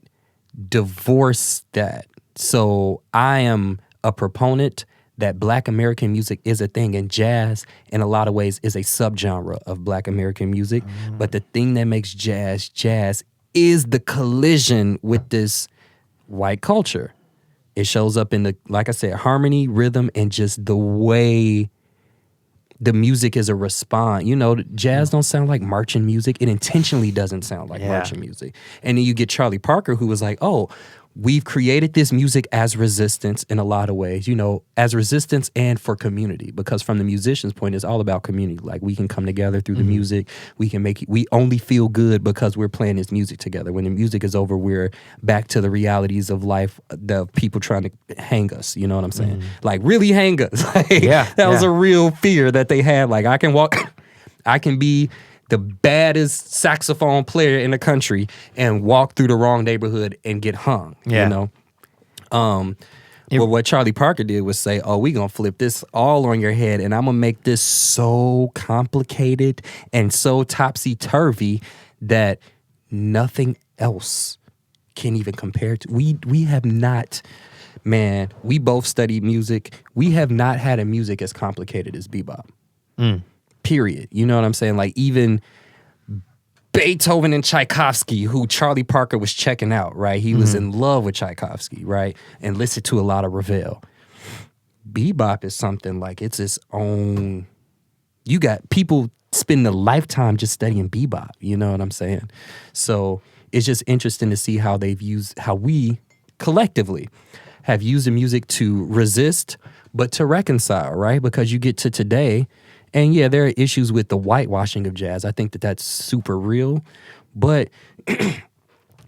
divorce that. So I am a proponent that Black American music is a thing, and jazz in a lot of ways is a subgenre of Black American music. Mm. But the thing that makes jazz is the collision with this white culture. It shows up in like I said, harmony, rhythm, and just the way the music is a response. Jazz don't sound like marching music. It intentionally doesn't sound like marching music. And then you get Charlie Parker, who was like, oh, we've created this music as resistance in a lot of ways, as resistance and for community, because from the musician's point, it's all about community. Like, we can come together through the music. We only feel good because we're playing this music together. When the music is over, we're back to the realities of life, the people trying to hang us, you know what I'm saying? Like, really hang us. That was a real fear that they had. Like, I can be the baddest saxophone player in the country and walk through the wrong neighborhood and get hung, Well, what Charlie Parker did was say, oh, we gonna flip this all on your head, and I'm gonna make this so complicated and so topsy-turvy that nothing else can even compare to. We have not, man, we both studied music. We have not had a music as complicated as bebop. Period. You know what I'm saying? Like, even Beethoven and Tchaikovsky, who Charlie Parker was checking out, right? He was in love with Tchaikovsky, right? And listened to a lot of Ravel. Bebop is something like, it's its own. You got people spending a lifetime just studying bebop. You know what I'm saying? So it's just interesting to see how we collectively have used the music to resist, but to reconcile, right? Because you get to today, and yeah, there are issues with the whitewashing of jazz. I think that that's super real, but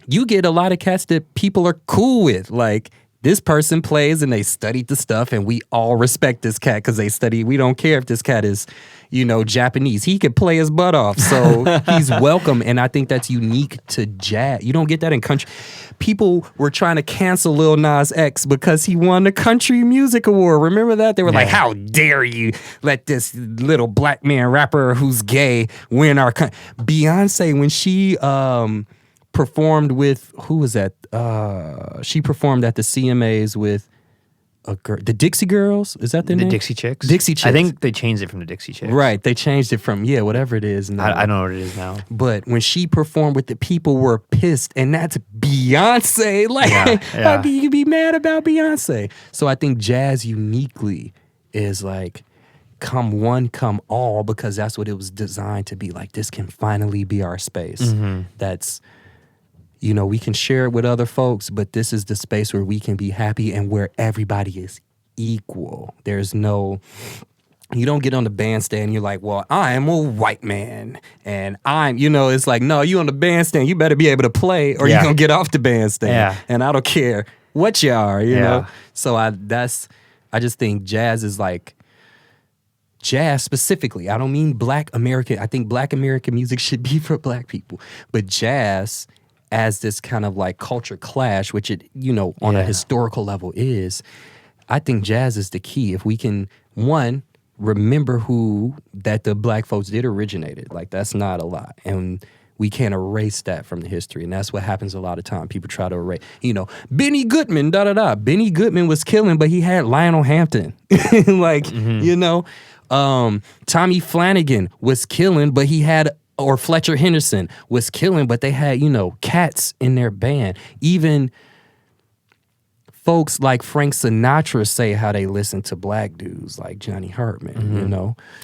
you get a lot of cats that people are cool with. Like, this person plays and they studied the stuff, and we all respect this cat because they study. We don't care if this cat is, Japanese. He could play his butt off, so he's welcome. And I think that's unique to jazz. You don't get that in country. People were trying to cancel Lil Nas X because he won the Country Music Award. Remember that? They were like, how dare you let this little black man rapper who's gay win our country. Beyonce, when she performed with, who was that? She performed at the CMAs with the Dixie Girls. Is that their name? The Dixie Chicks? Dixie Chicks. I think they changed it from the Dixie Chicks. Right. They changed it from, whatever it is now. I don't know what it is now. But when she performed with the people were pissed, and that's Beyonce. Like, how can you be mad about Beyonce? So I think jazz uniquely is like, come one, come all, because that's what it was designed to be. Like, this can finally be our space. Mm-hmm. That's, we can share it with other folks, but this is the space where we can be happy and where everybody is equal. There's no, you don't get on the bandstand and you're like, well, I'm a white man and I'm, it's like, no, you on the bandstand, you better be able to play or you're going to get off the bandstand. Yeah. And I don't care what you are, you know? So I just think jazz is like, jazz specifically, I don't mean Black American. I think Black American music should be for Black people, but jazz as this kind of like culture clash, which it, on a historical level is, I think jazz is the key. If we can, one, remember that the Black folks did originated, like that's not a lie. And we can't erase that from the history. And that's what happens a lot of time. People try to erase, Benny Goodman, Benny Goodman was killing, but he had Lionel Hampton. Tommy Flanagan was killing, but he had, or Fletcher Henderson was killing, but they had, cats in their band. Even folks like Frank Sinatra say how they listen to Black dudes like Johnny Hartman,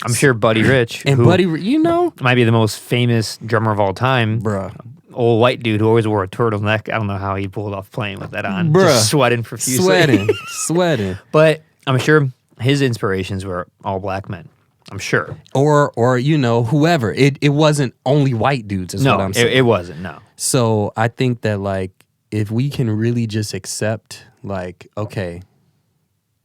I'm sure Buddy Rich, and Buddy, might be the most famous drummer of all time. Bruh. Old white dude who always wore a turtleneck. I don't know how he pulled off playing with that on. Bruh. Just sweating profusely. Sweating. But I'm sure his inspirations were all Black men. I'm sure. Or whoever. It wasn't only white dudes is what I'm saying. It wasn't, no. So I think that, like, if we can really just accept, like, okay,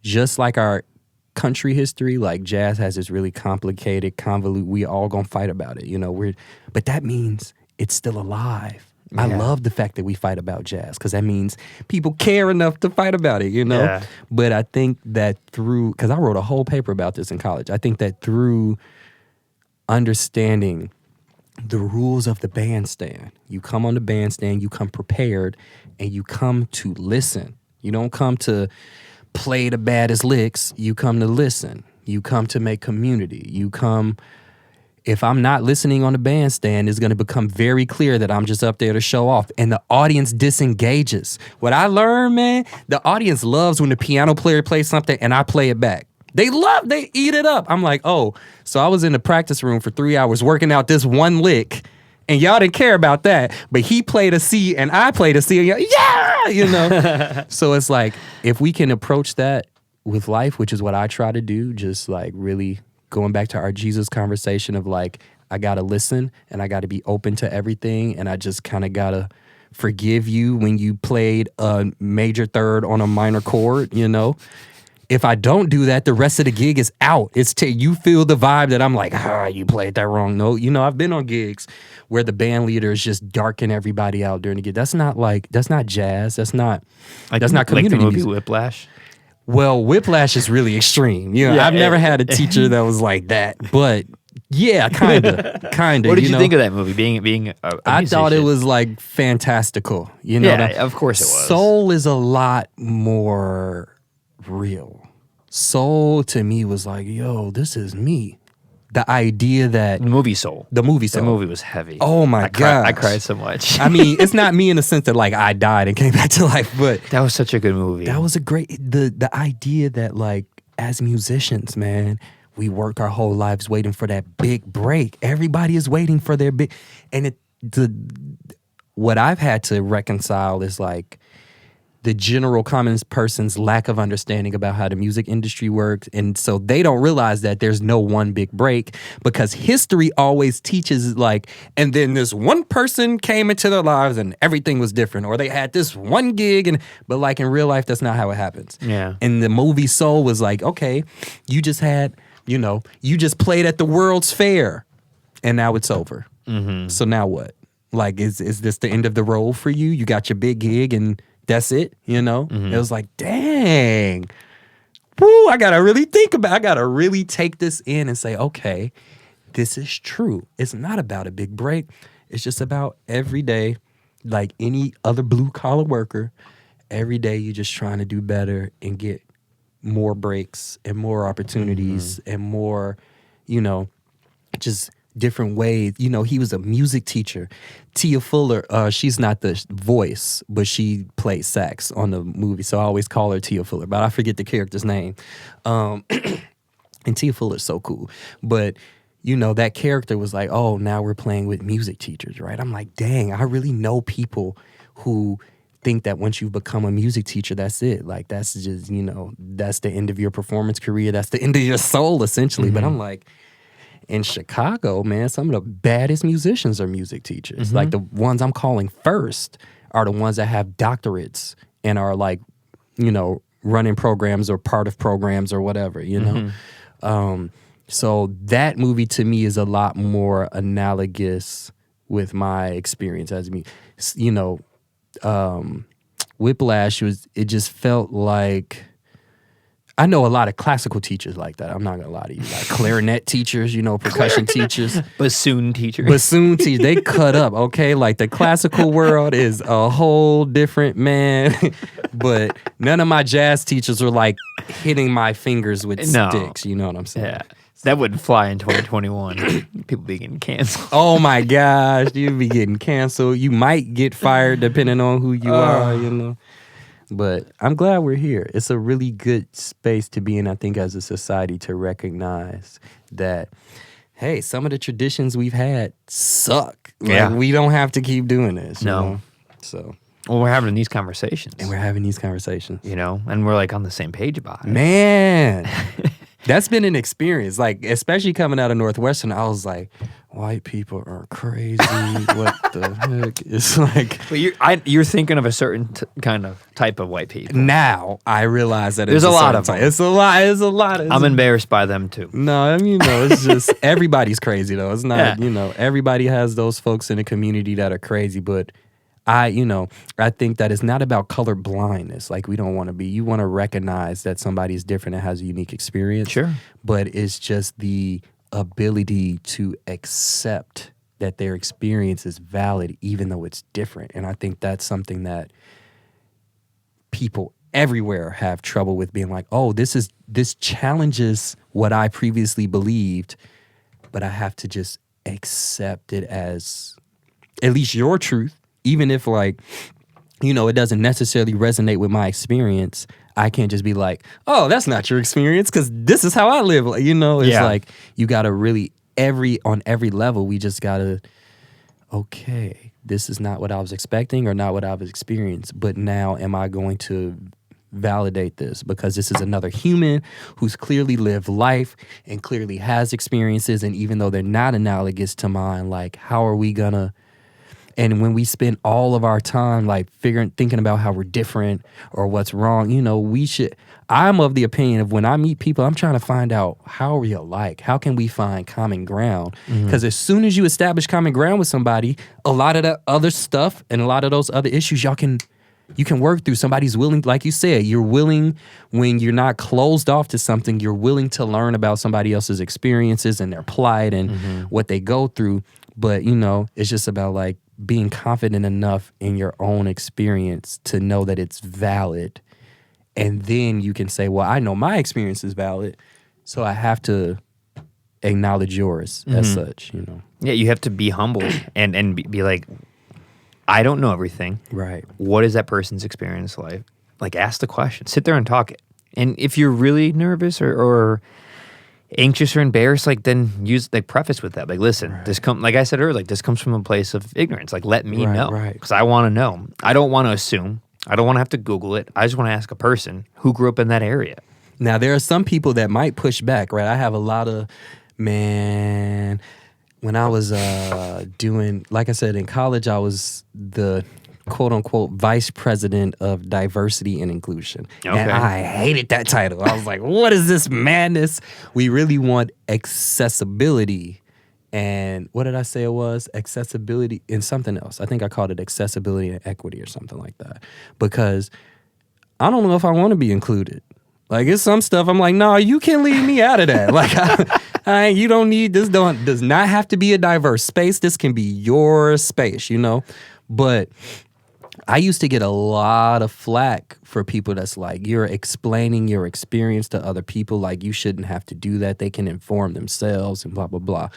just like our country history, like jazz has this really complicated, convoluted, we all gonna fight about it, but that means it's still alive. Yeah. I love the fact that we fight about jazz because that means people care enough to fight about it, Yeah. But I think that because I wrote a whole paper about this in college, I think that through understanding the rules of the bandstand, you come on the bandstand, you come prepared, and you come to listen. You don't come to play the baddest licks. You come to listen. You come to make community. You come... If I'm not listening on the bandstand, it's going to become very clear that I'm just up there to show off. And the audience disengages. What I learned, man, the audience loves when the piano player plays something and I play it back. They eat it up. I'm like, oh, so I was in the practice room for 3 hours working out this one lick and y'all didn't care about that. But he played a C and I played a C and yeah. So it's like, if we can approach that with life, which is what I try to do, just like really going back to our Jesus conversation of like, I got to listen and I got to be open to everything. And I just kind of got to forgive you when you played a major third on a minor chord, If I don't do that, the rest of the gig is out. You feel the vibe that I'm like, you played that wrong note. I've been on gigs where the band leader is just darking everybody out during the gig. That's not jazz. That's not community like the movie music. Whiplash. Well, Whiplash is really extreme. I've never had a teacher that was like that, but yeah, kind of. What did you think of that movie? Being a I thought it was like fantastical. Of course it was. Soul is a lot more real. Soul to me was like, yo, this is me. The idea that... The movie Soul. The movie Soul. The movie was heavy. Oh my God. I cried so much. I mean, it's not me in the sense that like I died and came back to life, but... That was such a good movie. That was a great... The idea that like, as musicians, man, we work our whole lives waiting for that big break. Everybody is waiting for their big... And what I've had to reconcile is like, the general common person's lack of understanding about how the music industry works. And so they don't realize that there's no one big break, because history always teaches like, and then this one person came into their lives and everything was different, or they had this one gig, but like in real life, that's not how it happens. Yeah. And the movie Soul was like, okay, you just had, you just played at the World's Fair and now it's over. Mm-hmm. So now what? Like, is this the end of the road for you? You got your big gig and that's it, Mm-hmm. It was like, dang, woo, I gotta really take this in and say, okay, this is true. It's not about a big break. It's just about every day, like any other blue collar worker, every day you're just trying to do better and get more breaks and more opportunities and more, just different ways. He was a music teacher. Tia Fuller, she's not the voice, but she played sax on the movie, so I always call her Tia Fuller, but I forget the character's name. And Tia Fuller's so cool. But, that character was like, oh, now we're playing with music teachers, right? I'm like, dang, I really know people who think that once you become a music teacher, that's it. Like, that's just, that's the end of your performance career. That's the end of your soul, essentially. Mm-hmm. But I'm like, in Chicago, man, some of the baddest musicians are music teachers. Mm-hmm. Like the ones I'm calling first are the ones that have doctorates and are like, running programs or part of programs or whatever, Mm-hmm. So that movie to me is a lot more analogous with my experience as me. Whiplash it just felt like, I know a lot of classical teachers like that. I'm not gonna lie to you. Like clarinet teachers, percussion teachers. Bassoon teachers. They cut up, okay? Like the classical world is a whole different man. But none of my jazz teachers are like hitting my fingers with sticks. You know what I'm saying? Yeah. That wouldn't fly in 2021. People be getting canceled. Oh my gosh, you'd be getting canceled. You might get fired depending on who you are, But I'm glad we're here. It's a really good space to be in, I think, as a society, to recognize that, hey, some of the traditions we've had suck. Like, we don't have to keep doing this. No. So. Well, we're having these conversations. And we're like on the same page about it. Man. That's been an experience. Like, especially coming out of Northwestern, I was like, white people are crazy. What the heck? It's like... But you're thinking of a certain kind of type of white people. Now, I realize that there's a lot of them. It's a lot. I'm embarrassed by them, too. No, it's just... everybody's crazy, though. It's not, everybody has those folks in the community that are crazy, but... I think that it's not about color blindness. Like, we don't want to be. You want to recognize that somebody's different and has a unique experience. Sure. But it's just the ability to accept that their experience is valid, even though it's different. And I think that's something that people everywhere have trouble with, being like, oh, this challenges what I previously believed, but I have to just accept it as at least your truth. Even if, like, it doesn't necessarily resonate with my experience, I can't just be like, oh, that's not your experience, because this is how I live. It's like, you got to really, on every level, we just got to, okay, this is not what I was expecting or not what I was experienced, but now am I going to validate this? Because this is another human who's clearly lived life and clearly has experiences, and even though they're not analogous to mine, like, how are we gonna... And when we spend all of our time like thinking about how we're different or what's wrong, I'm of the opinion of, when I meet people, I'm trying to find out, how are we alike? How can we find common ground? Because as soon as you establish common ground with somebody, a lot of that other stuff and a lot of those other issues you can work through. Somebody's willing, like you said, you're willing, when you're not closed off to something, you're willing to learn about somebody else's experiences and their plight and what they go through. But, it's just about like being confident enough in your own experience to know that it's valid. And then you can say, well, I know my experience is valid, so I have to acknowledge yours as such, Yeah, you have to be humble and be like, I don't know everything. Right. What is that person's experience like? Like, ask the question. Sit there and talk it. And if you're really nervous or anxious or embarrassed, like, then use, like, preface with that. Like, listen, like I said earlier, like, this comes from a place of ignorance. Like, let me know. Because I want to know. I don't want to assume. I don't want to have to Google it. I just want to ask a person who grew up in that area. Now, there are some people that might push back, right? I have a lot of, when I was doing, like I said, in college, I was the quote-unquote vice president of diversity and inclusion. Okay. And I hated that title. I was like, what is this madness? We really want accessibility. And what did I say it was? Accessibility and something else. I think I called it accessibility and equity or something like that. Because I don't know if I want to be included. Like, it's some stuff I'm like, no, you can't leave me out of that. Like, you don't need this. Does not have to be a diverse space. This can be your space, you know? But I used to get a lot of flack for people that's like, you're explaining your experience to other people. Like, you shouldn't have to do that. They can inform themselves and blah, blah, blah.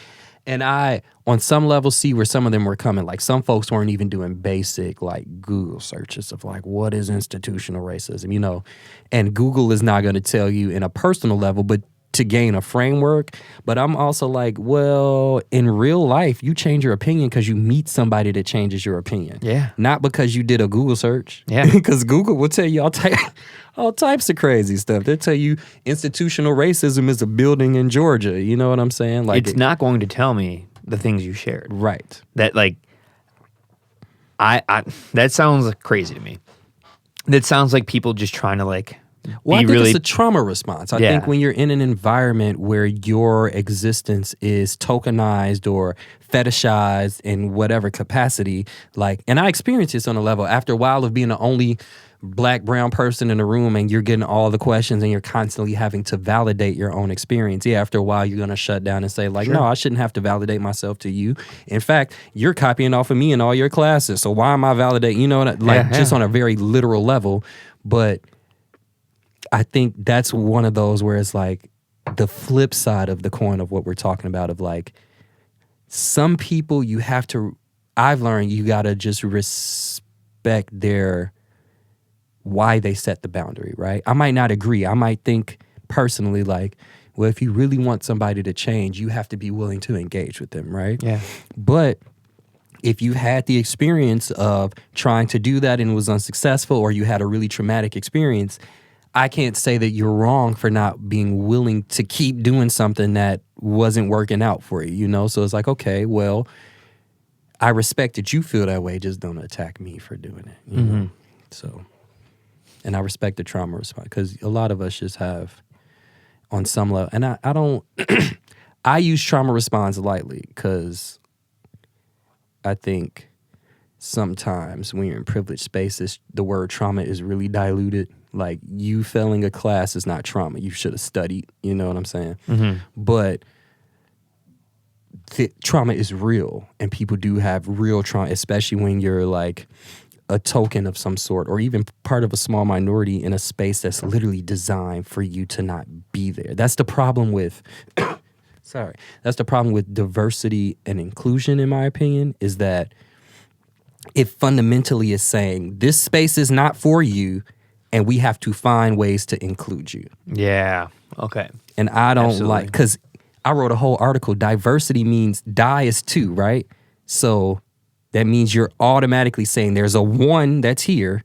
And I, on some level, see where some of them were coming. Like, some folks weren't even doing basic, like, Google searches of, like, what is institutional racism, you know? And Google is not going to tell you in a personal level, but to gain a framework. But I'm also like, well, in real life, you change your opinion because you meet somebody that changes your opinion. Yeah. Not because you did a Google search. Yeah. Because Google will tell you all types of crazy stuff. They'll tell you institutional racism is a building in Georgia. You know what I'm saying? Like, it's not going to tell me the things you shared. Right. That, like, I that sounds crazy to me. That sounds like people just trying to, like, well, I think it's a trauma response. I think when you're in an environment where your existence is tokenized or fetishized in whatever capacity, like, and I experienced this on a level after a while of being the only black, brown person in the room and you're getting all the questions and you're constantly having to validate your own experience. Yeah, after a while, you're going to shut down and say, like, no, I shouldn't have to validate myself to you. In fact, you're copying off of me in all your classes. So why am I validating? You know, like, just on a very literal level. But I think that's one of those where it's like the flip side of the coin of what we're talking about, of like, some people you have to, I've learned you got to just respect their, why they set the boundary, right? I might not agree. I might think personally like, well, if you really want somebody to change, you have to be willing to engage with them, right? Yeah. But if you had the experience of trying to do that and it was unsuccessful, or you had a really traumatic experience, I can't say that you're wrong for not being willing to keep doing something that wasn't working out for you, you know? So it's like, okay, well, I respect that you feel that way, just don't attack me for doing it, you know? So, and I respect the trauma response, because a lot of us just have, on some level, and I don't, I use trauma response lightly, because I think sometimes when you're in privileged spaces, the word trauma is really diluted. Like, you failing a class is not trauma. You should have studied. You know what I'm saying? But trauma is real, and people do have real trauma, especially when you're like a token of some sort, or even part of a small minority in a space that's literally designed for you to not be there. That's the problem with that's the problem with diversity and inclusion, in my opinion, is that it fundamentally is saying this space is not for you, and we have to find ways to include you. Yeah. Okay. And I don't like, because I wrote a whole article, diversity means die is two, right? So that means you're automatically saying there's a one that's here,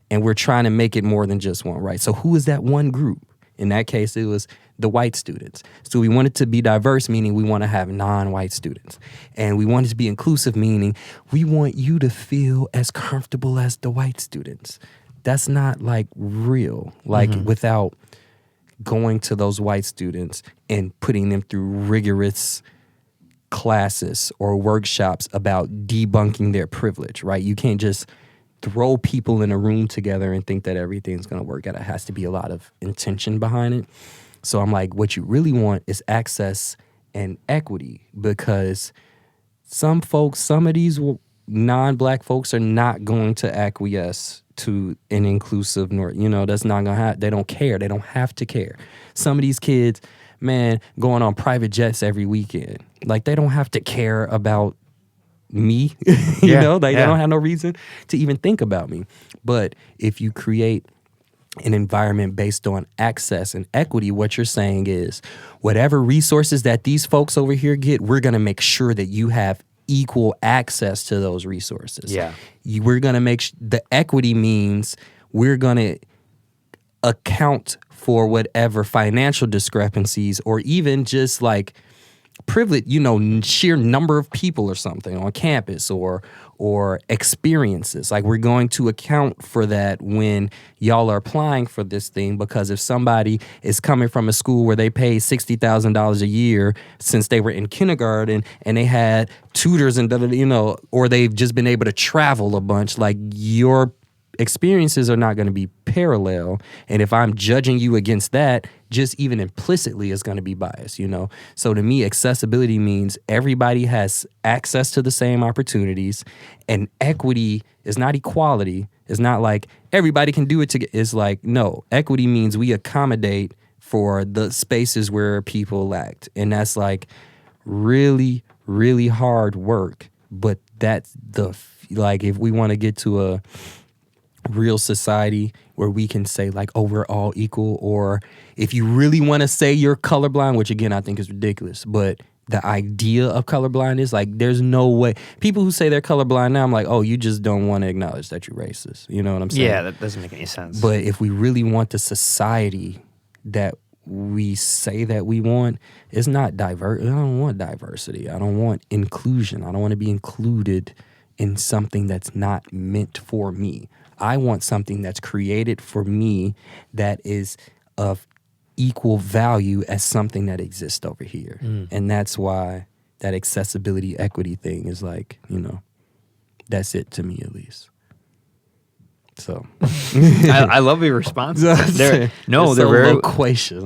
and we're trying to make it more than just one, right? So who is that one group? In that case, it was the white students. So we wanted to be diverse, meaning we want to have non-white students. And we wanted to be inclusive, meaning we want you to feel as comfortable as the white students. That's not like real, like without going to those white students and putting them through rigorous classes or workshops about debunking their privilege, right? You can't just throw people in a room together and think that everything's going to work out. It has to be a lot of intention behind it. So I'm like, what you really want is access and equity, because some folks, some of these non-black folks are not going to acquiesce to an inclusive North. You know, that's not going to happen. They don't care. They don't have to care. Some of these kids, man, going on private jets every weekend. Like, they don't have to care about me, you know? Like, they don't have no reason to even think about me. But if you create an environment based on access and equity, what you're saying is, whatever resources that these folks over here get, we're going to make sure that you have equal access to those resources. Yeah. We're going to make the equity means we're going to account for whatever financial discrepancies or even just like privilege, sheer number of people or something on campus or experiences. Like we're going to account for that when y'all are applying for this thing, because if somebody is coming from a school where they pay $60,000 a year since they were in kindergarten and they had tutors and or they've just been able to travel a bunch, like your experiences are not going to be parallel. And if I'm judging you against that, just even implicitly is going to be biased, So to me, accessibility means everybody has access to the same opportunities, and equity is not equality. It's not like everybody can do it together. It's like, no, equity means we accommodate for the spaces where people lacked. And that's like really, really hard work. But that's if we want to get to a real society where we can say like, oh, we're all equal, or if you really want to say you're colorblind, which again I think is ridiculous, but the idea of colorblind like there's no way. People who say they're colorblind now, I'm like, oh, you just don't want to acknowledge that you're racist. You know what I'm saying? Yeah, that doesn't make any sense. But if we really want the society that we say that we want, it's not diverse. I don't want diversity. I don't want inclusion. I don't want to be included in something that's not meant for me. I want something that's created for me that is of equal value as something that exists over here. And that's why that accessibility equity thing is like, that's it to me at least. So I love your response. They're very loquacious.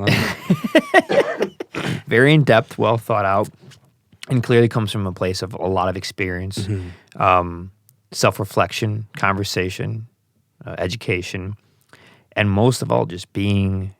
Very in depth, well thought out, and clearly comes from a place of a lot of experience, self-reflection, conversation, education, and most of all, just being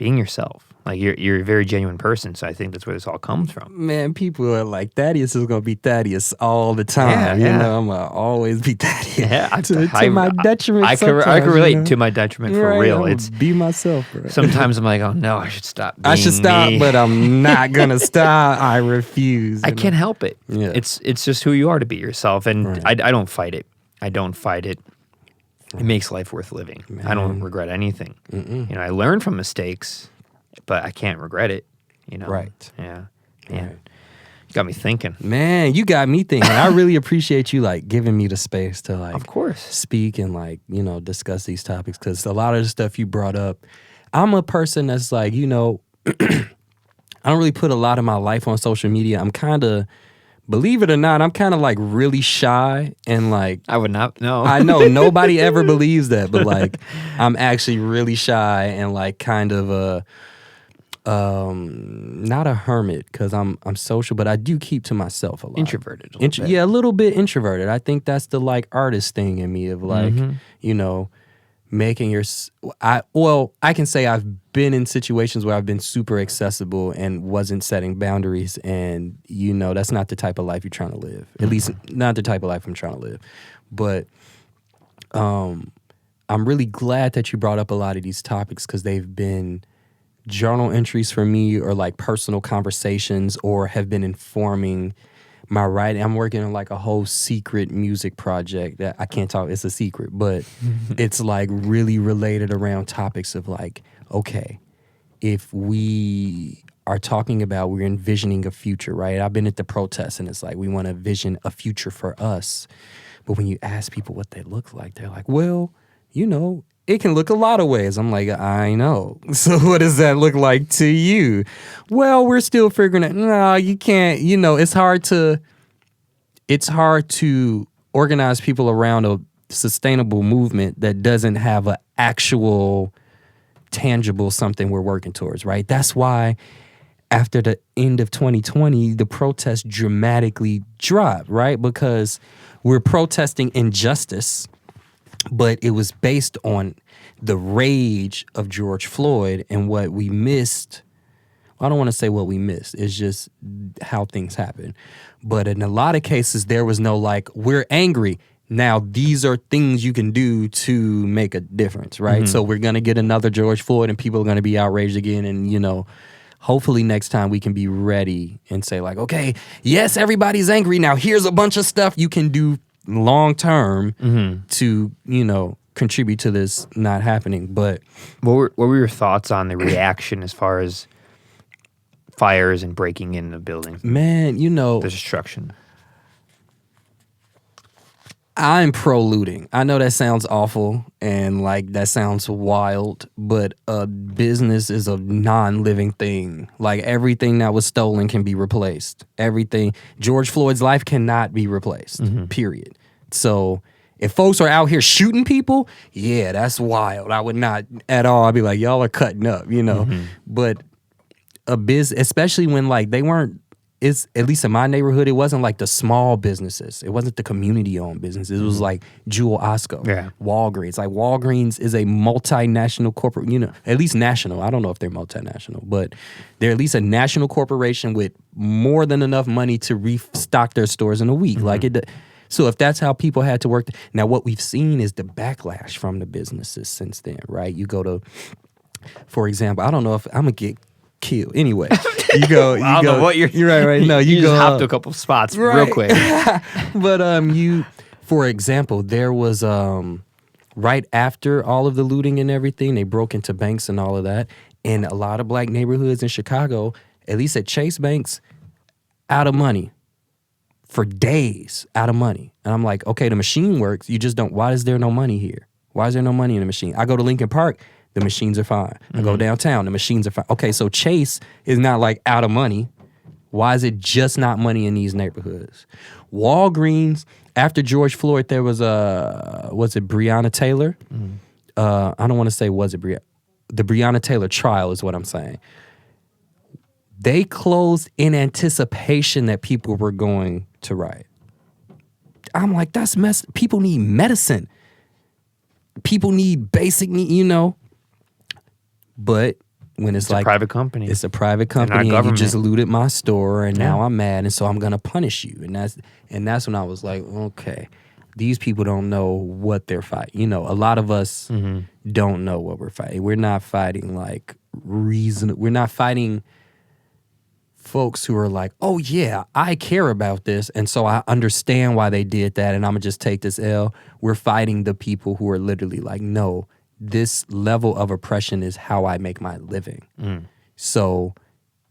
yourself. Like you're a very genuine person, so I think that's where this all comes from. Man, people are like, Thaddeus is gonna be Thaddeus all the time. I'm gonna always be Thaddeus. Yeah, to my detriment. I can relate to my detriment for real. It's be myself, bro. Sometimes I'm like, oh no, I should stop. I should stop, but I'm not gonna stop. I refuse. I can't help it. Yeah. It's just who you are to be yourself, and I don't fight it. I don't fight it. It makes life worth living. Man. I don't regret anything. I learn from mistakes, but I can't regret it. Right. Yeah. Man, you got me thinking. Man, you got me thinking. I really appreciate you giving me the space to of course, speak and discuss these topics, because a lot of the stuff you brought up, I'm a person that's I don't really put a lot of my life on social media. I'm kind of, believe it or not, I'm kind of really shy and I would not know. I know nobody ever believes that, but I'm actually really shy and kind of a not a hermit, because I'm social, but I do keep to myself a lot. Introverted a little bit. Yeah, a little bit introverted. I think that's the artist thing in me of making I can say I've been in situations where I've been super accessible and wasn't setting boundaries, and that's not the type of life you're trying to live. At least not the type of life I'm trying to live. But I'm really glad that you brought up a lot of these topics, because they've been journal entries for me, or personal conversations, or have been informing my writing. I'm working on a whole secret music project that I can't talk. It's a secret, but it's really related around topics of okay, if we are talking about, we're envisioning a future, right? I've been at the protests, and it's we want to envision a future for us. But when you ask people what they look like, they're like, well, it can look a lot of ways. I'm like, I know. So what does that look like to you? Well, we're still figuring it. No, you can't. It's hard to organize people around a sustainable movement that doesn't have an actual tangible something we're working towards, right? That's why after the end of 2020, the protests dramatically dropped, right? Because we're protesting injustice, but it was based on the rage of George Floyd, and what we missed. I don't want to say what we missed. It's just how things happen. But in a lot of cases, there was no we're angry. Now, these are things you can do to make a difference, right? So we're going to get another George Floyd, and people are going to be outraged again. And, hopefully next time we can be ready and say like, okay, yes, everybody's angry. Now here's a bunch of stuff you can do long term to, contribute to this not happening. But what were your thoughts on the reaction as far as fires and breaking in the buildings? Man, the destruction. I'm pro looting. I know that sounds awful and like that sounds wild, but a business is a non-living thing. Like everything that was stolen can be replaced. Everything. George Floyd's life cannot be replaced. Period. So if folks are out here shooting people, yeah, that's wild. I would not at all. I'd be like, y'all are cutting up, But a business, especially when like they weren't. It's at least in my neighborhood, it wasn't like the small businesses. It wasn't the community-owned businesses. It was like Jewel Osco, Walgreens. Like Walgreens is a multinational corporate, at least national. I don't know if they're multinational, but they're at least a national corporation with more than enough money to restock their stores in a week. So if that's how people had to work. Now, what we've seen is the backlash from the businesses since then, right? You go to, for example, I don't know if I'm going to get killed. Anyway, you go. I don't know what you're right. No, you just go hopped to a couple spots real quick. But for example, there was right after all of the looting and everything, they broke into banks and all of that, and a lot of black neighborhoods in Chicago, at least at Chase banks, out of money for days, out of money. And I'm like, okay, the machine works. You just don't. Why is there no money here? Why is there no money in the machine? I go to Lincoln Park. The machines are fine. I go downtown. The machines are fine. Okay, so Chase is not like out of money. Why is it just not money in these neighborhoods? Walgreens, after George Floyd, there was it Breonna Taylor? I don't want to say was it Breonna. The Breonna Taylor trial is what I'm saying. They closed in anticipation that people were going to riot. I'm like, that's mess. People need medicine. People need basic need, But when it's like a private company, it's a private company, and you just looted my store, and now I'm mad, and so I'm gonna punish you. And that's when I was like, okay, these people don't know what they're fighting. A lot of us don't know what we're fighting. We're not fighting like reason. We're not fighting folks who are like, oh yeah, I care about this, and so I understand why they did that, and I'm gonna just take this L. We're fighting the people who are literally like, no. This level of oppression is how I make my living. So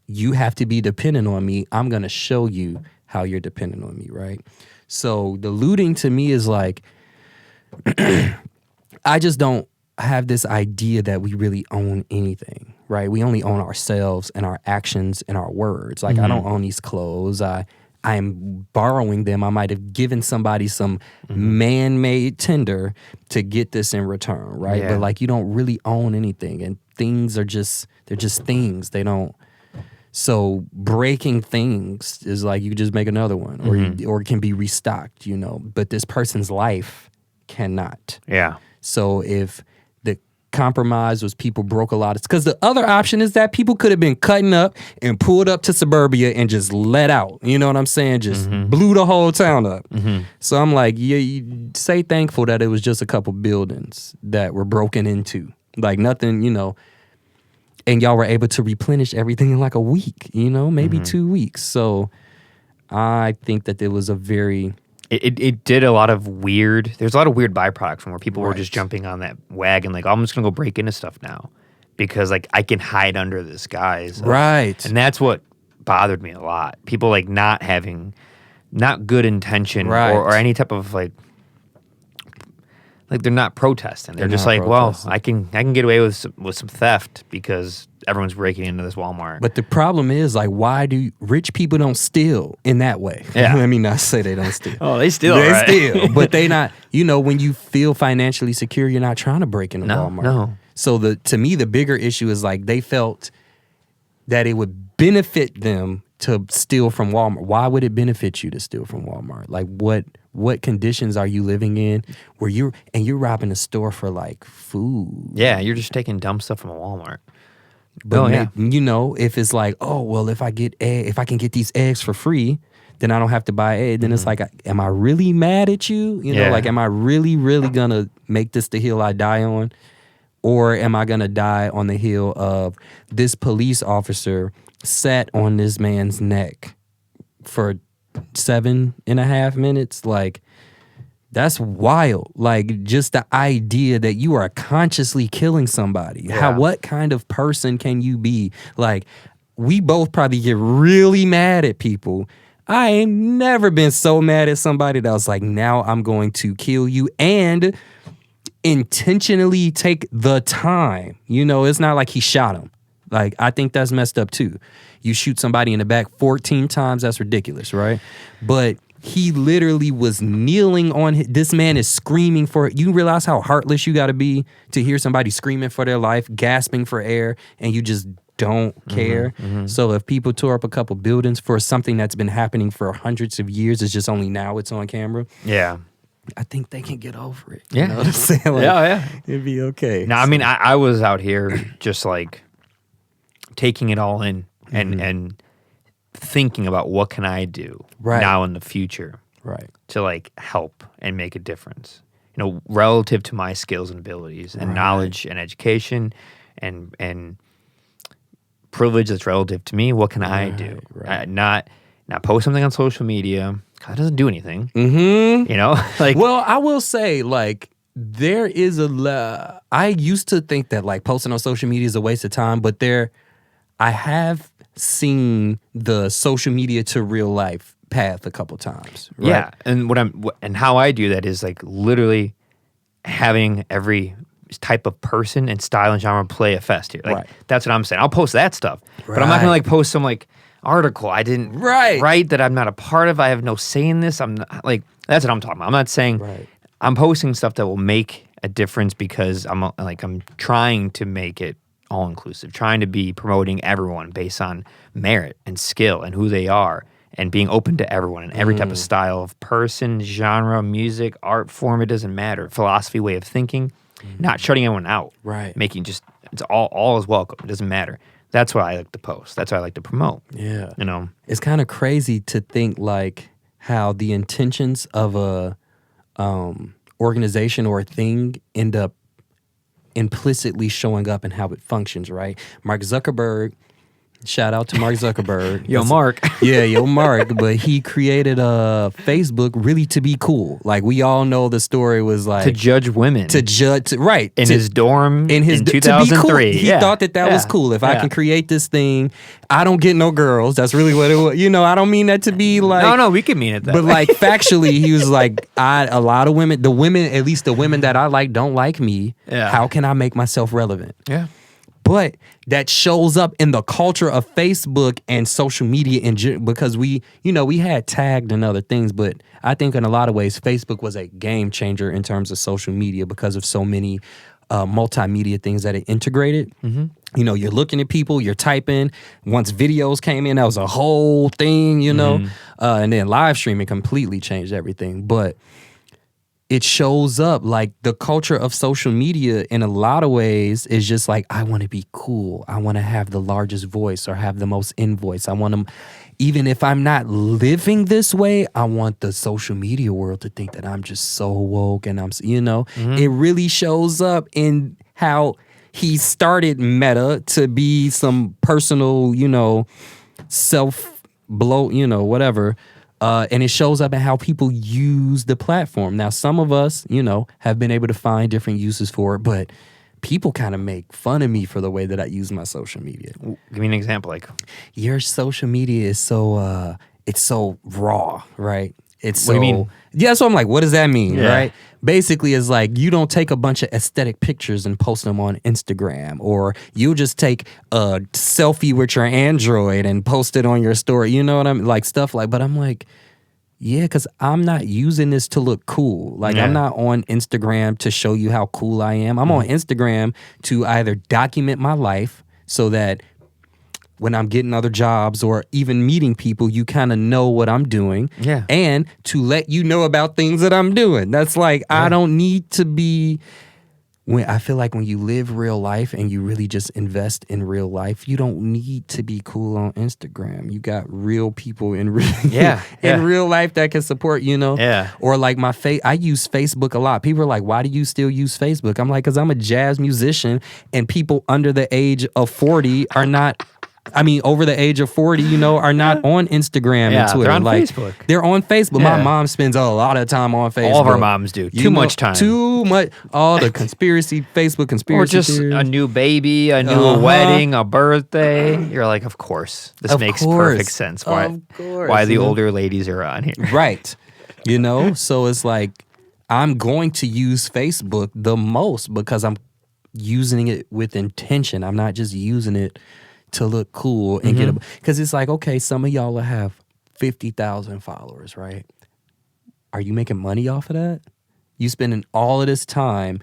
you have to be dependent on me. I'm going to show you how you're dependent on me, right? So the looting to me is like, I just don't have this idea that we really own anything, right? We only own ourselves and our actions and our words. Like, I don't own these clothes. I'm borrowing them. I might have given somebody some man-made tinder to get this in return, right? Yeah. But like, you don't really own anything, and things are they're just things. They don't. So breaking things is like you just make another one, or it can be restocked, But this person's life cannot. Yeah. So if the compromise was people broke a lot of, because the other option is that people could have been cutting up and pulled up to suburbia and just let out. You know what I'm saying? Just blew the whole town up. So I'm like, yeah, you say thankful that it was just a couple buildings that were broken into. Like nothing, and y'all were able to replenish everything in like a week, maybe 2 weeks. So I think that it was a very... It did a lot of weird... There's a lot of weird byproducts from where people were just jumping on that wagon, like, oh, I'm just going to go break into stuff now because, like, I can hide under this guise. Right. And that's what bothered me a lot. People, like, not having... Not good intention or any type of, like, they're not protesting. They're just like, protesting. Well, I can get away with some theft because everyone's breaking into this Walmart. But the problem is, like, why do rich people don't steal in that way? Yeah. Let me not say they don't steal. Oh, they steal. They steal, but they not. When you feel financially secure, you're not trying to break into Walmart. No. So to me, the bigger issue is like they felt that it would benefit them to steal from Walmart. Why would it benefit you to steal from Walmart? Like what conditions are you living in where you're robbing a store for like food? Yeah, you're just taking dumb stuff from a Walmart. But if it's like, oh well, if I can get these eggs for free, then I don't have to buy eggs. Then it's like, am I really mad at you? Like, am I really, really gonna make this the hill I die on? Or am I going to die on the hill of this police officer sat on this man's neck for 7.5 minutes? Like, that's wild. Like, just the idea that you are consciously killing somebody. Yeah. What kind of person can you be? Like, we both probably get really mad at people. I ain't never been so mad at somebody that was like, now I'm going to kill you and intentionally take the time. You know, it's not like he shot him. Like, I think that's messed up too. You shoot somebody in the back 14 times, that's ridiculous, right? But he literally was kneeling on this man is screaming for it. You realize how heartless you got to be to hear somebody screaming for their life, gasping for air, and you just don't care. So if people tore up a couple buildings for something that's been happening for hundreds of years, it's just only now it's on camera. Yeah. I think they can get over it. Yeah. You know what I'm saying? Like, yeah. It'd be okay. No, I mean, I was out here just like taking it all in and thinking about what can I do now in the future to like help and make a difference, you know, relative to my skills and abilities and knowledge and education and privilege that's relative to me. What can I do? Not post something on social media. That doesn't do anything. You know, like. Well, I will say, like, there is I used to think that like posting on social media is a waste of time, but I have seen the social media to real life path a couple times. Right? Yeah, and how I do that is like literally having every type of person and style and genre play a fest here. Like that's what I'm saying. I'll post that stuff, but I'm not gonna like post some like article I didn't write that I'm not a part of. I have no say in this. I'm not, like, that's what I'm talking about. I'm not saying I'm posting stuff that will make a difference because I'm trying to make it all inclusive, trying to be promoting everyone based on merit and skill and who they are, and being open to everyone and every type of style of person, genre, music, art form. It doesn't matter. Philosophy, way of thinking, not shutting anyone out. Making just, it's all is welcome. It doesn't matter. That's why I like to post. That's why I like to promote. Yeah. You know? It's kind of crazy to think like how the intentions of a organization or a thing end up implicitly showing up in how it functions, right? Mark Zuckerberg, shout out to Mark Zuckerberg. Yo, Mark. Yeah, yo, Mark. But he created Facebook really to be cool. Like, we all know the story was like... To judge women. In his dorm in 2003. To be cool. He thought that was cool. If I can create this thing, I don't get no girls. That's really what it was. You know, I don't mean that to be like... No, we can mean it that way. But like, factually, he was like, a lot of women, at least the women that I like, don't like me. Yeah. How can I make myself relevant? Yeah. But that shows up in the culture of Facebook and social media because we had tagged and other things, but I think in a lot of ways, Facebook was a game changer in terms of social media because of so many multimedia things that it integrated. You know, you're looking at people, you're typing. Once videos came in, that was a whole thing, you know? And then live streaming completely changed everything. But it shows up like the culture of social media in a lot of ways is just like, I want to be cool. I want to have the largest voice or have the most voice. I want to, even if I'm not living this way, I want the social media world to think that I'm just so woke and it really shows up in how he started Meta to be some personal, self-blow, whatever. And it shows up in how people use the platform. Now, some of us, have been able to find different uses for it, but people kind of make fun of me for the way that I use my social media. Give me an example. Like, your social media is so, it's so raw, right? What do you mean? Yeah, so I'm like, what does that mean, Yeah. right? Basically, it's like you don't take a bunch of aesthetic pictures and post them on Instagram, or you just take a selfie with your Android and post it on your story. You know what I mean? Like stuff like, but I'm like, yeah, because I'm not using this to look cool. Like, I'm not on Instagram to show you how cool I am. I'm on Instagram to either document my life so that when I'm getting other jobs or even meeting people, you kind of know what I'm doing. Yeah. And to let you know about things that I'm doing. That's like, I don't need to be I feel like when you live real life and you really just invest in real life, you don't need to be cool on Instagram. You got real people in real life that can support, Yeah. Or like I use Facebook a lot. People are like, why do you still use Facebook? I'm like, because I'm a jazz musician and people under the age of 40 are not... over the age of 40, are not on Instagram and Twitter. They're on Facebook. They're on Facebook. Yeah. My mom spends a lot of time on Facebook. All of our moms do. Too much time. Too much. All the Facebook conspiracy Or just theories. a new baby, a new wedding, a birthday. You're like, of course. This makes perfect sense. Why the older ladies are on here. Right. So it's like, I'm going to use Facebook the most because I'm using it with intention. I'm not just using it to look cool and get because it's like, okay, some of y'all will have 50,000 followers, right? Are you making money off of that? You spending all of this time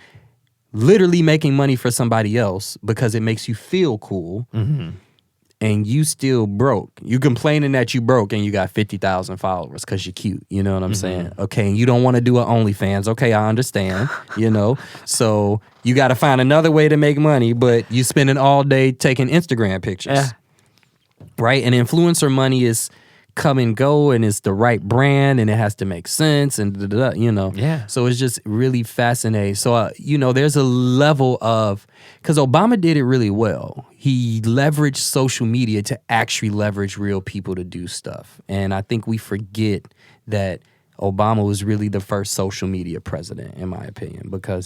literally making money for somebody else because it makes you feel cool, and you still broke. You complaining that you broke and you got 50,000 followers because you're cute. You know what I'm saying? Okay, and you don't want to do an OnlyFans. Okay, I understand. So you got to find another way to make money, but you spending all day taking Instagram pictures, right? And influencer money is come and go, and it's the right brand, and it has to make sense, and Yeah. So it's just really fascinating. So there's a level of, because Obama did it really well. He leveraged social media to actually leverage real people to do stuff, and I think we forget that Obama was really the first social media president, in my opinion, because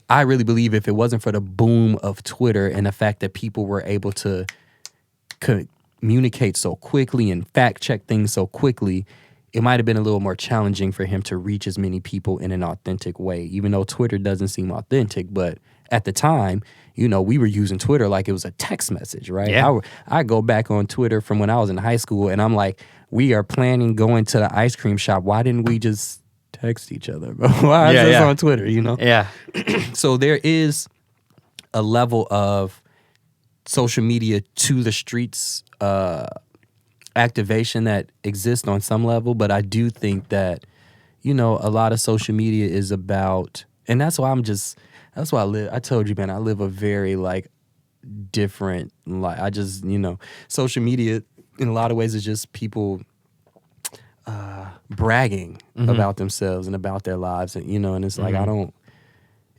I really believe if it wasn't for the boom of Twitter and the fact that people were able to communicate so quickly and fact check things so quickly, it might have been a little more challenging for him to reach as many people in an authentic way, even though Twitter doesn't seem authentic. But at the time, we were using Twitter like it was a text message, right? Yeah. I go back on Twitter from when I was in high school, and I'm like, we are planning going to the ice cream shop. Why didn't we just text each other, bro? Why is this on Twitter, Yeah. So there is a level of social media to the streets activation that exists on some level, but I do think that a lot of social media is about, and that's why I told you, man, I live a very different life. I just social media in a lot of ways is just people bragging about themselves and about their lives, and and it's like,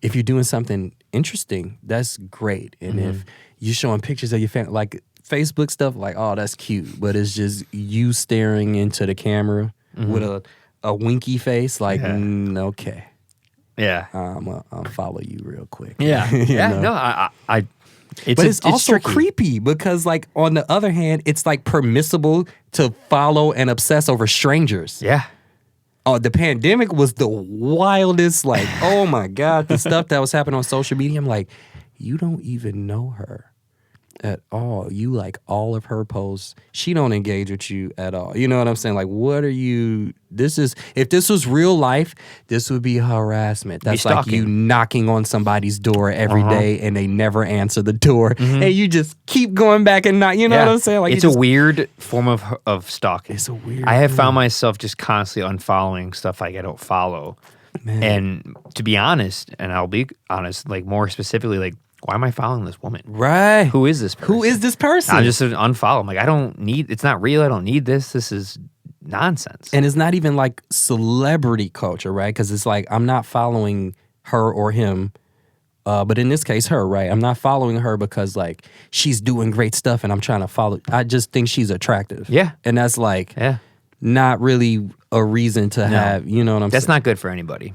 if you're doing something interesting, that's great, and if you're showing pictures of your family, like Facebook stuff, like, oh, that's cute, but it's just you staring into the camera with a winky face, like, okay. Yeah. I'll follow you real quick. Yeah. No, it's also tricky. creepy because, on the other hand, it's permissible to follow and obsess over strangers. Yeah. Oh, the pandemic was the wildest, oh my God, the stuff that was happening on social media. I'm like, you don't even know her at all. You like all of her posts. She don't engage with you at all. You know what I'm saying? Like, what are you? If this was real life, this would be harassment. That's like you knocking on somebody's door every day and they never answer the door, and you just keep going back and not. You know what I'm saying? Like, it's a weird form of stalking. It's a weird. I have found myself just constantly unfollowing stuff I don't follow. Man. And to be honest, and I'll be honest, more specifically, why am I following this woman? Right. Who is this person? Who is this person? I just unfollow. I'm like, I don't need, it's not real. I don't need this. This is nonsense. And it's not even celebrity culture, right? Because it's I'm not following her or him, but in this case, her, right? I'm not following her because she's doing great stuff and I'm trying to follow. I just think she's attractive. Yeah. And that's not really a reason to have, you know what I'm saying? That's not good for anybody.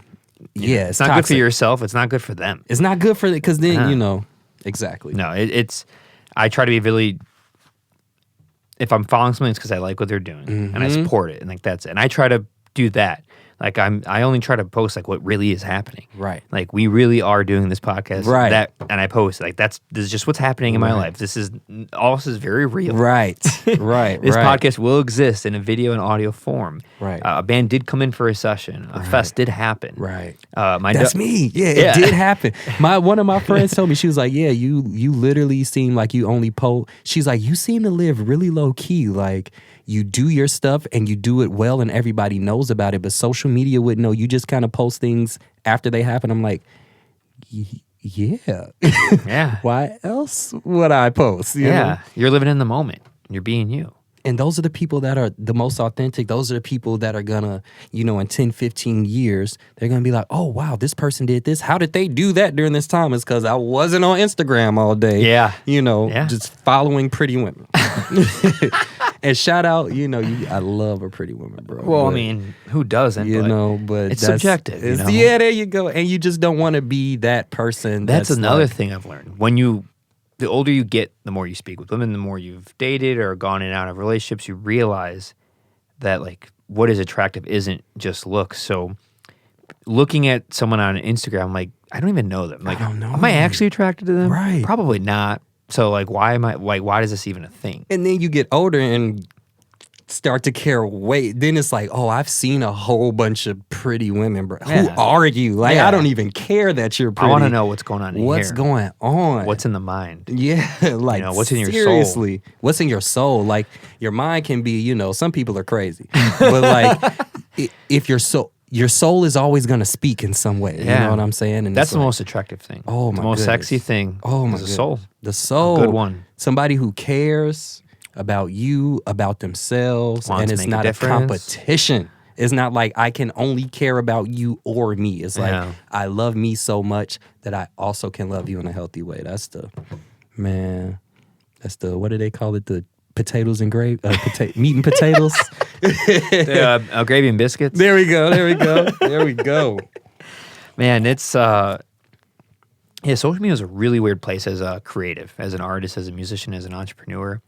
Yeah, it's not good for yourself. It's not good for them. It's not good for it because then exactly. No, it's. I try to be really. If I'm following something, it's because I like what they're doing and I support it, and that's it. And I try to do that. I only try to post what really is happening. Right. We really are doing this podcast. Right. And I post this is just what's happening in my life. This is very real. Right. Right. This podcast will exist in a video and audio form. Right. A band did come in for a session. A fest did happen. Right. That's me. Yeah, it did happen. One of my friends told me, she was like, yeah, you literally seem like you only post. She's like, you seem to live really low key. You do your stuff and you do it well and everybody knows about it, but social media wouldn't know. You just kind of post things after they happen. I'm like, Yeah. Yeah. Why else would I post? You know? You're living in the moment. You're being you. And those are the people that are the most authentic. Those are the people that are gonna, in 10, 15 years, they're gonna be like, oh, wow, this person did this. How did they do that during this time? It's because I wasn't on Instagram all day. Yeah. Just following pretty women. And shout out, I love a pretty woman, bro. Well, I mean, who doesn't? But it's subjective. Yeah, there you go. And you just don't want to be that person. That's another thing I've learned. The older you get, the more you speak with women, the more you've dated or gone in and out of relationships, you realize that like what is attractive isn't just looks. So looking at someone on Instagram, I'm like, I don't even know them. Like, am I actually attracted to them? Right. Probably not. So like, why is this even a thing? And then you get older and start to care then it's like, oh, I've seen a whole bunch of pretty women, bro. Yeah. Who are you? Like, I don't even care that you're pretty. I want to know what's going on in what's here. going on? What's in the mind? Yeah, like, what's in your soul? Seriously, what's in your soul? Like, your mind can be, some people are crazy. But like, if your soul is always going to speak in some way. You know what I'm saying? And that's the most attractive thing. Oh, my The most sexy thing is the soul. The soul. A good one. Somebody who cares about you, about themselves, and it's not a competition. It's not like I can only care about you or me. It's like I love me so much that I also can love you in a healthy way. That's the what do they call it? The potatoes and gravy, meat and potatoes. Gravy and biscuits. There we go. Man, it's social media is a really weird place as a creative, as an artist, as a musician, as an entrepreneur.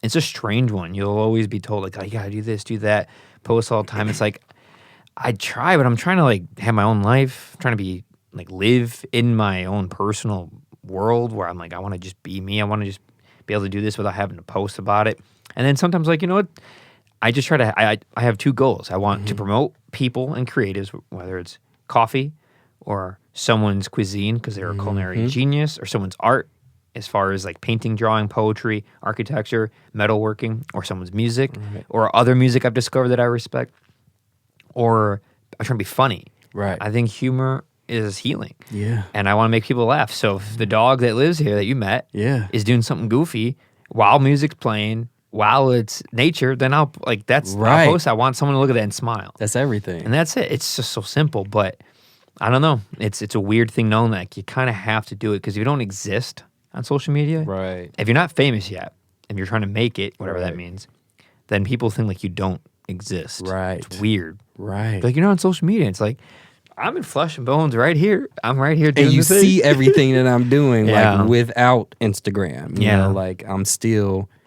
It's a strange one. You'll always be told, like, oh, you gotta do this, do that, post all the time. It's like, I try, but I'm trying to, like, have my own life, trying to be, like, live in my own personal world where I'm like, I want to just be me. I want to just be able to do this without having to post about it. And then sometimes, like, you know what? I just try to, I have two goals. I want to promote people and creatives, whether it's coffee or someone's cuisine because they're a culinary genius, or someone's art, as far as like painting, drawing, poetry, architecture, metalworking, or someone's music, or other music I've discovered that I respect, or I'm trying to be funny. Right. I think humor is healing. Yeah. And I want to make people laugh. So if the dog that lives here that you met is doing something goofy while music's playing, while it's nature, then I'll I'll post. I want someone to look at that and smile. That's everything. And that's it. It's just so simple, but I don't know. It's a weird thing knowing that you kind of have to do it because if you don't exist on social media, right? If you're not famous yet, and you're trying to make it, whatever that means, then people think like you don't exist. Right. It's weird. Right. Like you're not on social media. It's like I'm in flesh and bones right here. I'm right here doing and you the thing. see everything that I'm doing like without Instagram. You know, like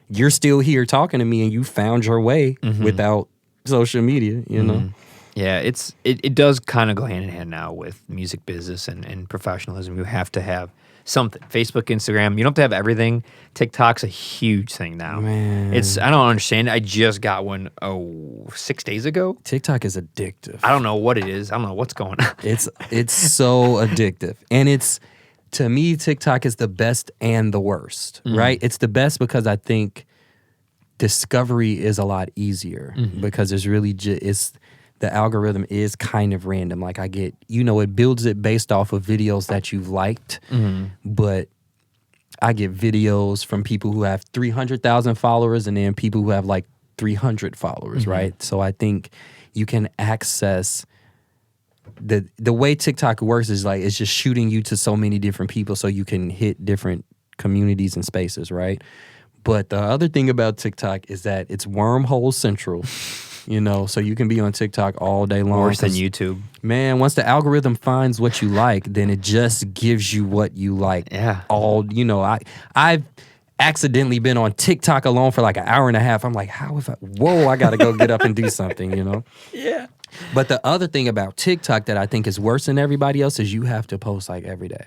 you're still here talking to me, and you found your way without social media. You know. Yeah, it does kind of go hand in hand now with music business and professionalism. You have to have something. Facebook, Instagram, you don't have to have everything. TikTok's a huge thing now. Man. I don't understand. I just got one 6 days ago. TikTok is addictive. I don't know what it is. I don't know what's going on. It's so addictive. And to me, TikTok is the best and the worst, right? It's the best because I think discovery is a lot easier because there's really the algorithm is kind of random. Like it builds it based off of videos that you've liked, but I get videos from people who have 300,000 followers and then people who have like 300 followers, right? So I think you can access the way TikTok works is like it's just shooting you to so many different people so you can hit different communities and spaces, right? But the other thing about TikTok is that it's wormhole central. So you can be on TikTok all day long. Worse than YouTube. Man, once the algorithm finds what you like, then it just gives you what you like. Yeah. I've accidentally been on TikTok alone for like an hour and a half. I'm like, I got to go get up and do something, Yeah. But the other thing about TikTok that I think is worse than everybody else is you have to post like every day.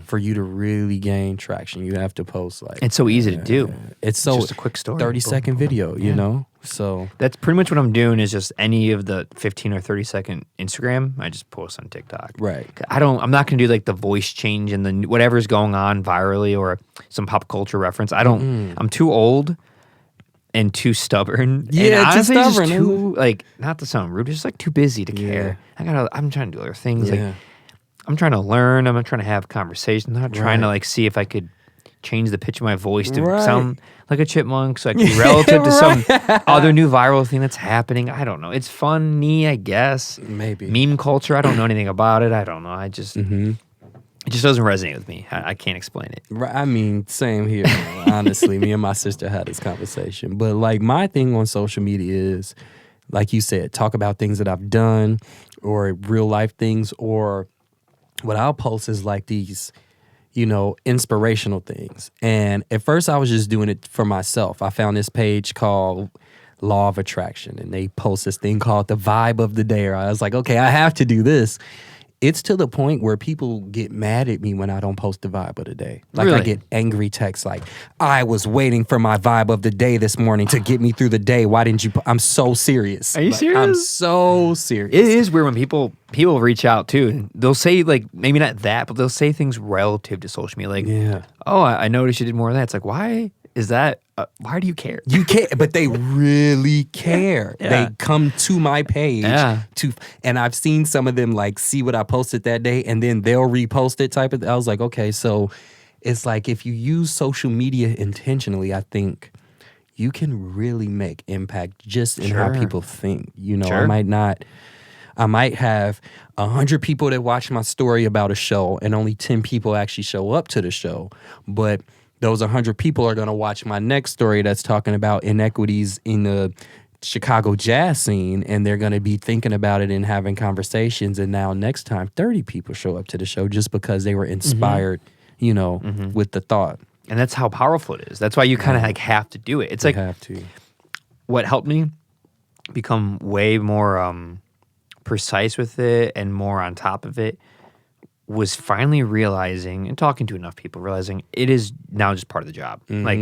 For you to really gain traction. You have to post like... It's so easy to do. It's just a quick story. 30-second video, you know? So... That's pretty much what I'm doing is just any of the 15 or 30-second Instagram, I just post on TikTok. Right. I'm not going to do like the voice change and the whatever's going on virally or some pop culture reference. I'm too old and too stubborn. Yeah, and honestly, too stubborn. Just too, like, not to sound rude, just like too busy to care. I'm trying to do other things. Yeah. I'm trying to learn. I'm trying to have conversations. I'm not trying to like see if I could change the pitch of my voice to sound like a chipmunk so I can be relative to some other new viral thing that's happening. I don't know. It's funny, I guess. Maybe. Meme culture, I don't know anything about it. I don't know. I just, it just doesn't resonate with me. I can't explain it. Right. I mean, same here. Honestly, me and my sister had this conversation. But like my thing on social media is, like you said, talk about things that I've done or real life things, or what I'll post is like these, you know, inspirational things. And at first I was just doing it for myself. I found this page called Law of Attraction, and they post this thing called the Vibe of the Day. I was like, okay, I have to do this. It's to the point where people get mad at me when I don't post the Vibe of the Day. Like really? I get angry texts like, I was waiting for my Vibe of the Day this morning to get me through the day. Why didn't you? I'm so serious. Are you serious? I'm so serious. It is weird when people reach out too. And they'll say like, maybe not that, but they'll say things relative to social media. Like, oh, I noticed you did more of that. It's like, why is that? Why do you care? You care, but they really care. Yeah. They come to my page and I've seen some of them like see what I posted that day, and then they'll repost it type of. I was like, okay, so it's like if you use social media intentionally, I think you can really make impact just in how people think. You know, I might have 100 people that watch my story about a show, and only 10 people actually show up to the show, but those 100 people are going to watch my next story that's talking about inequities in the Chicago jazz scene, and they're going to be thinking about it and having conversations. And now next time, 30 people show up to the show just because they were inspired, you know, with the thought. And that's how powerful it is. That's why you kind of like have to do it. It's like have to. What helped me become way more precise with it and more on top of it was finally realizing and talking to enough people, realizing it is now just part of the job. Like,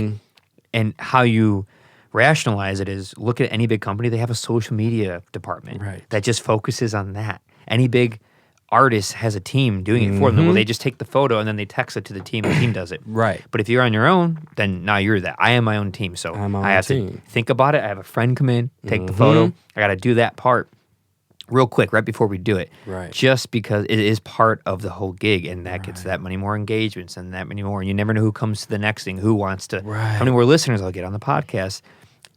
and how you rationalize it is look at any big company, they have a social media department that just focuses on that. Any big artist has a team doing it for them. Well, they just take the photo and then they text it to the team and the team does it. Right. But if you're on your own, then now you're that. I am my own team. So I have to think about it. I have a friend come in, take the photo. I got to do that part real quick right before we do it. Right. Just because it is part of the whole gig, and that gets that many more engagements and that many more. And you never know who comes to the next thing, who wants to, how many more listeners I'll get on the podcast,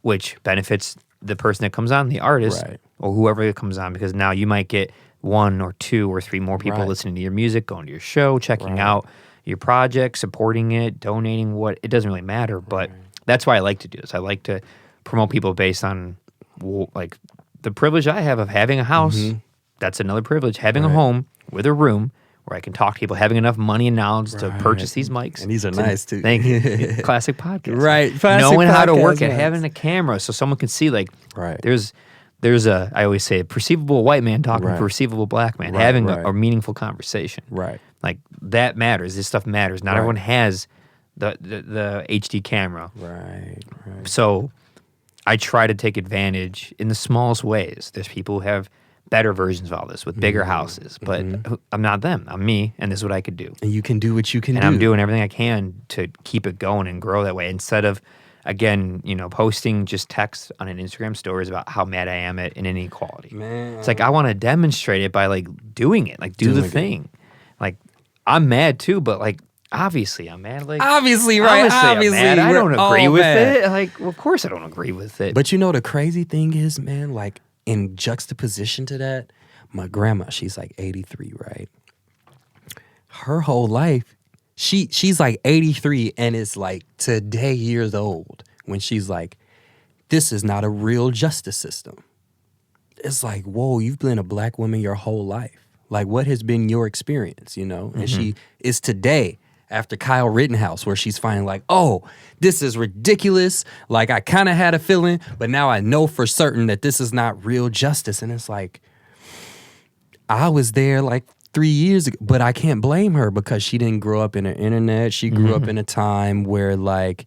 which benefits the person that comes on, the artist, or whoever comes on, because now you might get 1 or 2 or 3 more people listening to your music, going to your show, checking out your project, supporting it, donating it doesn't really matter, but that's why I like to do this. I like to promote people based on like the privilege I have of having a house. That's another privilege. Having a home with a room where I can talk to people, having enough money and knowledge to purchase these mics. And these are nice too. Thank you. Classic podcast. Classic knowing how to work podcast, it, having a camera so someone can see like there's a, I always say, a perceivable white man talking to a perceivable black man, having a meaningful conversation. Like that matters. This stuff matters. Not everyone has the HD camera. So I try to take advantage in the smallest ways. There's people who have better versions of all this with bigger houses, but I'm not them. I'm me, and this is what I could do. And you can do what you can do. And I'm doing everything I can to keep it going and grow that way instead of, again, posting just text on an Instagram stories about how mad I am at an inequality. Man. It's like I want to demonstrate it by like doing it, like do the thing. Like I'm mad too, but like obviously I'm mad. Like obviously I'm mad. I don't agree with it. Like, well, of course I don't agree with it. But the crazy thing is, man, like in juxtaposition to that, my grandma, she's like 83, right? Her whole life, she's like 83 and is like today years old when she's like, this is not a real justice system. It's like, whoa, you've been a black woman your whole life. Like, what has been your experience, And she is today after Kyle Rittenhouse, where she's finally like, oh, this is ridiculous. Like, I kind of had a feeling, but now I know for certain that this is not real justice. And it's like, I was there like 3 years ago, but I can't blame her because she didn't grow up in the internet. She grew up in a time where, like,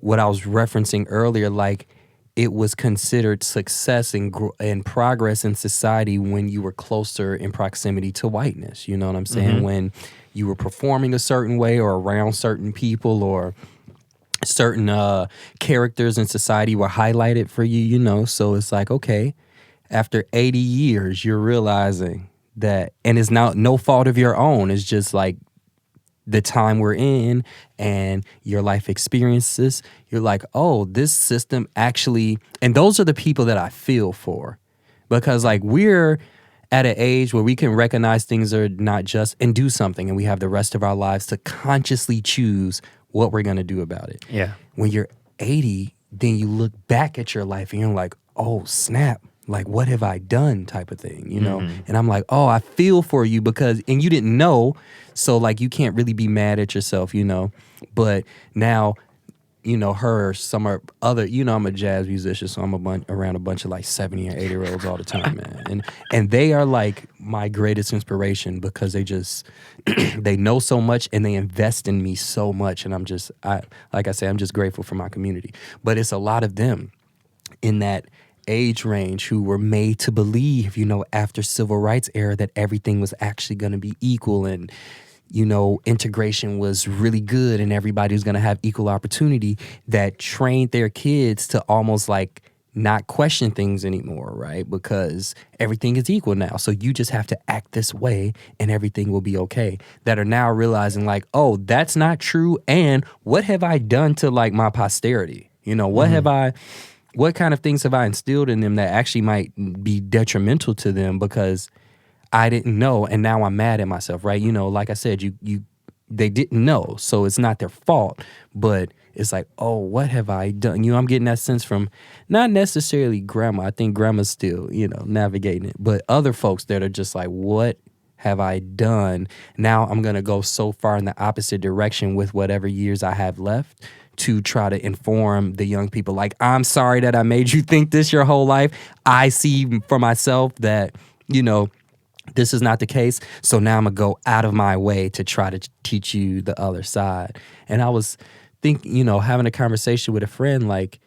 what I was referencing earlier, like, it was considered success and progress in society when you were closer in proximity to whiteness. You know what I'm saying? When you were performing a certain way or around certain people or certain characters in society were highlighted for you, So it's like, okay, after 80 years, you're realizing that, and it's not no fault of your own. It's just like the time we're in and your life experiences. You're like, oh, this system actually, and those are the people that I feel for, because like we're at an age where we can recognize things are not just and do something, and we have the rest of our lives to consciously choose what we're going to do about it. Yeah. When you're 80, then you look back at your life and you're like, oh, snap. Like, what have I done type of thing, you know? And I'm like, oh, I feel for you because, and you didn't know, so like you can't really be mad at yourself, you know? But now, you know, her or some other, you know, I'm a jazz musician, so I'm around a bunch of like 70 or 80-year-olds all the time, man. And they are like my greatest inspiration because they just, they know so much and they invest in me so much. And like I say, I'm just grateful for my community. But it's a lot of them in that age range who were made to believe, you know, after civil rights era that everything was actually going to be equal and, you know, integration was really good and everybody was going to have equal opportunity, that trained their kids to almost like not question things anymore, right? Because everything is equal now. So you just have to act this way and everything will be okay. That are now realizing like, oh, that's not true. And what have I done to like my posterity? You know, what kind of things have I instilled in them that actually might be detrimental to them because I didn't know, and now I'm mad at myself, right? You know, like I said, they didn't know, so it's not their fault, but it's like, oh, what have I done? You know, I'm getting that sense from not necessarily grandma. I think grandma's still, you know, navigating it, but other folks that are just like, what have I done? Now I'm going to go so far in the opposite direction with whatever years I have left to try to inform the young people. Like, I'm sorry that I made you think this your whole life. I see for myself that, you know, this is not the case. So now I'm going to go out of my way to try to teach you the other side. And I was thinking, you know, having a conversation with a friend, like,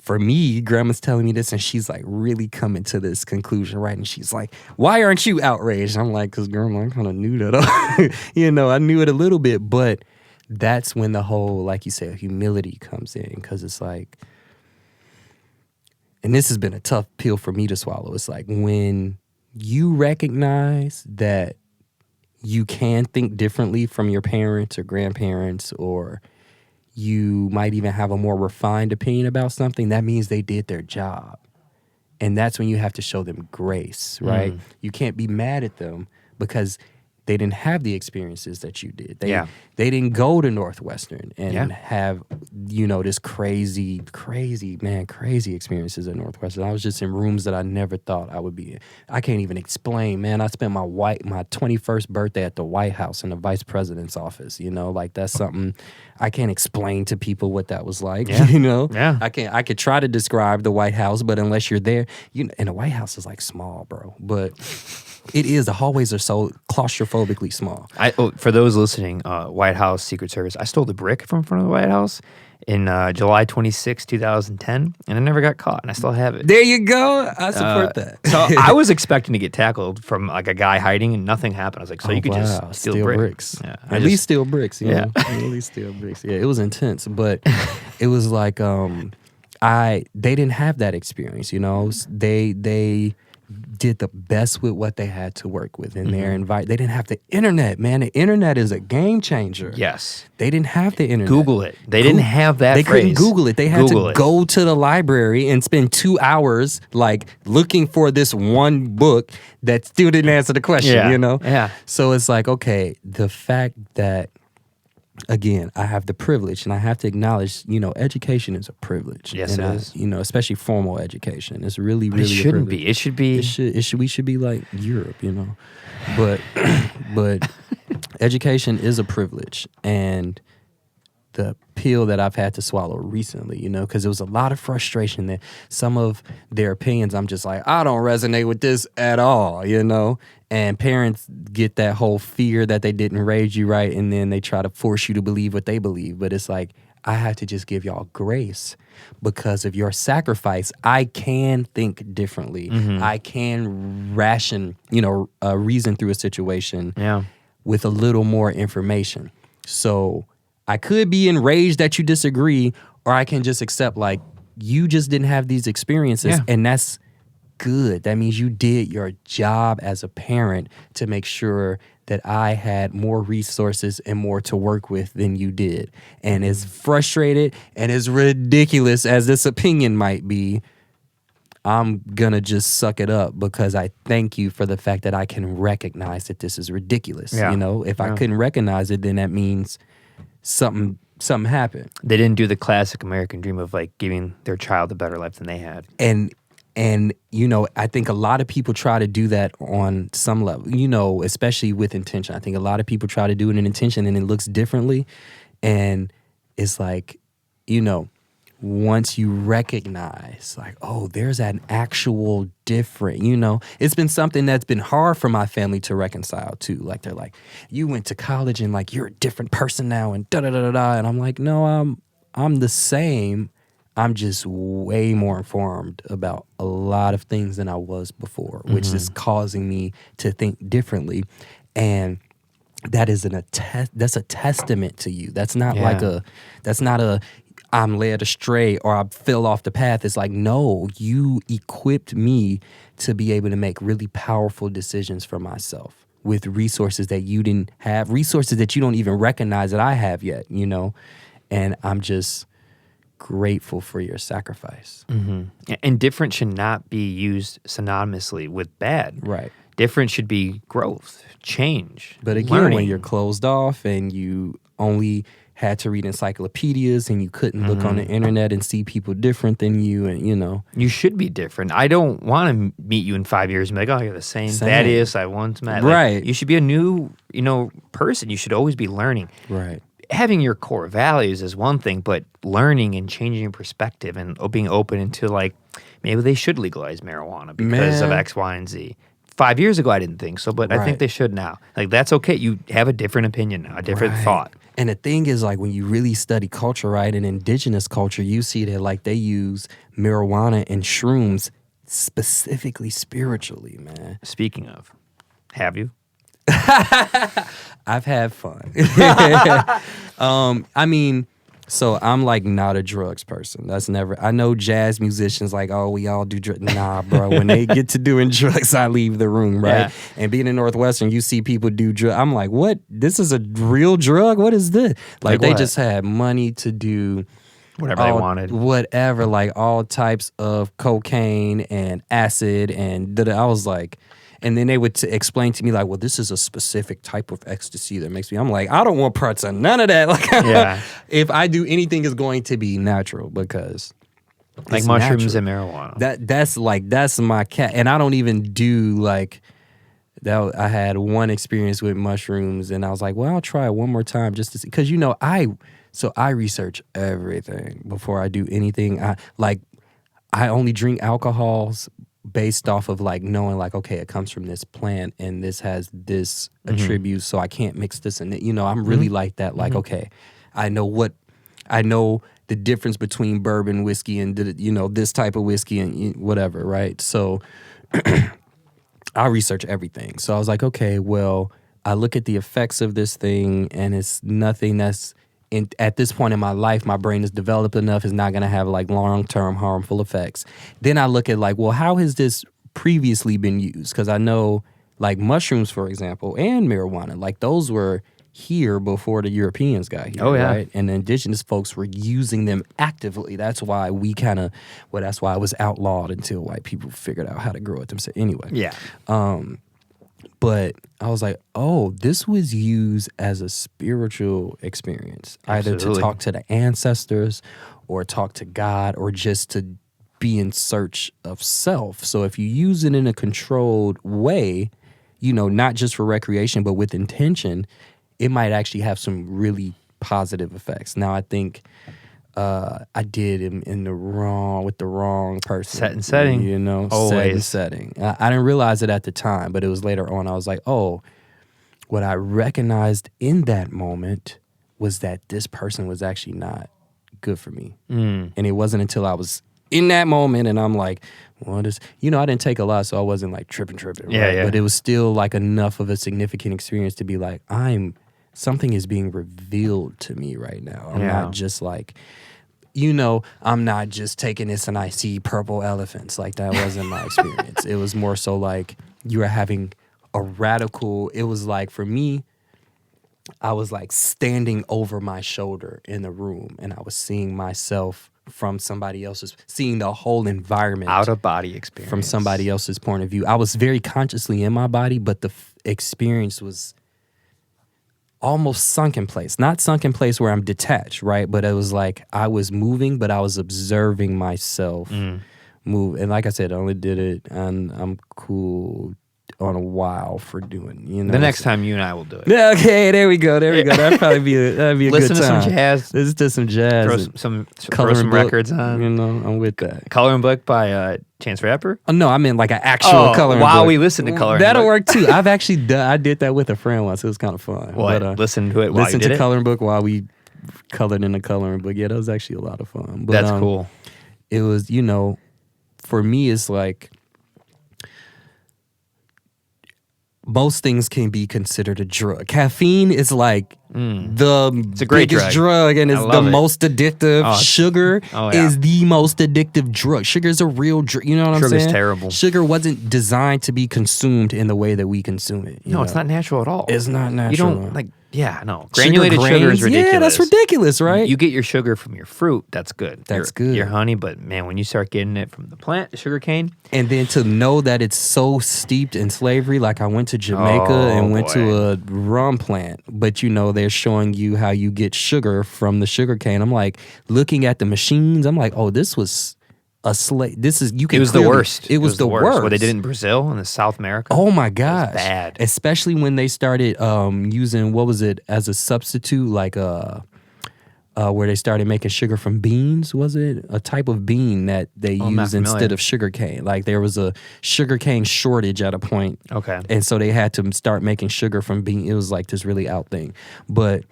for me, grandma's telling me this and she's like really coming to this conclusion, right? And she's like, why aren't you outraged? I'm like, because grandma, I kind of knew that. You know, I knew it a little bit, but that's when the whole, like you said, humility comes in, because it's like, and this has been a tough pill for me to swallow. It's like when you recognize that you can think differently from your parents or grandparents, or you might even have a more refined opinion about something, that means they did their job. And that's when you have to show them grace, right? You can't be mad at them because they didn't have the experiences that you did. They didn't go to Northwestern and have, you know, this crazy experiences at Northwestern. I was just in rooms that I never thought I would be in. I can't even explain, man. I spent my 21st birthday at the White House in the vice president's office, you know, like that's something I can't explain to people what that was like, you know? Yeah. I could try to describe the White House, but unless you're there, you know, and the White House is like small, bro. But it is. The hallways are so claustrophobically small. For those listening, White House, Secret Service, I stole the brick from front of the White House in July 26, 2010, and I never got caught, and I still have it. There you go. I support that. So I was expecting to get tackled from like a guy hiding, and nothing happened. I was like, so you could just steal bricks. Yeah, at least steal bricks. You know? At least steal bricks. Yeah, it was intense, but it was like they didn't have that experience. You know, they did the best with what they had to work with in their environment. They didn't have the internet, man. The internet is a game changer. Yes. They didn't have the internet. Google it. They didn't have that phrase. They couldn't Google it. They had to go to the library and spend 2 hours like looking for this one book that still didn't answer the question, you know? Yeah. So it's like, okay, the fact that, again, I have the privilege, and I have to acknowledge, you know, education is a privilege. Yes, it is. You know, especially formal education. It's really, But really it shouldn't be. It should be. We should be like Europe, you know. But education is a privilege, and the pill that I've had to swallow recently, you know, because there was a lot of frustration that some of their opinions, I'm just like, I don't resonate with this at all, you know. And parents get that whole fear that they didn't raise you right, and then they try to force you to believe what they believe. But it's like, I have to just give y'all grace because of your sacrifice. I can think differently. I can reason through a situation with a little more information. So I could be enraged that you disagree, or I can just accept, like, you just didn't have these experiences, and that's good. That means you did your job as a parent to make sure that I had more resources and more to work with than you did. And as frustrated and as ridiculous as this opinion might be, I'm gonna just suck it up because I thank you for the fact that I can recognize that this is ridiculous. Yeah. You know, if I couldn't recognize it, then that means something happened. They didn't do the classic American dream of like giving their child a better life than they had. And you know, I think a lot of people try to do that on some level, you know, especially with intention. I think a lot of people try to do it in intention and it looks differently. And it's like, you know, once you recognize like, oh, there's an actual different, you know, it's been something that's been hard for my family to reconcile too. Like they're like, you went to college and like you're a different person now and da-da-da-da-da. And I'm like, no, I'm the same. I'm just way more informed about a lot of things than I was before, which is causing me to think differently. And that is that's a testament to you. That's not I'm led astray or I fell off the path. It's like, no, you equipped me to be able to make really powerful decisions for myself with resources that you didn't have, resources that you don't even recognize that I have yet, you know? And I'm just grateful for your sacrifice. And different should not be used synonymously with bad. Right. Different should be growth, change, But again, learning. when you're closed off and you only had to read encyclopedias and you couldn't look on the internet and see people different than you, and you know. You should be different. I don't want to meet you in 5 years and be like, oh, you're the same Thaddeus I once met. Right. Like, you should be a new, you know, person. You should always be learning. Right. Having your core values is one thing, but learning and changing your perspective and being open into like, maybe they should legalize marijuana because of X, Y, and Z. 5 years ago, I didn't think so, but I think they should now. Like, that's okay. You have a different opinion now, a different thought. And the thing is, like, when you really study culture, right, and indigenous culture, you see that, like, they use marijuana and shrooms specifically spiritually, man. Speaking of, have you? I've had fun. I mean, so I'm like not a drugs person. That's never. I know jazz musicians like, oh, we all do drugs. Nah, bro. When they get to doing drugs, I leave the room, right? Yeah. And being in Northwestern, you see people do drugs. I'm like, what? This is a real drug? What is this? Like they just had money to do whatever they wanted. Whatever, like all types of cocaine and acid and I was like. And then they would explain to me like, well, this is a specific type of ecstasy that makes me. I'm like, I don't want parts of none of that. Like, if I do anything, it's going to be natural because like mushrooms and marijuana. That's my cat. And I don't even do like that. I had one experience with mushrooms, and I was like, well, I'll try it one more time just to see, because you know I research everything before I do anything. I only drink alcohols based off of like knowing like, okay, it comes from this plant and this has this attribute, so I can't mix this and you know, I'm really like that. Like, okay, I know the difference between bourbon whiskey and you know, this type of whiskey and whatever, right? So I research everything. So I was like, okay, well, I look at the effects of this thing and it's nothing that's at this point in my life, my brain is developed enough, it's not going to have like long-term harmful effects. Then I look at like, well, how has this previously been used? Because I know like mushrooms, for example, and marijuana, like those were here before the Europeans got here, right? And the indigenous folks were using them actively. That's why that's why it was outlawed until white people figured out how to grow it themselves. Anyway. Yeah. But I was like, oh, this was used as a spiritual experience, either to talk to the ancestors or talk to God or just to be in search of self. So if you use it in a controlled way, you know, not just for recreation, but with intention, it might actually have some really positive effects. Now, I think I did with the wrong person. Set and setting. You know, always. Set and setting. I didn't realize it at the time, but it was later on. I was like, oh, what I recognized in that moment was that this person was actually not good for me. And it wasn't until I was in that moment and I'm like, what is, you know, I didn't take a lot, so I wasn't like tripping. Right? Yeah. But it was still like enough of a significant experience to be like, something is being revealed to me right now. I'm not just like, I'm not just taking this and I see purple elephants. Like, that wasn't my experience. It was more so like you were having a radical, it was like, for me, I was like standing over my shoulder in the room and I was seeing myself from somebody else's, seeing the whole environment. Out of body experience. From somebody else's point of view. I was very consciously in my body, but the experience was almost sunk in place. Not sunk in place where I'm detached, right? But it was like I was moving, but I was observing myself move. And like I said, I only did it and I'm cool on a while for doing, The next time you and I will do it. Yeah, okay, there we go. That'd probably be a good time. Listen to some jazz. Listen to some jazz. Throw some records on. I'm with that. Coloring Book by Chance the Rapper? Oh, no, I mean like an actual coloring book. While we listen to Coloring That'll Book. work too. I've actually I did that with a friend once. It was kind of fun. What? Listen to it while you did it? Coloring Book while we colored in the coloring book. Yeah, that was actually a lot of fun. But, that's cool. It was, for me, it's like most things can be considered a drug. Caffeine is like it's a great biggest drug and it's the most addictive. Sugar is the most addictive drug. Sugar is a real drug. You know what I'm saying? Sugar's terrible. Sugar wasn't designed to be consumed in the way that we consume it. No, it's not natural at all. It's not natural. You don't granulated sugar is ridiculous. Yeah, that's ridiculous, right? You get your sugar from your fruit. That's good. That's good. Your honey, but man, when you start getting it from the plant, the sugar cane. And then to know that it's so steeped in slavery, like I went to Jamaica and went to a rum plant, but they're showing you how you get sugar from the sugar cane. I'm like looking at the machines. I'm like, oh, this was a slave. It was the worst. It was the worst. What they did in Brazil and in South America. Oh my gosh, bad. Especially when they started using, what was it, as a substitute, like where they started making sugar from beans. Was it a type of bean that they used instead of sugar cane? Like there was a sugar cane shortage at a point. Okay. And so they had to start making sugar from bean. It was like this really out thing. But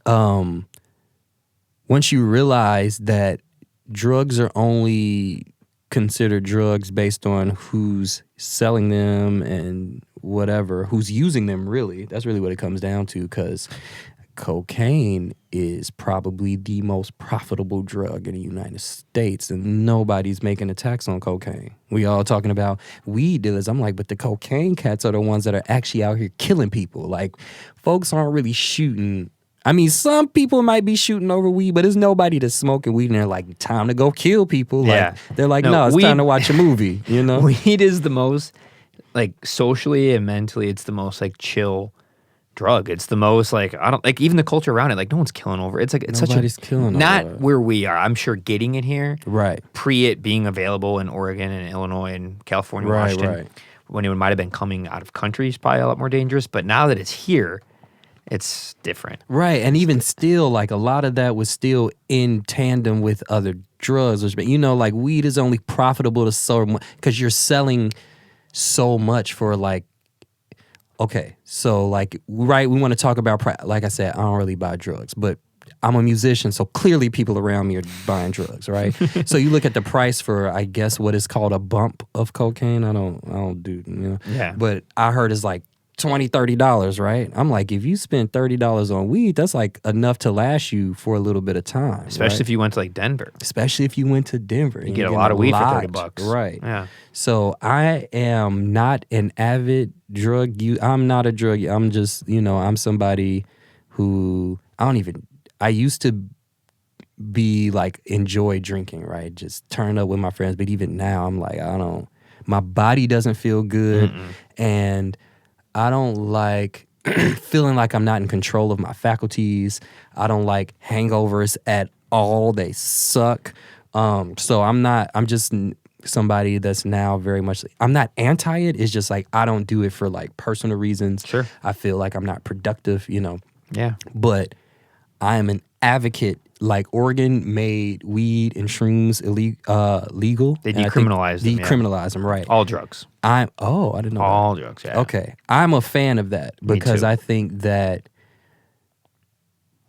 once you realize that drugs are only considered drugs based on who's selling them and whatever, who's using them, really. That's really what it comes down to, because cocaine is probably the most profitable drug in the United States, and nobody's making a tax on cocaine. We all talking about weed dealers. I'm like, but the cocaine cats are the ones that are actually out here killing people. Like, folks aren't really shooting. I mean, some people might be shooting over weed, but there's nobody that's smoking weed and they're like, time to go kill people. Like, they're like, no, it's time to watch a movie, Weed is the most, like, socially and mentally, it's the most, like, chill drug. It's the most, like, I don't, like, even the culture around it, like, no one's killing over it. It's like, it's nobody's killing not over it. Where we are. I'm sure getting it here. Right. Pre it being available in Oregon and Illinois and California, Washington. Right. When it might have been coming out of country is probably a lot more dangerous. But now that it's here, it's different. Right. And even still, like, a lot of that was still in tandem with other drugs. Which, like, weed is only profitable to so much because you're selling so much for, like, okay, so, like, right, we want to talk about, like I said, I don't really buy drugs, but I'm a musician, so clearly people around me are buying drugs, right? So you look at the price for, I guess, what is called a bump of cocaine. I don't do, Yeah. But I heard it's like $20, $30, right? I'm like, if you spend $30 on weed, that's like enough to last you for a little bit of time. Especially if you went to, like, Denver. Especially if you went to Denver. You get a lot of weed for $30. Right. Yeah. So I am not an avid drug user. I'm not a drug user. I'm just, I'm somebody who, I used to be like, enjoy drinking, right? Just turn up with my friends. But even now, I'm like, my body doesn't feel good. And I don't like feeling like I'm not in control of my faculties. I don't like hangovers at all. They suck. So I'm just somebody that's now very much, I'm not anti it. It's just like, I don't do it for like personal reasons. Sure. I feel like I'm not productive, Yeah. But I am an advocate. Like, Oregon made weed and shrooms legal. They decriminalized them. Decriminalized them, right. All drugs. I didn't know all that. drugs, yeah. Okay. I'm a fan of that because I think that,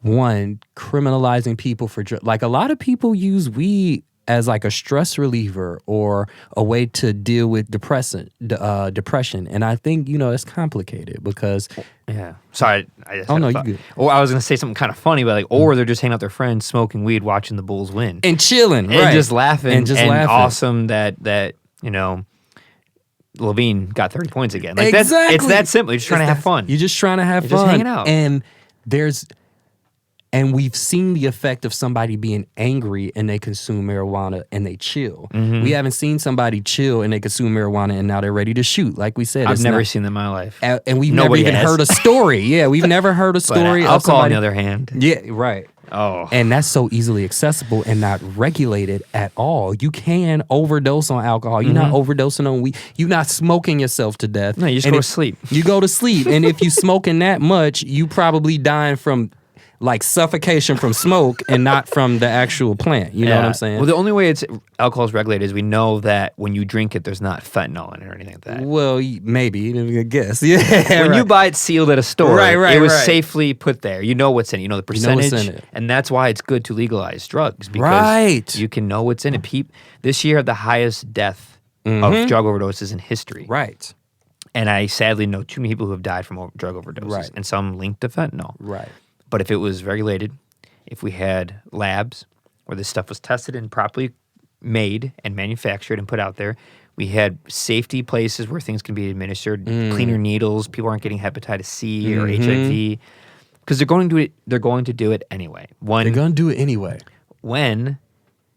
one, criminalizing people for drugs. Like, a lot of people use weed as like a stress reliever or a way to deal with depression. And I think, it's complicated because... Yeah. Sorry. I just you good. Or I was going to say something kind of funny, but like, or they're just hanging out with their friends, smoking weed, watching the Bulls win. And chilling, and right. just laughing. And just laughing. Awesome that Levine got 30 points again. Like exactly. It's that simple. You're just trying to have fun. You're just trying to have fun. Just hanging out. And we've seen the effect of somebody being angry and they consume marijuana and they chill. Mm-hmm. We haven't seen somebody chill and they consume marijuana and now they're ready to shoot. Like we said, I've never seen that in my life. And we've never even heard a story. Yeah, we've never heard a story but, of somebody. Alcohol, on the other hand. Yeah, right. Oh. And that's so easily accessible and not regulated at all. You can overdose on alcohol. You're not overdosing on weed. You're not smoking yourself to death. No, you just go to sleep. You go to sleep. And if you smoking that much, you probably dying from like suffocation from smoke and not from the actual plant. You know what I'm saying? Well, the only way alcohol is regulated is we know that when you drink it, there's not fentanyl in it or anything like that. Well, maybe, I guess. Yeah. When you buy it sealed at a store, it was right. safely put there. You know what's in it. You know the percentage. what's in it. And that's why it's good to legalize drugs because you can know what's in it. This year had the highest death of drug overdoses in history. Right. And I sadly know too many people who have died from drug overdoses, and some linked to fentanyl. Right. But if it was regulated, if we had labs where this stuff was tested and properly made and manufactured and put out there, we had safety places where things can be administered, cleaner needles, people aren't getting hepatitis C or HIV, because they're going to do it anyway. They're going to do it anyway. When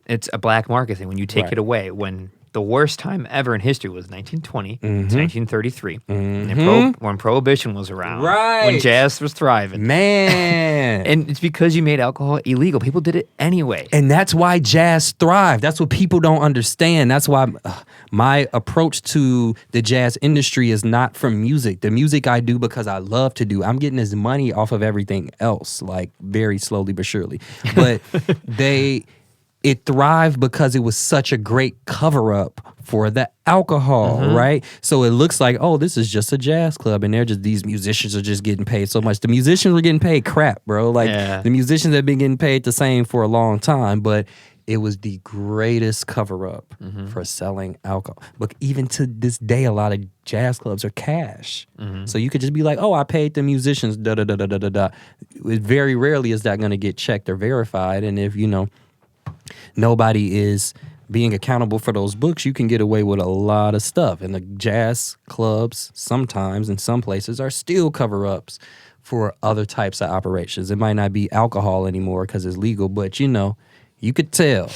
it's a black market thing, when you take it away, when the worst time ever in history was 1920 to 1933, when Prohibition was around, when jazz was thriving. Man. And it's because you made alcohol illegal. People did it anyway. And that's why jazz thrived. That's what people don't understand. That's why my approach to the jazz industry is not from music. The music I do because I love to do. I'm getting this money off of everything else, like very slowly but surely. But it thrived because it was such a great cover-up for the alcohol, right? So it looks like, oh, this is just a jazz club, and these musicians are just getting paid so much. The musicians were getting paid crap, bro. The musicians have been getting paid the same for a long time, but it was the greatest cover-up for selling alcohol. But even to this day, a lot of jazz clubs are cash. So you could just be like, oh, I paid the musicians, da-da-da-da-da-da. Very rarely is that going to get checked or verified, and if, nobody is being accountable for those books, you can get away with a lot of stuff. And the jazz clubs sometimes in some places are still cover-ups for other types of operations. It might not be alcohol anymore because it's legal, but you could tell.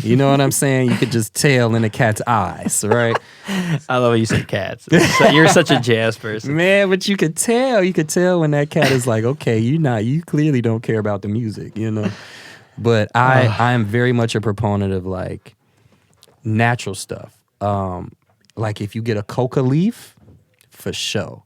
You know what I'm saying? You could just tell in a cat's eyes, right? I love how you say cats. You're such a jazz person. Man, but you could tell. You could tell when that cat is like, okay, you clearly don't care about the music, But I am very much a proponent of like natural stuff. Like if you get a coca leaf, for sure.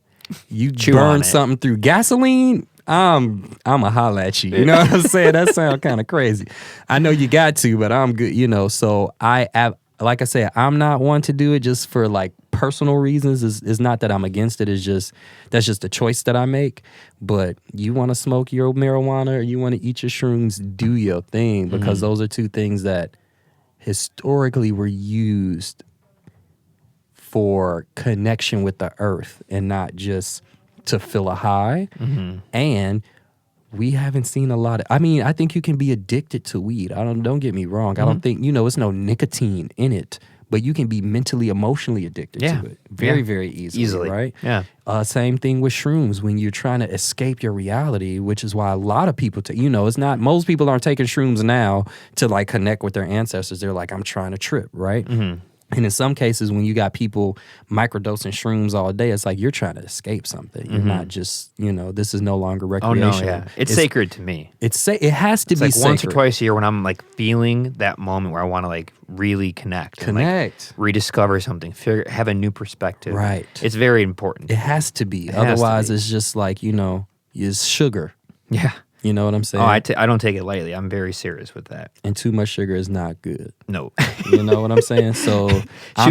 You burn something through gasoline, I'm a holla at you. You know what I'm saying? That sounds kind of crazy. I know you got to, but I'm good, So like I said, I'm not one to do it just for like personal reasons. It's not that I'm against it. That's just a choice that I make. But you want to smoke your marijuana or you want to eat your shrooms, do your thing, because those are two things that historically were used for connection with the earth and not just to feel a high. And we haven't seen a lot of, I think you can be addicted to weed. Don't get me wrong. I don't think, it's no nicotine in it, but you can be mentally, emotionally addicted to it. Very, very easily, right? Yeah. Same thing with shrooms when you're trying to escape your reality, which is why a lot of people, it's not, most people aren't taking shrooms now to like connect with their ancestors. They're like, I'm trying to trip, right? And in some cases, when you got people microdosing shrooms all day, it's like you're trying to escape something. You're not just, this is no longer recreational. Oh, no, yeah. It's sacred to me. It has to be like sacred. Once or twice a year when I'm like feeling that moment where I want to like really connect. And, like, rediscover something, have a new perspective. Right. It's very important. It has to be. Otherwise, it's just like, it's sugar. Yeah. You know what I'm saying? Oh, I don't take it lightly. I'm very serious with that. And too much sugar is not good. No. You know what I'm saying? So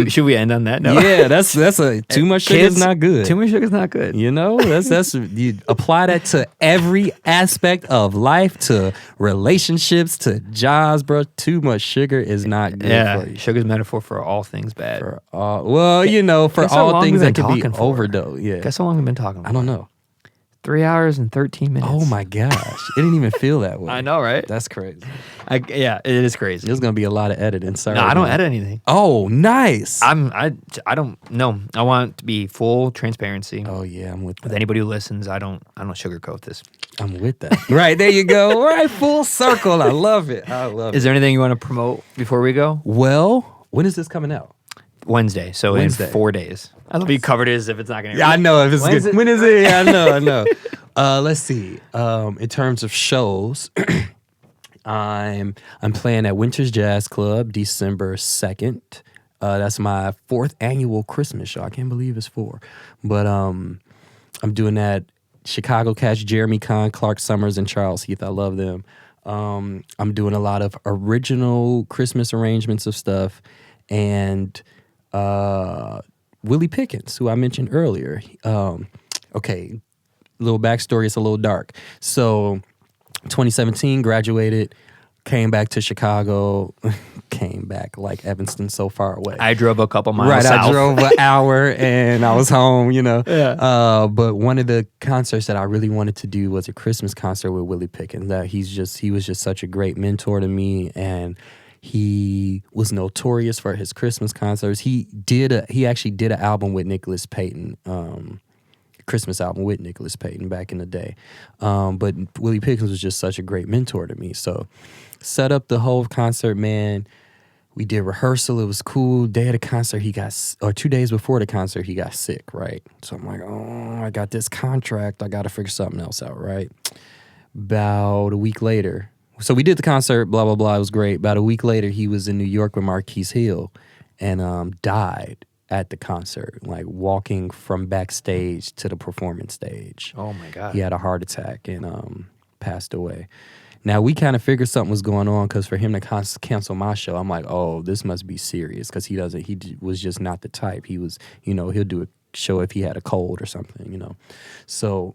should we end on that note? Yeah, that's too much sugar is not good. Too much sugar is not good. You know, that's you apply that to every aspect of life, to relationships, to jobs, bro. Too much sugar is not good for you. Sugar's metaphor for all things bad. For all things that could be overdose. Yeah. Guess how long we've been talking for? I don't know. 3 hours and 13 minutes. Oh my gosh. It didn't even feel that way. I know, right? That's crazy. Yeah, it is crazy. There's going to be a lot of editing. Sorry. No, I don't edit anything. Oh, nice. I don't know. I want it to be full transparency. Oh yeah, I'm with that. With anybody who listens, I don't sugarcoat this. I'm with that. Right, there you go. All right, full circle. I love it. Is there anything you want to promote before we go? Well, when is this coming out? Wednesday. So in 4 days. I love you covered it as if it's not going to. Yeah, I know if it's good. When is it? Yeah, I know. Let's see. In terms of shows, I'm playing at Winter's Jazz Club December 2nd. That's my 4th annual Christmas show. I can't believe it's 4. But I'm doing that. Chicago Cats, Jeremy Kahn, Clark Summers, and Charles Heath. I love them. I'm doing a lot of original Christmas arrangements of stuff. And Willie Pickens, who I mentioned earlier. Okay, little backstory. It's a little dark. So 2017, graduated, came back to Chicago, came back like Evanston, so far away. I drove a couple miles south. I drove an hour and I was home, Yeah. But one of the concerts that I really wanted to do was a Christmas concert with Willie Pickens. He was just such a great mentor to me, and he was notorious for his Christmas concerts. He actually did an album with Nicholas Payton, Christmas album with Nicholas Payton back in the day. But Willie Pickens was just such a great mentor to me. So set up the whole concert, man. We did rehearsal. It was cool. Day of the concert, 2 days before the concert, he got sick, right? So I'm like, oh, I got this contract. I got to figure something else out, right? About a week later. So we did the concert, blah, blah, blah. It was great. About a week later, he was in New York with Marquise Hill and died at the concert, like walking from backstage to the performance stage. Oh, my God. He had a heart attack and passed away. Now, we kind of figured something was going on because for him to cancel my show, I'm like, oh, this must be serious because he was just not the type. He was, he'll do a show if he had a cold or something, So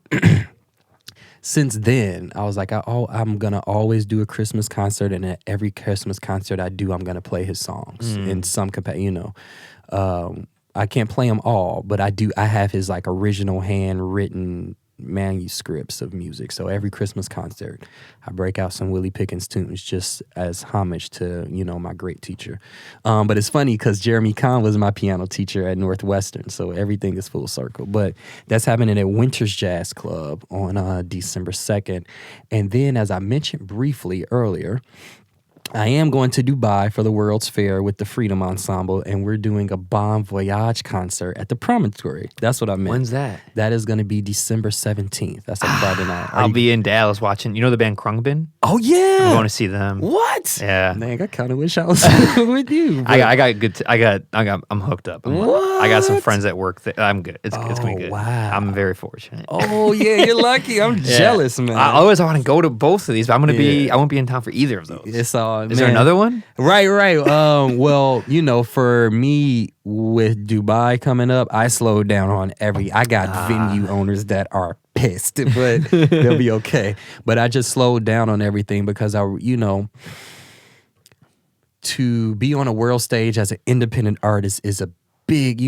since then, I was like, I'm going to always do a Christmas concert, and at every Christmas concert I do, I'm going to play his songs in some capacity, I can't play them all, but I have his like original handwritten manuscripts of music. So every Christmas concert, I break out some Willie Pickens tunes just as homage to, my great teacher. But it's funny because Jeremy Kahn was my piano teacher at Northwestern, so everything is full circle. But that's happening at Winter's Jazz Club on December 2nd. And then, as I mentioned briefly earlier, I am going to Dubai for the World's Fair with the Freedom Ensemble, and we're doing a Bon Voyage concert at the Promontory. That's what I meant. When's that? That is going to be December 17th. That's a Friday night. I'll be in Dallas watching. You know the band Krungbin? Oh, yeah. I'm going to see them. What? Yeah. Dang, I kind of wish I was with you. I'm hooked up. I got some friends at work. I'm good. It's going to be good. Wow. I'm very fortunate. Oh, yeah. You're lucky. I'm jealous, man. I always want to go to both of these, but I won't be in town for either of those. It's all. Is there another one? Right. Well, for me with Dubai coming up, I slowed down on I got venue owners that are pissed, but they'll be okay. But I just slowed down on everything because to be on a world stage as an independent artist is a big,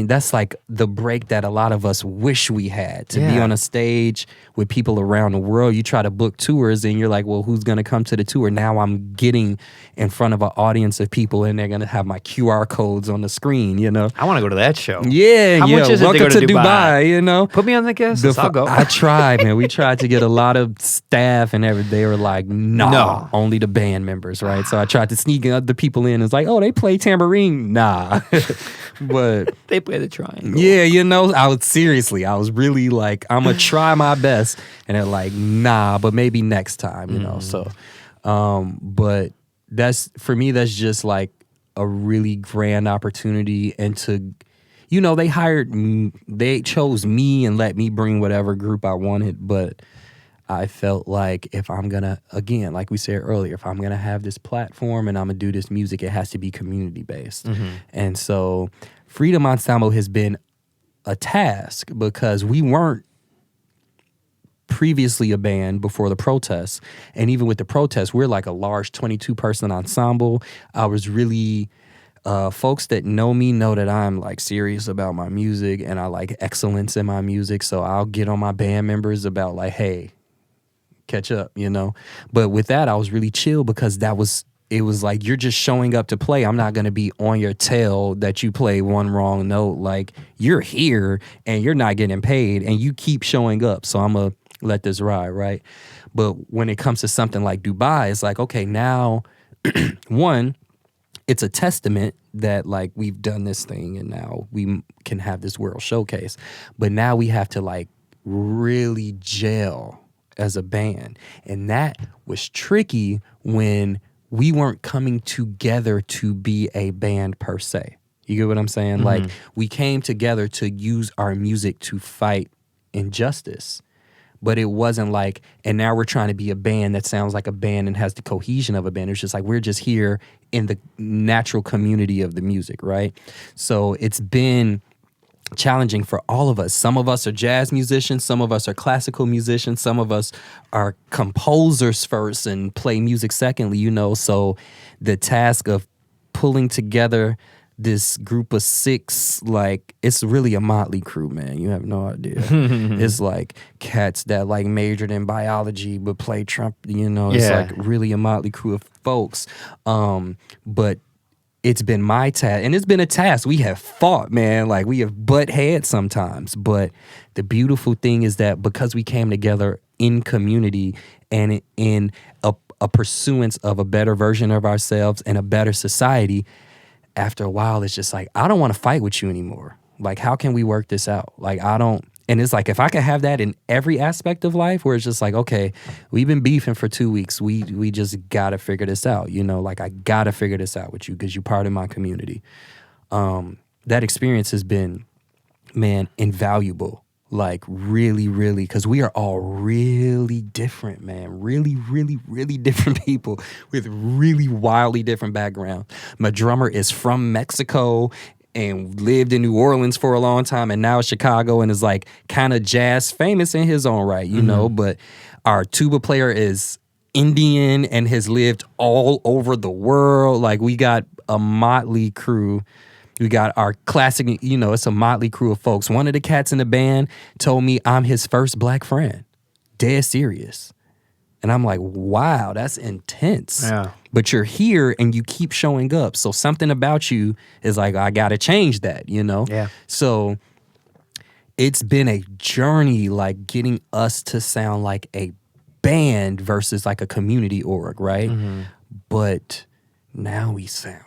that's like the break that a lot of us wish we had, to be on a stage with people around the world. You try to book tours and you're like, well, who's going to come to the tour? Now I'm getting in front of an audience of people and they're going to have my QR codes on the screen, I want to go to that show. Yeah. How much is it Welcome to go to Dubai? Put me on the guest list. I'll go. I tried, man. We tried to get a lot of staff and everything. They were like, no, only the band members, right? So I tried to sneak other people in. It's like, oh, they play tambourine? Nah. But they play the triangle. Yeah, I was really like, I'm gonna try my best, and they're like, nah, but maybe next time, So, but that's for me. That's just like a really grand opportunity, and to, they chose me and let me bring whatever group I wanted, but I felt like if I'm gonna, again, like we said earlier, if I'm gonna have this platform and I'm gonna do this music, it has to be community based. And so Freedom Ensemble has been a task because we weren't previously a band before the protests. And even with the protests, we're like a large 22-person ensemble. I was really, folks that know me know that I'm like serious about my music and I like excellence in my music. So I'll get on my band members about like, hey, catch up, you know? But with that, I was really chill because it was like, you're just showing up to play. I'm not going to be on your tail that you play one wrong note. Like, you're here and you're not getting paid and you keep showing up. So I'm going to let this ride, right? But when it comes to something like Dubai, it's like, okay, now, one, it's a testament that like we've done this thing and now we can have this world showcase. But now we have to like really gel as a band. And that was tricky when we weren't coming together to be a band per se. You get what I'm saying? Like, we came together to use our music to fight injustice. But it wasn't like, and now we're trying to be a band that sounds like a band and has the cohesion of a band. It's just like, we're just here in the natural community of the music, right? So it's been challenging for all of us. Some of us are jazz musicians, some of us are classical musicians, some of us are composers first and play music secondly, you know. So the task of pulling together this group of 6, like, it's really a motley crew, man. You have no idea. It's like cats that like majored in biology but play trumpet, you know. It's like really a motley crew of folks. But it's been my task, and it's been a task. We have fought, man. Like, we have butt heads sometimes. But the beautiful thing is that because we came together in community and in a pursuance of a better version of ourselves and a better society, after a while, it's just like, I don't want to fight with you anymore. Like, how can we work this out? Like, and it's like, if I could have that in every aspect of life, where it's just like, okay, we've been beefing for 2 weeks. We just got to figure this out. You know, like, I got to figure this out with you because you're part of my community. That experience has been, man, invaluable. Like, really, really, because we are all really different, man. Really, really, really different people with really wildly different backgrounds. My drummer is from Mexico and lived in New Orleans for a long time and now Chicago and is like kind of jazz famous in his own right, you know. But our tuba player is Indian and has lived all over the world. Like, we got a motley crew. We got our classic, you know, it's a motley crew of folks. One of the cats in the band told me I'm his first black friend. Dead serious. And I'm like, wow, that's intense. Yeah. But you're here and you keep showing up. So something about you is like, I got to change that, you know? Yeah. So it's been a journey, like, getting us to sound like a band versus like a community org, right? But now we sound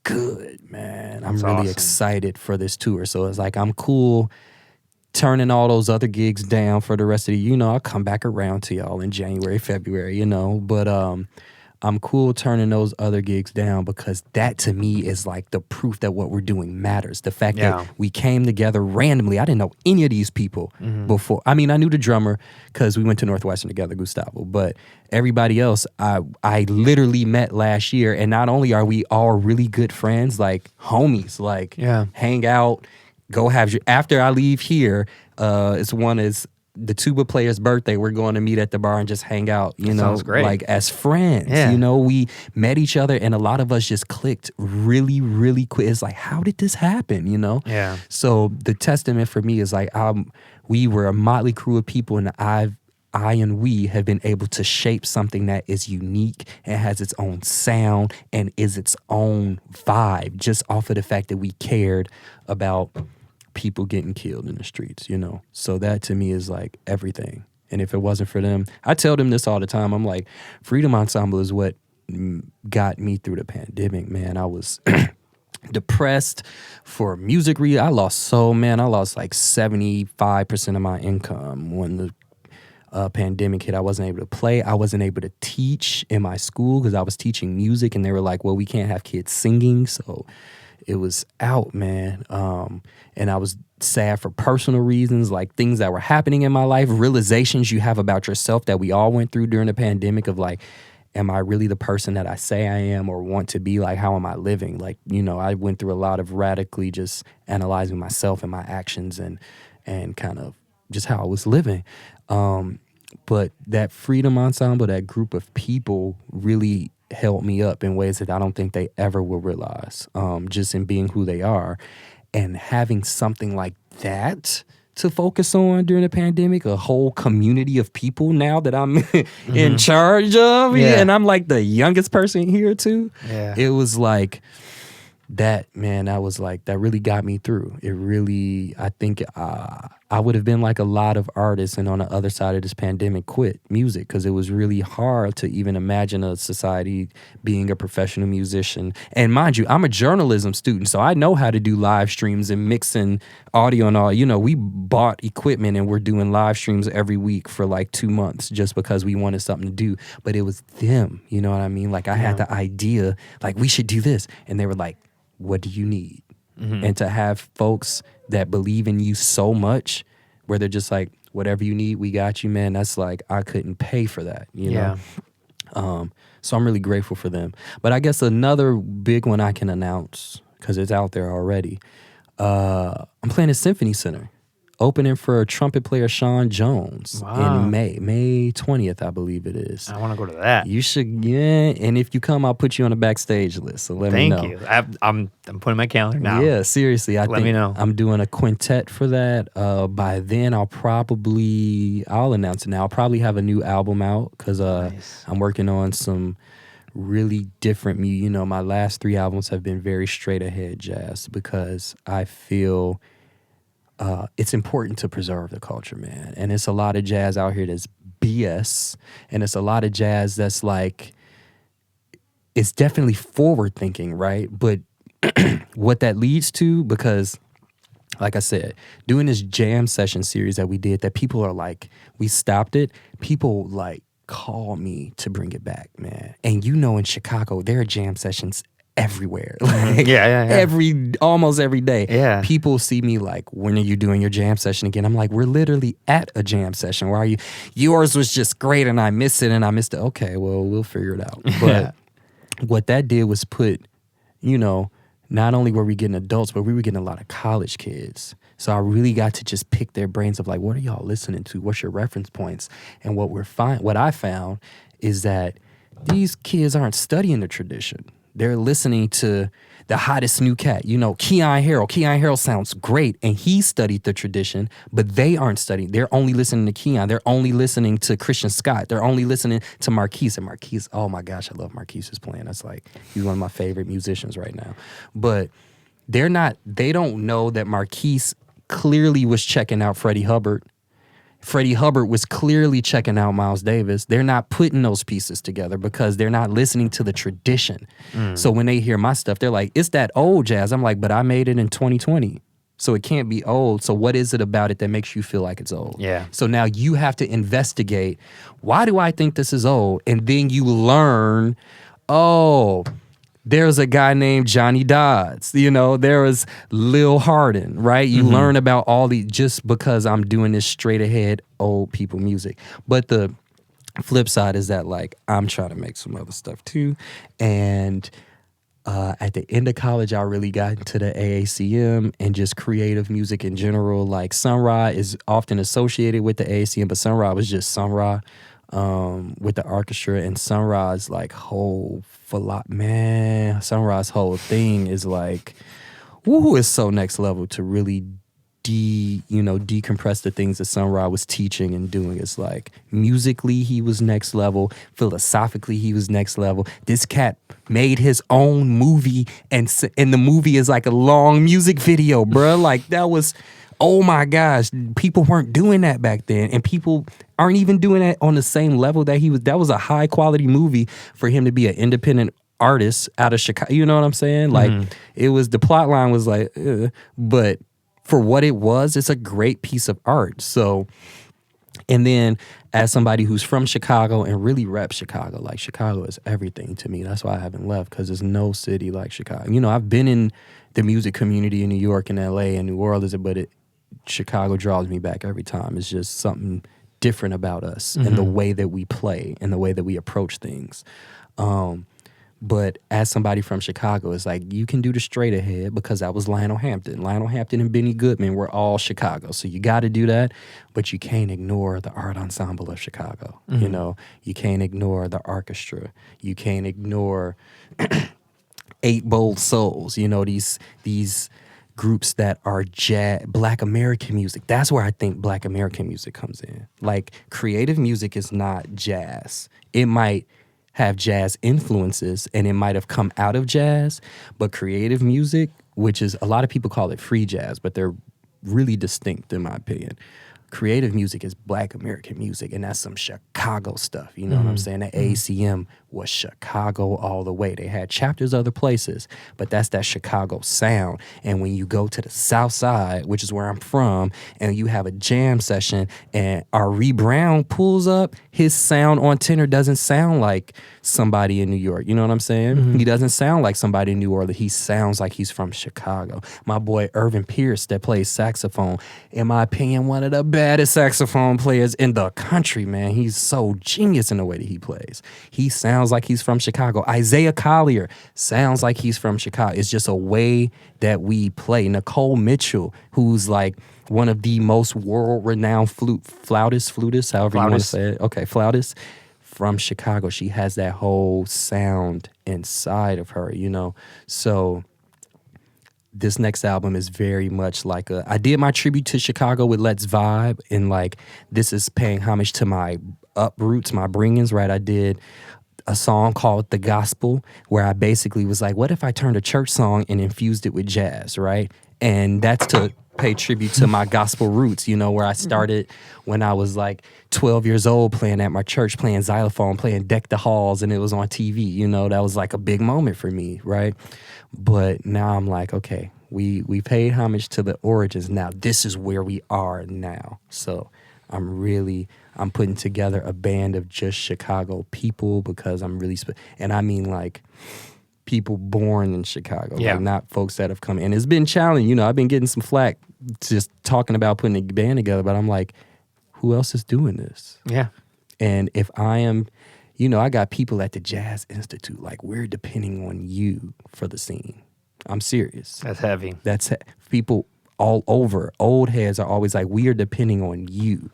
good, man. I'm really excited for this tour. So it's like, I'm cool turning all those other gigs down for the rest of the year. You know, I'll come back around to y'all in January, February, you know. But I'm cool turning those other gigs down because that to me is like the proof that what we're doing matters. The fact that we came together randomly. I didn't know any of these people before. I mean, I knew the drummer because we went to Northwestern together, Gustavo. But everybody else, I literally met last year. And not only are we all really good friends, like homies, like hang out, go have your, after I leave here, it's the tuba player's birthday. We're going to meet at the bar and just hang out, you know, sounds great. Like as friends, you know, we met each other and a lot of us just clicked really, really quick. It's like, how did this happen, you know? Yeah. So the testament for me is like, we were a motley crew of people and I and we have been able to shape something that is unique and has its own sound and is its own vibe just off of the fact that we cared about people getting killed in the streets, you know? So that to me is like everything. And if it wasn't for them, I tell them this all the time. I'm like, Freedom Ensemble is what got me through the pandemic, man. I was depressed for music I lost like 75% of my income when the pandemic hit. I wasn't able to play. I wasn't able to teach in my school because I was teaching music and they were like, well, we can't have kids singing. So it was out, man. And I was sad for personal reasons, like things that were happening in my life, realizations you have about yourself that we all went through during the pandemic of like, am I really the person that I say I am or want to be? Like, how am I living? Like, I went through a lot of radically just analyzing myself and my actions and kind of just how I was living. But that Freedom Ensemble, that group of people really held me up in ways that I don't think they ever will realize, just in being who they are. And having something like that to focus on during the pandemic, a whole community of people now that I'm in charge of, and I'm like the youngest person here too. Yeah. It was like that, man, that really got me through. It really, I think I would have been like a lot of artists and on the other side of this pandemic quit music because it was really hard to even imagine a society being a professional musician. And mind you, I'm a journalism student, so I know how to do live streams and mixing audio and all. We bought equipment and we're doing live streams every week for like 2 months just because we wanted something to do. But it was them, you know what I mean? Like I had the idea, like we should do this. And they were like, what do you need? And to have folks that believe in you so much where they're just like, whatever you need, we got you, man. That's like, I couldn't pay for that, you know? So I'm really grateful for them. But I guess another big one I can announce, because it's out there already, I'm playing at Symphony Center, opening for trumpet player Sean Jones in May 20th, I believe it is. I want to go to that. You should, and if you come, I'll put you on the backstage list. So let me know. Thank you. I'm putting my calendar now. Yeah, seriously. Let me know. I'm doing a quintet for that. By then, I'll announce it now. I'll probably have a new album out because nice. I'm working on some really different music. My last 3 albums have been very straight ahead jazz because I feel it's important to preserve the culture, man. And it's a lot of jazz out here that's BS. And it's a lot of jazz that's like, it's definitely forward thinking, right? But what that leads to, because like I said, doing this jam session series that we did, that people are like, we stopped it. People like call me to bring it back, man. And in Chicago, there are jam sessions everywhere. Like almost every day. Yeah. People see me like, when are you doing your jam session again? I'm like, we're literally at a jam session. Why are you? Yours was just great and I missed it and I missed it. Okay, well, we'll figure it out. But what that did was put, not only were we getting adults, but we were getting a lot of college kids. So I really got to just pick their brains of like, what are y'all listening to? What's your reference points? And what I found is that these kids aren't studying the tradition. They're listening to the hottest new cat, Keyon Harrell. Keyon Harrell sounds great, and he studied the tradition, but they aren't studying. They're only listening to Keyon. They're only listening to Christian Scott. They're only listening to Marquise. And Marquise, oh my gosh, I love Marquise's playing. That's like, he's one of my favorite musicians right now. But they don't know that Marquise clearly was checking out Freddie Hubbard. Freddie Hubbard was clearly checking out Miles Davis. They're not putting those pieces together because they're not listening to the tradition. So when they hear my stuff, they're like, it's that old jazz. I'm like, but I made it in 2020. So it can't be old. So what is it about it that makes you feel like it's old? Yeah. So now you have to investigate, why do I think this is old? And then you learn, there's a guy named Johnny Dodds, there was Lil Hardin, right? You learn about all these just because I'm doing this straight ahead old people music. But the flip side is that like I'm trying to make some other stuff too. And at the end of college, I really got into the AACM and just creative music in general. Like Sun Ra is often associated with the AACM, but Sun Ra was just Sun Ra. With the orchestra, and Sun Ra's like Sun Ra's whole thing is like, it's so next level to really decompress the things that Sun Ra was teaching and doing. It's like musically he was next level, philosophically he was next level. This cat made his own movie, and the movie is like a long music video, bruh. Like that was. Oh my gosh, people weren't doing that back then, and people aren't even doing that on the same level that he was. That was a high quality movie for him to be an independent artist out of Chicago. You know what I'm saying? Like it was, the plot line was like, but for what it was, it's a great piece of art. So, and then as somebody who's from Chicago and really reps Chicago, like Chicago is everything to me. That's why I haven't left, because there's no city like Chicago. I've been in the music community in New York and LA and New Orleans, but Chicago draws me back every time. It's just something different about us and the way that we play and the way that we approach things. But as somebody from Chicago, it's like you can do the straight ahead because that was Lionel Hampton. Lionel Hampton and Benny Goodman were all Chicago. So you got to do that, but you can't ignore the art ensemble of Chicago. You know, you can't ignore the orchestra. You can't ignore Eight Bold Souls. You know, these groups that are Black American music. That's where I think Black American music comes in. Like, creative music is not jazz. It might have jazz influences and it might have come out of jazz, but creative music, which is, a lot of people call it free jazz, but they're really distinct in my opinion. Creative music is Black American music, and that's some Chicago stuff. You know what I'm saying? The ACM was Chicago all the way. They had chapters other places, but that's that Chicago sound. And when you go to the South Side, which is where I'm from, and you have a jam session, and Ari Brown pulls up, his sound on tenor doesn't sound like somebody in New York. You know what I'm saying? He doesn't sound like somebody in New Orleans. He sounds like he's from Chicago. My boy Irvin Pierce that plays saxophone, in my opinion, one of the baddest saxophone players in the country, man. He's so genius in the way that he plays. He sounds like he's from Chicago. Isaiah Collier sounds like he's from Chicago. It's just a way that we play. Nicole Mitchell, who's like one of the most world-renowned flautists, however you want to say it. Okay, flautist from Chicago. She has that whole sound inside of her, you know? So this next album is very much like I did my tribute to Chicago with Let's Vibe, and like this is paying homage to my uproots, my bringings, right? I did a song called The Gospel where I basically was like, what if I turned a church song and infused it with jazz, right? And that's to pay tribute to my gospel roots, you know, where I started when I was like 12 years old playing at my church, playing xylophone, playing Deck the Halls, and it was on TV, you know, that was like a big moment for me, right? But now I'm like, okay, we paid homage to the origins. Now this is where we are now. So I'm putting together a band of just Chicago people because I'm really, and I mean like people born in Chicago, like not folks that have come in. It's been challenging, you know, I've been getting some flack just talking about putting a band together, but I'm like, who else is doing this? Yeah. And if I am, you know, I got people at the Jazz Institute, like we're depending on you for the scene. I'm serious. That's heavy. People all over, old heads are always like, we are depending on you,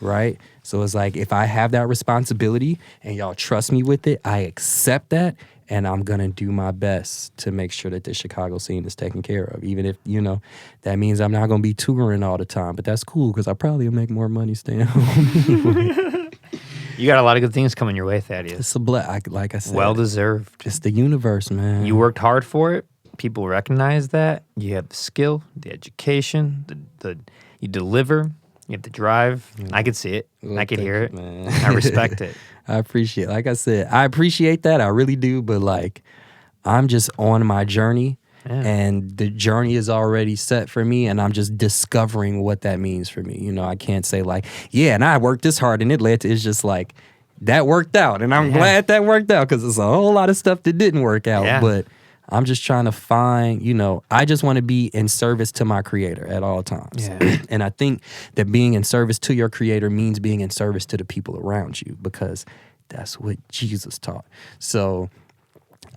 right? So it's like, if I have that responsibility and y'all trust me with it, I accept that, and I'm going to do my best to make sure that the Chicago scene is taken care of, even if, you know, that means I'm not going to be touring all the time, but that's cool because I probably will make more money staying home. You got a lot of good things coming your way, Thaddeus. It's like I said. Well-deserved. It's the universe, man. You worked hard for it. People recognize that. You have the skill, the education, you deliver, you have the drive. I could see it. Well, I could hear it. Man. I respect it. I appreciate it. Like I said, I appreciate that. I really do. But like, I'm just on my journey, and the journey is already set for me, and I'm just discovering what that means for me. You know, I can't say like, yeah, and I worked this hard and it led to, it's just like, that worked out. And I'm glad that worked out because there's a whole lot of stuff that didn't work out. Yeah. But I'm just trying to find, you know, I just want to be in service to my creator at all times. Yeah. And I think that being in service to your creator means being in service to the people around you, because that's what Jesus taught. So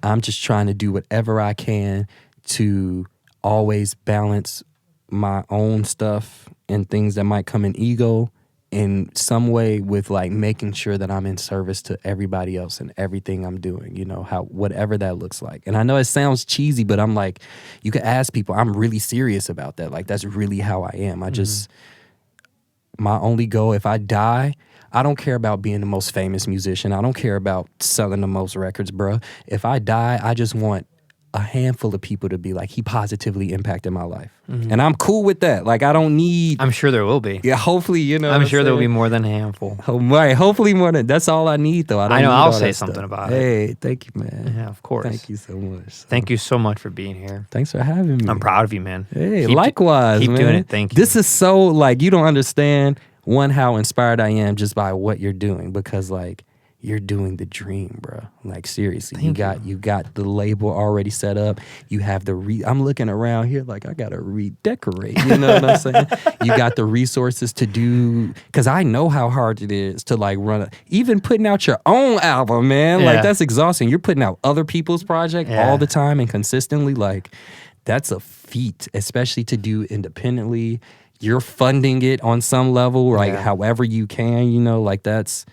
I'm just trying to do whatever I can to always balance my own stuff and things that might come in ego in some way with like making sure that I'm in service to everybody else and everything I'm doing, you know, whatever that looks like. And I know it sounds cheesy, but I'm like, you could ask people, I'm really serious about that. Like, that's really how I am. I just, my only goal, if I die, I don't care about being the most famous musician. I don't care about selling the most records, bro. If I die, I just want a handful of people to be like, he positively impacted my life. And I'm cool with that. Like, I don't need... I'm sure there will be. Yeah, hopefully, you know. I'm sure there will be more than a handful. Right, hopefully more than... That's all I need, though. I know, I'll say something about it. Hey, thank you, man. Yeah, of course. Thank you so much. Thank you so much for being here. Thanks for having me. I'm proud of you, man. Hey, likewise, keep man. Doing it. Thank you. This is so, like, you don't understand, one, how inspired I am just by what you're doing, because, like, you're doing the dream, bro. Like seriously, you got the label already set up. You have I'm looking around here like I gotta redecorate. You know what I'm saying? You got the resources to do, because I know how hard it is to like even putting out your own album, man. Like that's exhausting. You're putting out other people's project all the time and consistently. Like that's a feat, especially to do independently. You're funding it on some level, like however you can. You know, like that's.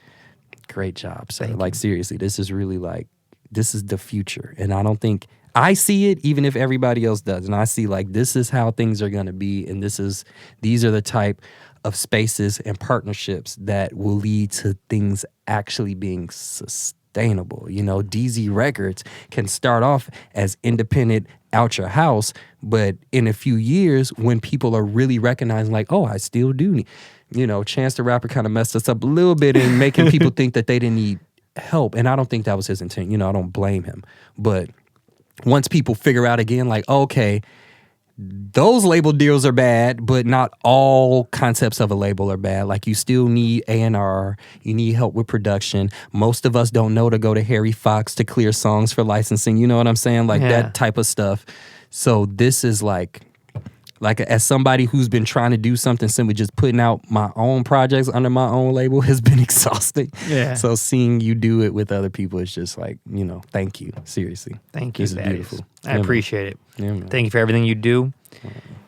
Great job, sir. Like seriously, this is really like, this is the future. And I don't think I see it, even if everybody else does. And I see like, this is how things are going to be. And these are the type of spaces and partnerships that will lead to things actually being sustainable. You know, DZ Records can start off as independent out your house, but in a few years when people are really recognizing like, oh, I still do need, you know, Chance the Rapper kind of messed us up a little bit in making people think that they didn't need help. And I don't think that was his intent. You know, I don't blame him. But once people figure out again, like, okay, those label deals are bad, but not all concepts of a label are bad. Like you still need A&R, you need help with production. Most of us don't know to go to Harry Fox to clear songs for licensing. You know what I'm saying? Like that type of stuff. So this is like as somebody who's been trying to do something simply just putting out my own projects under my own label has been exhausting. Yeah. So seeing you do it with other people is just like, you know, thank you. Seriously. Thank you. This is beautiful. I appreciate it. Yeah, thank you for everything you do.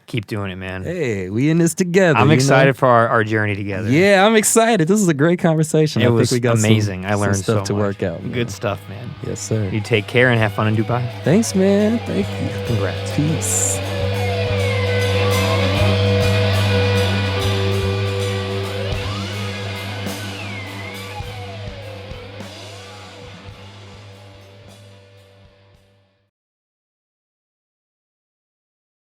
Keep doing it, man. Hey, we in this together. I'm excited for our journey together. Yeah, I'm excited. This is a great conversation. It was amazing. I learned stuff so to work out. Man. Good stuff, man. Yes, sir. You take care and have fun in Dubai. Thanks, man. Thank you. Congrats. Peace.